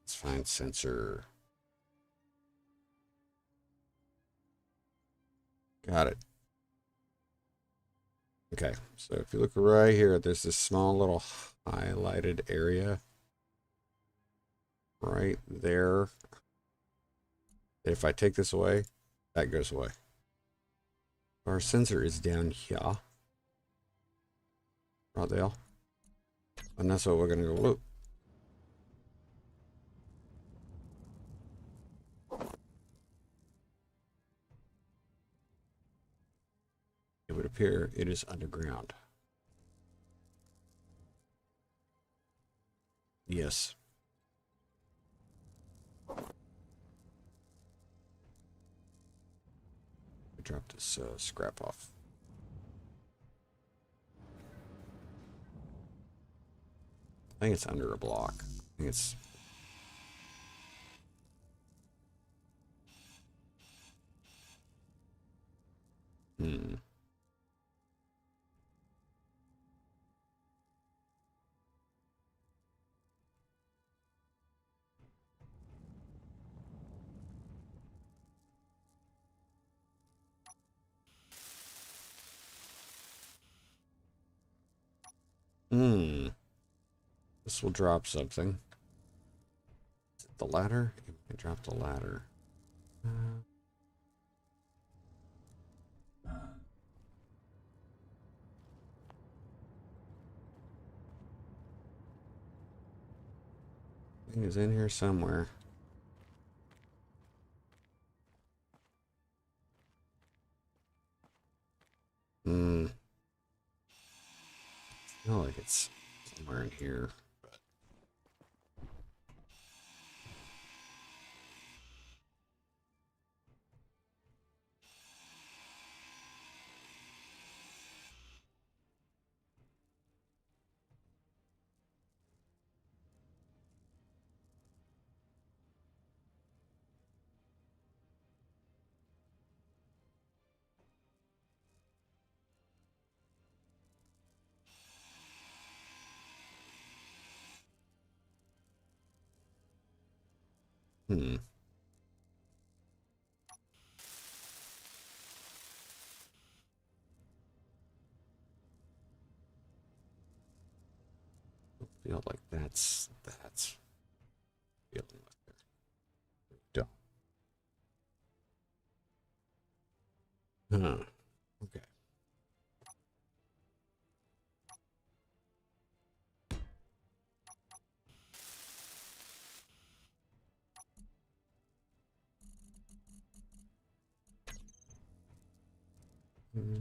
Let's find sensor. Got it. Okay, so if you look right here, there's this small little highlighted area right there. If I take this away, that goes away. Our sensor is down here. Right there. And that's what we're going to go look. It would appear it is underground. Yes. I dropped this scrap off. I think it's under a block. I think it's... Hmm. Hmm. This will drop something. Is it the ladder? It might drop the ladder. Thing is in here somewhere. Hmm. I feel like it's somewhere in here. Hmm. Feel like that's feeling like there. Don't. Huh. Okay. Hmm.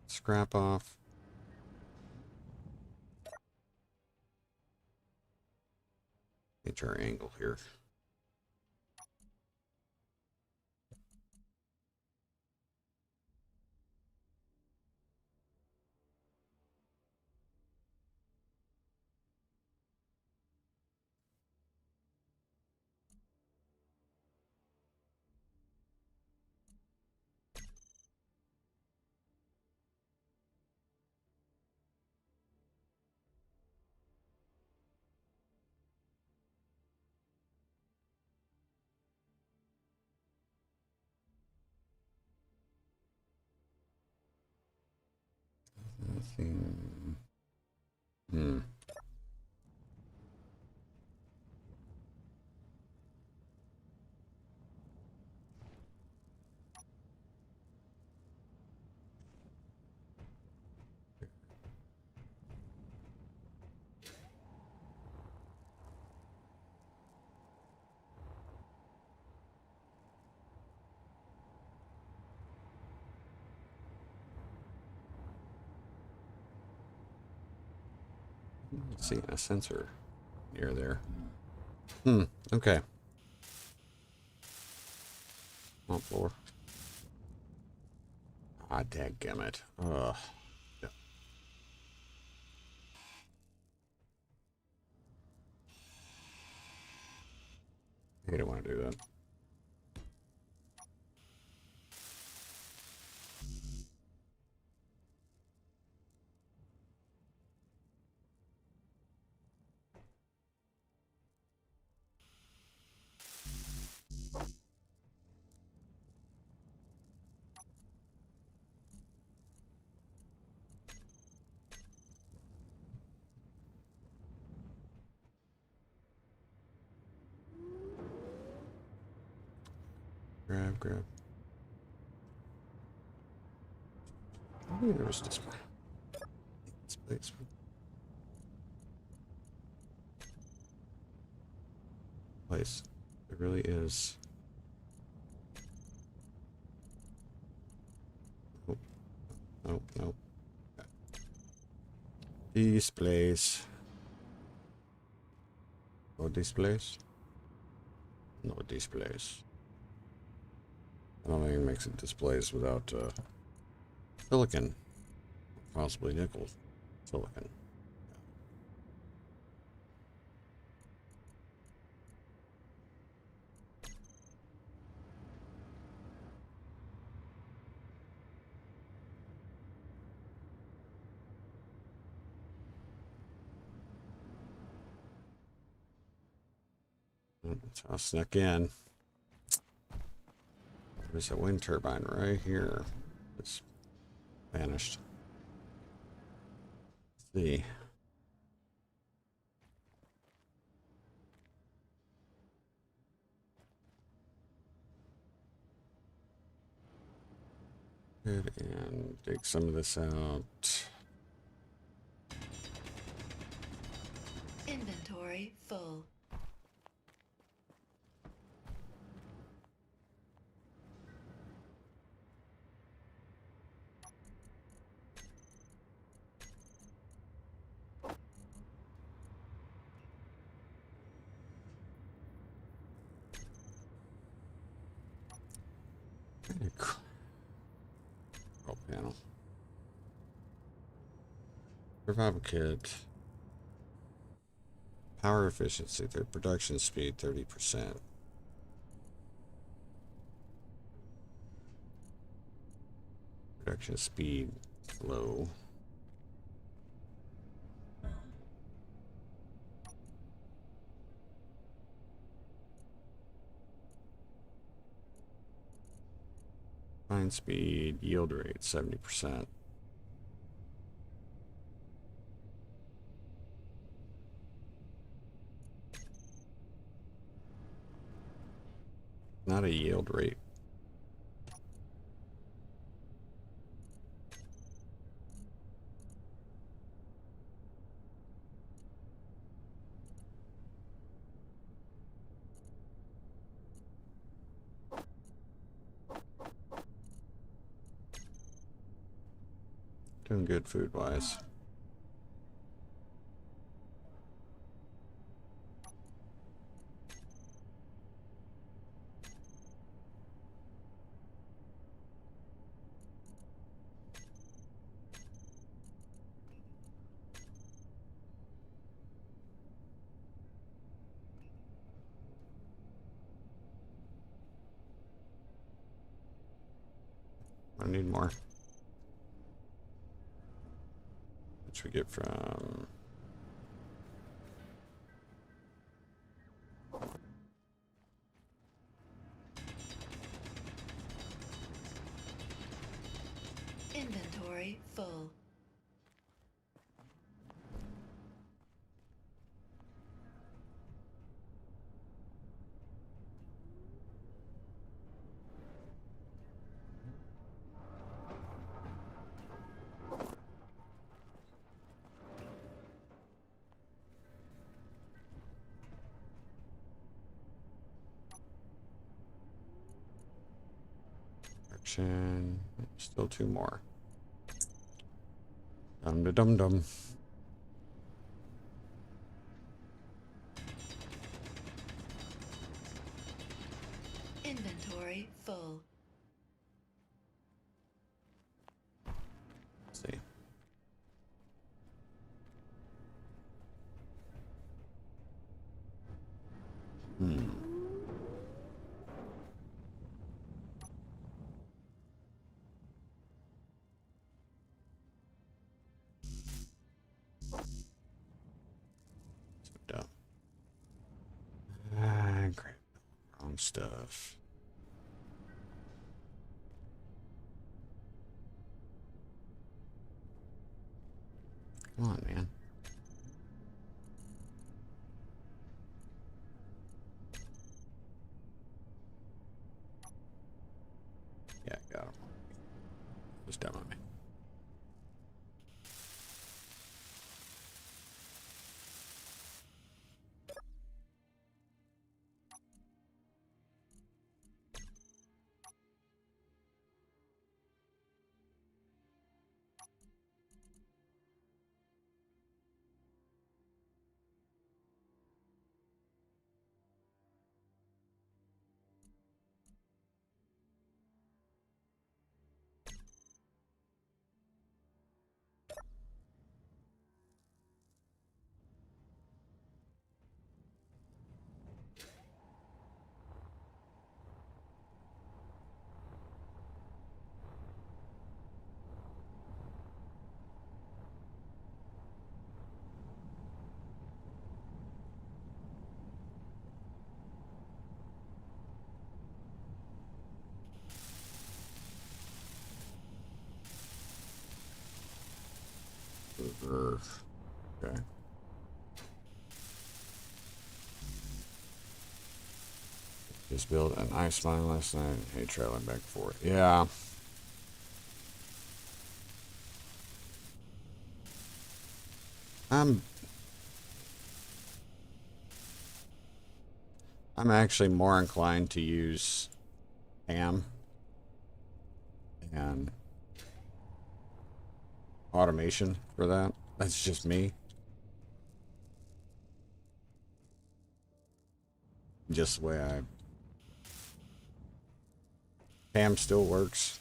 Scrap off. Get our angle here. Nothing. Hmm. Let's see, a sensor near there. Hmm. Okay. On floor. Ah, dadgummit. Ugh. Yeah. I don't want to do that. Grab. Oh, there's this space. Place. It really is. Oh, no. This place. Oh, this place? No, this place. I don't think it makes it displays without silicon. Possibly nickel. Silicon. That's how I snuck in. There's a wind turbine right here. It's vanished. Let's see. Good, and dig some of this out. Inventory full. Oh, panel. Survival kit. Power efficiency, their production speed 30%. Production speed low. Fine speed, yield rate 70%. Not a yield rate. Doing good food wise. I need more. Which we get from Inventory full. action. Still two more. Dum. Inventory full. stuff. Come on, man. Yeah, I got him. Just demo me. Okay. Just built an ice mine last night. Hey, traveling back for it. Yeah. I'm actually more inclined to use ham and automation for that. That's just me. Just the way ham still works.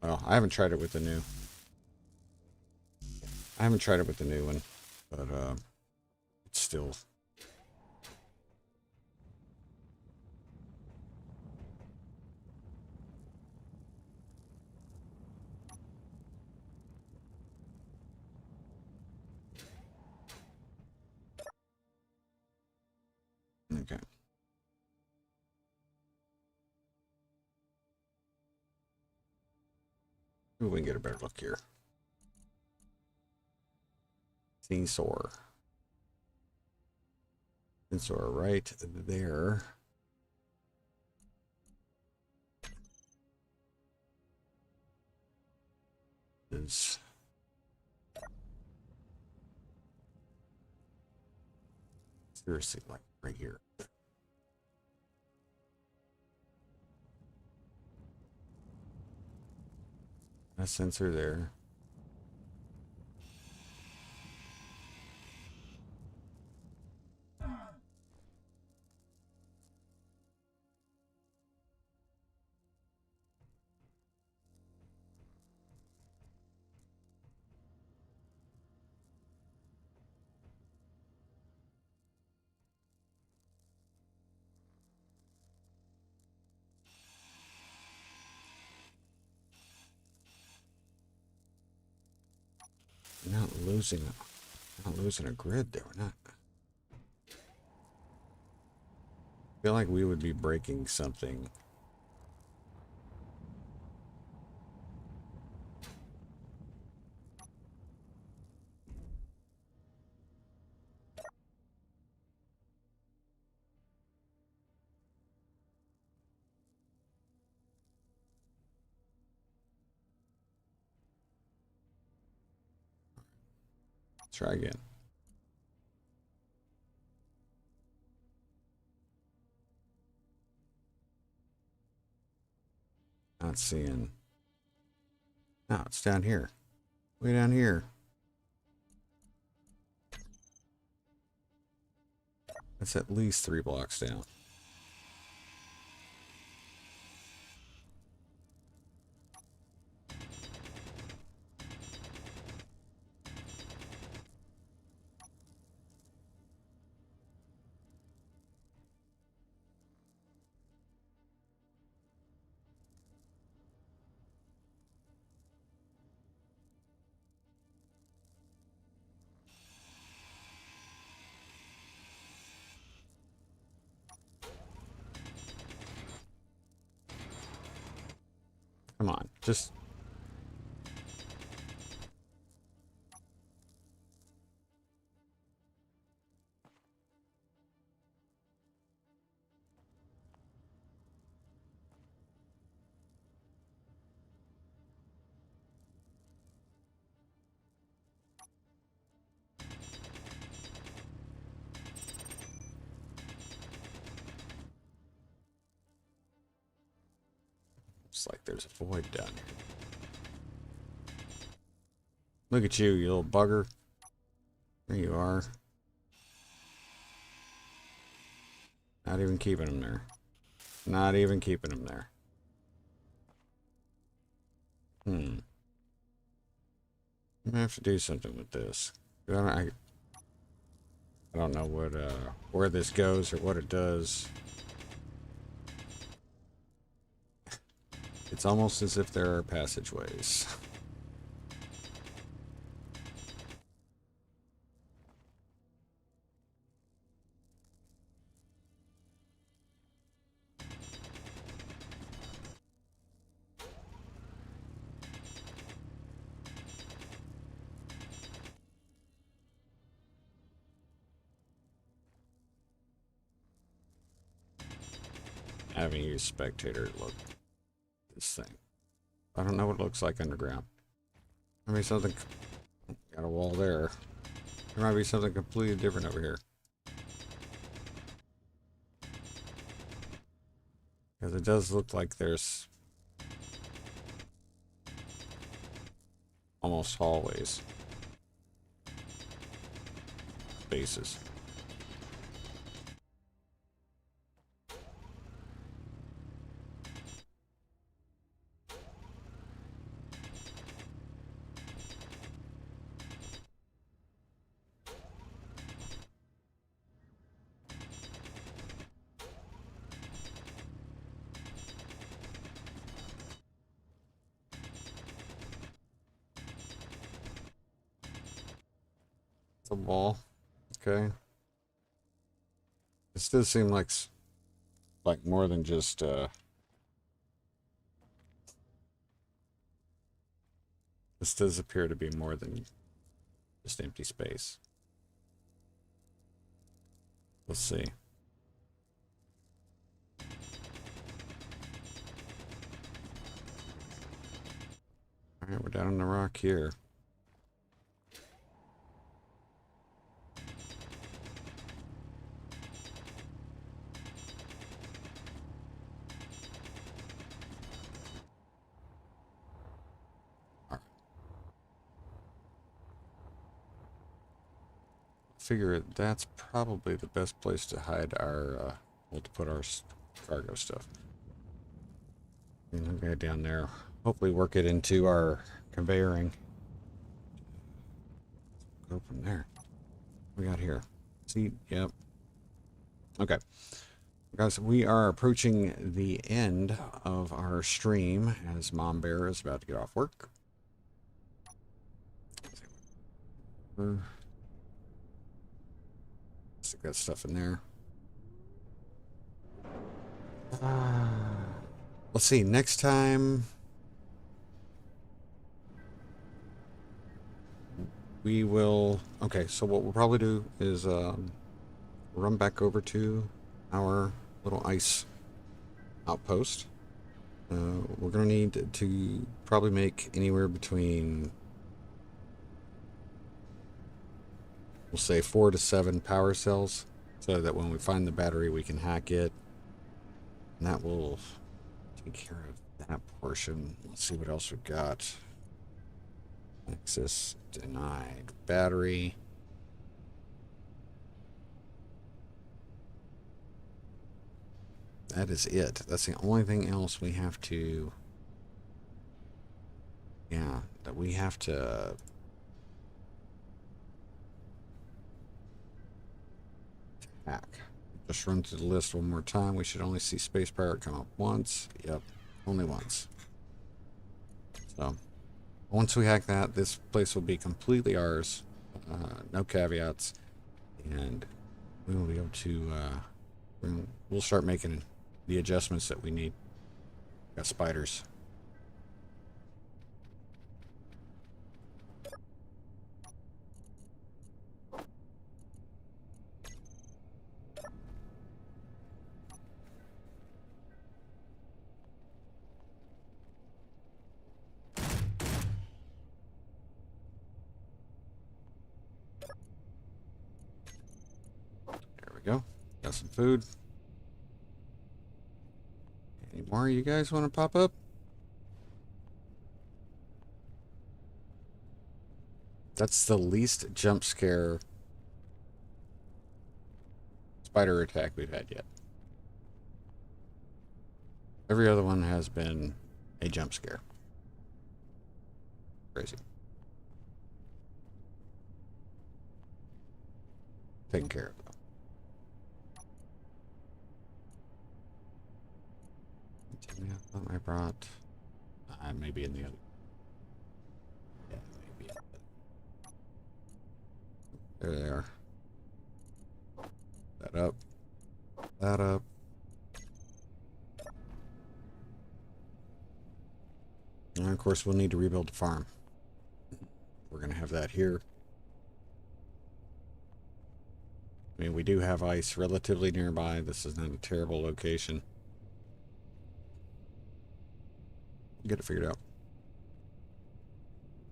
Well, I haven't tried it with the new. I haven't tried it with the new one, but it's still. Okay. Ooh, we can get a better look here. Sensor. Sensor right there. Is seriously like right here. A sensor there. We're not losing a grid there. We're not. I feel like we would be breaking something. Try again. Not seeing. No, it's down here. Way down here. That's at least 3 blocks down. Come on, just... Looks like there's a void down here. Look at you, you little bugger. There you are. Not even keeping him there. Not even keeping him there. I'm gonna have to do something with this. I don't know what where this goes or what it does. It's almost as if there are passageways. Having used spectator look this thing. I don't know what it looks like underground. There might be something. Got a wall there. There might be something completely different over here. Because it does look like there's almost hallways. Spaces. The wall. Okay. This does seem like more than just this does appear to be more than just empty space. Let's see. All right, we're down on the rock here. Figure that's probably the best place to hide our, well, to put our cargo stuff. And okay, down there. Hopefully work it into our conveyoring. Go from there. What we got here? See? Yep. Okay. Guys, we are approaching the end of our stream as Mom Bear is about to get off work. Stick that stuff in there. Let's see, next time we will... Okay, so what we'll probably do is run back over to our little ice outpost. We're going to need to probably make anywhere between, we'll say 4 to 7 power cells, so that when we find the battery we can hack it, and that will take care of that portion. Let's see what else we've got. Access denied. Battery. That is it. That's the only thing else we have to... Yeah, that we have to... hack. Just run through the list one more time. We should only see space pirate come up once. Yep, only once. So, once we hack that, this place will be completely ours. No caveats. And we will be able to... we'll start making the adjustments that we need. Got spiders. we go. Got some food. Any more you guys want to pop up? That's the least jump scare spider attack we've had yet. Every other one has been a jump scare. Crazy. Taken care of. I thought I brought. Maybe in the other. Yeah, maybe. There they are. That up. That up. And of course, we'll need to rebuild the farm. We're going to have that here. I mean, we do have ice relatively nearby. This is not a terrible location. Get it figured out.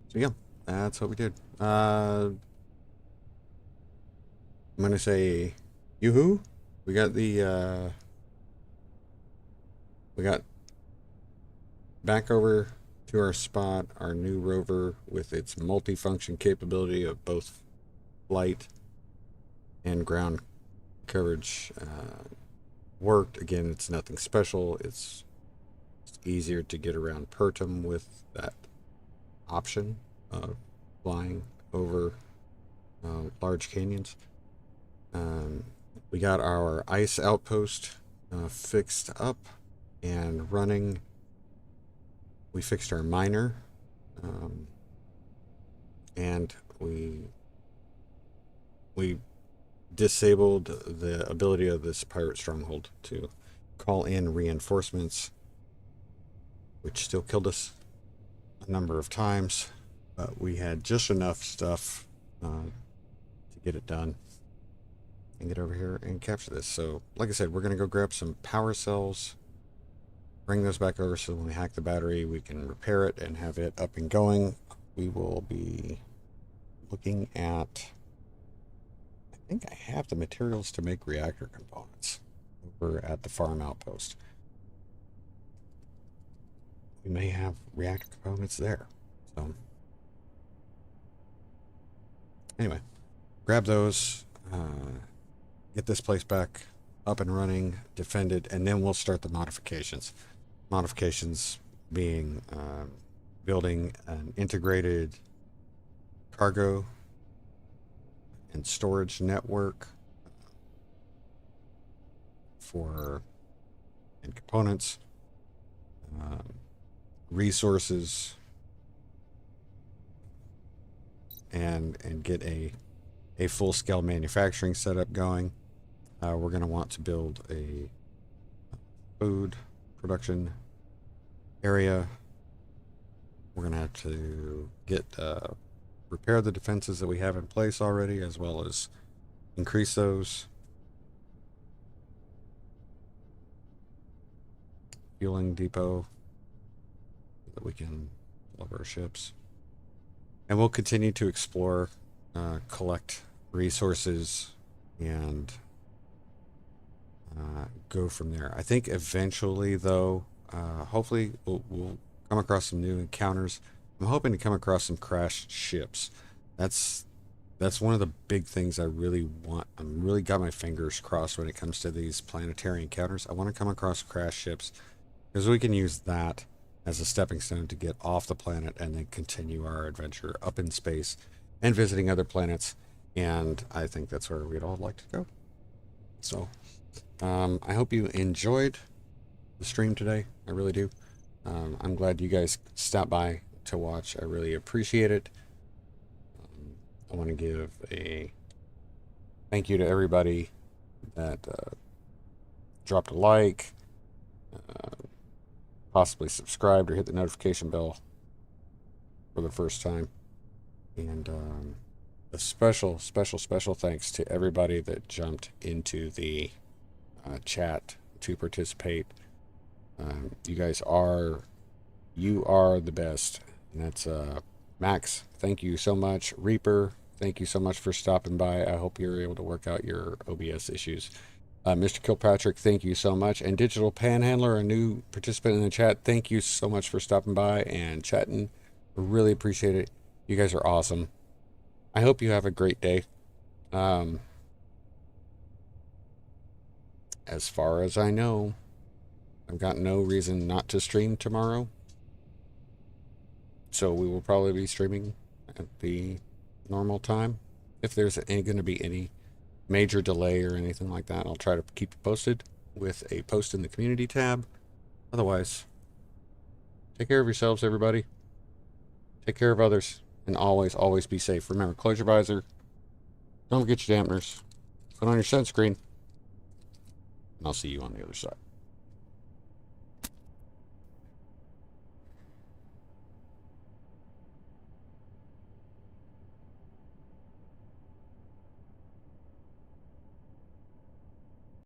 So yeah, that's what we did. I'm going to say, yoo-hoo. We got the, we got back over to our spot, our new rover with its multifunction capability of both flight and ground coverage worked. Again, it's nothing special. It's easier to get around Pertum with that option of flying over large canyons. We got our ice outpost fixed up and running. We fixed our miner, and we disabled the ability of this pirate stronghold to call in reinforcements, which still killed us a number of times, but we had just enough stuff to get it done and get over here and capture this. So like I said, we're going to go grab some power cells, bring those back over so when we hack the battery we can repair it and have it up and going. We will be looking at, I think I have the materials to make reactor components over at the farm outpost. We may have reactor components there. So anyway, grab those, get this place back up and running, defended, and then we'll start the modifications. Modifications being building an integrated cargo and storage network for and components, resources, and get a full-scale manufacturing setup going. We're going to want to build a food production area. We're going to have to get repair the defenses that we have in place already, as well as increase those. Fueling depot so that we can deliver our ships. And we'll continue to explore, collect resources, and go from there. I think eventually, though, hopefully we'll come across some new encounters. I'm hoping to come across some crashed ships. That's one of the big things I really want. I'm really got my fingers crossed when it comes to these planetary encounters. I want to come across crashed ships because we can use that as a stepping stone to get off the planet and then continue our adventure up in space and visiting other planets. And I think that's where we'd all like to go. So I hope you enjoyed the stream today. I really do. I'm glad you guys stopped by to watch. I really appreciate it. I want to give a thank you to everybody that dropped a like, possibly subscribed or hit the notification bell for the first time. And a special thanks to everybody that jumped into the chat to participate. You guys are the best. And that's Max, thank you so much. Reaper, thank you so much for stopping by. I hope you're able to work out your OBS issues. Mr. Kilpatrick, thank you so much. And Digital Panhandler, a new participant in the chat, thank you so much for stopping by and chatting. Really appreciate it. You guys are awesome. I hope you have a great day. As far as I know, I've got no reason not to stream tomorrow. So we will probably be streaming at the normal time. If there's going to be any major delay or anything like that, I'll try to keep you posted with a post in the community tab. Otherwise, take care of yourselves, everybody. Take care of others. And always, always be safe. Remember, close your visor. Don't forget your dampeners. Put on your sunscreen. And I'll see you on the other side.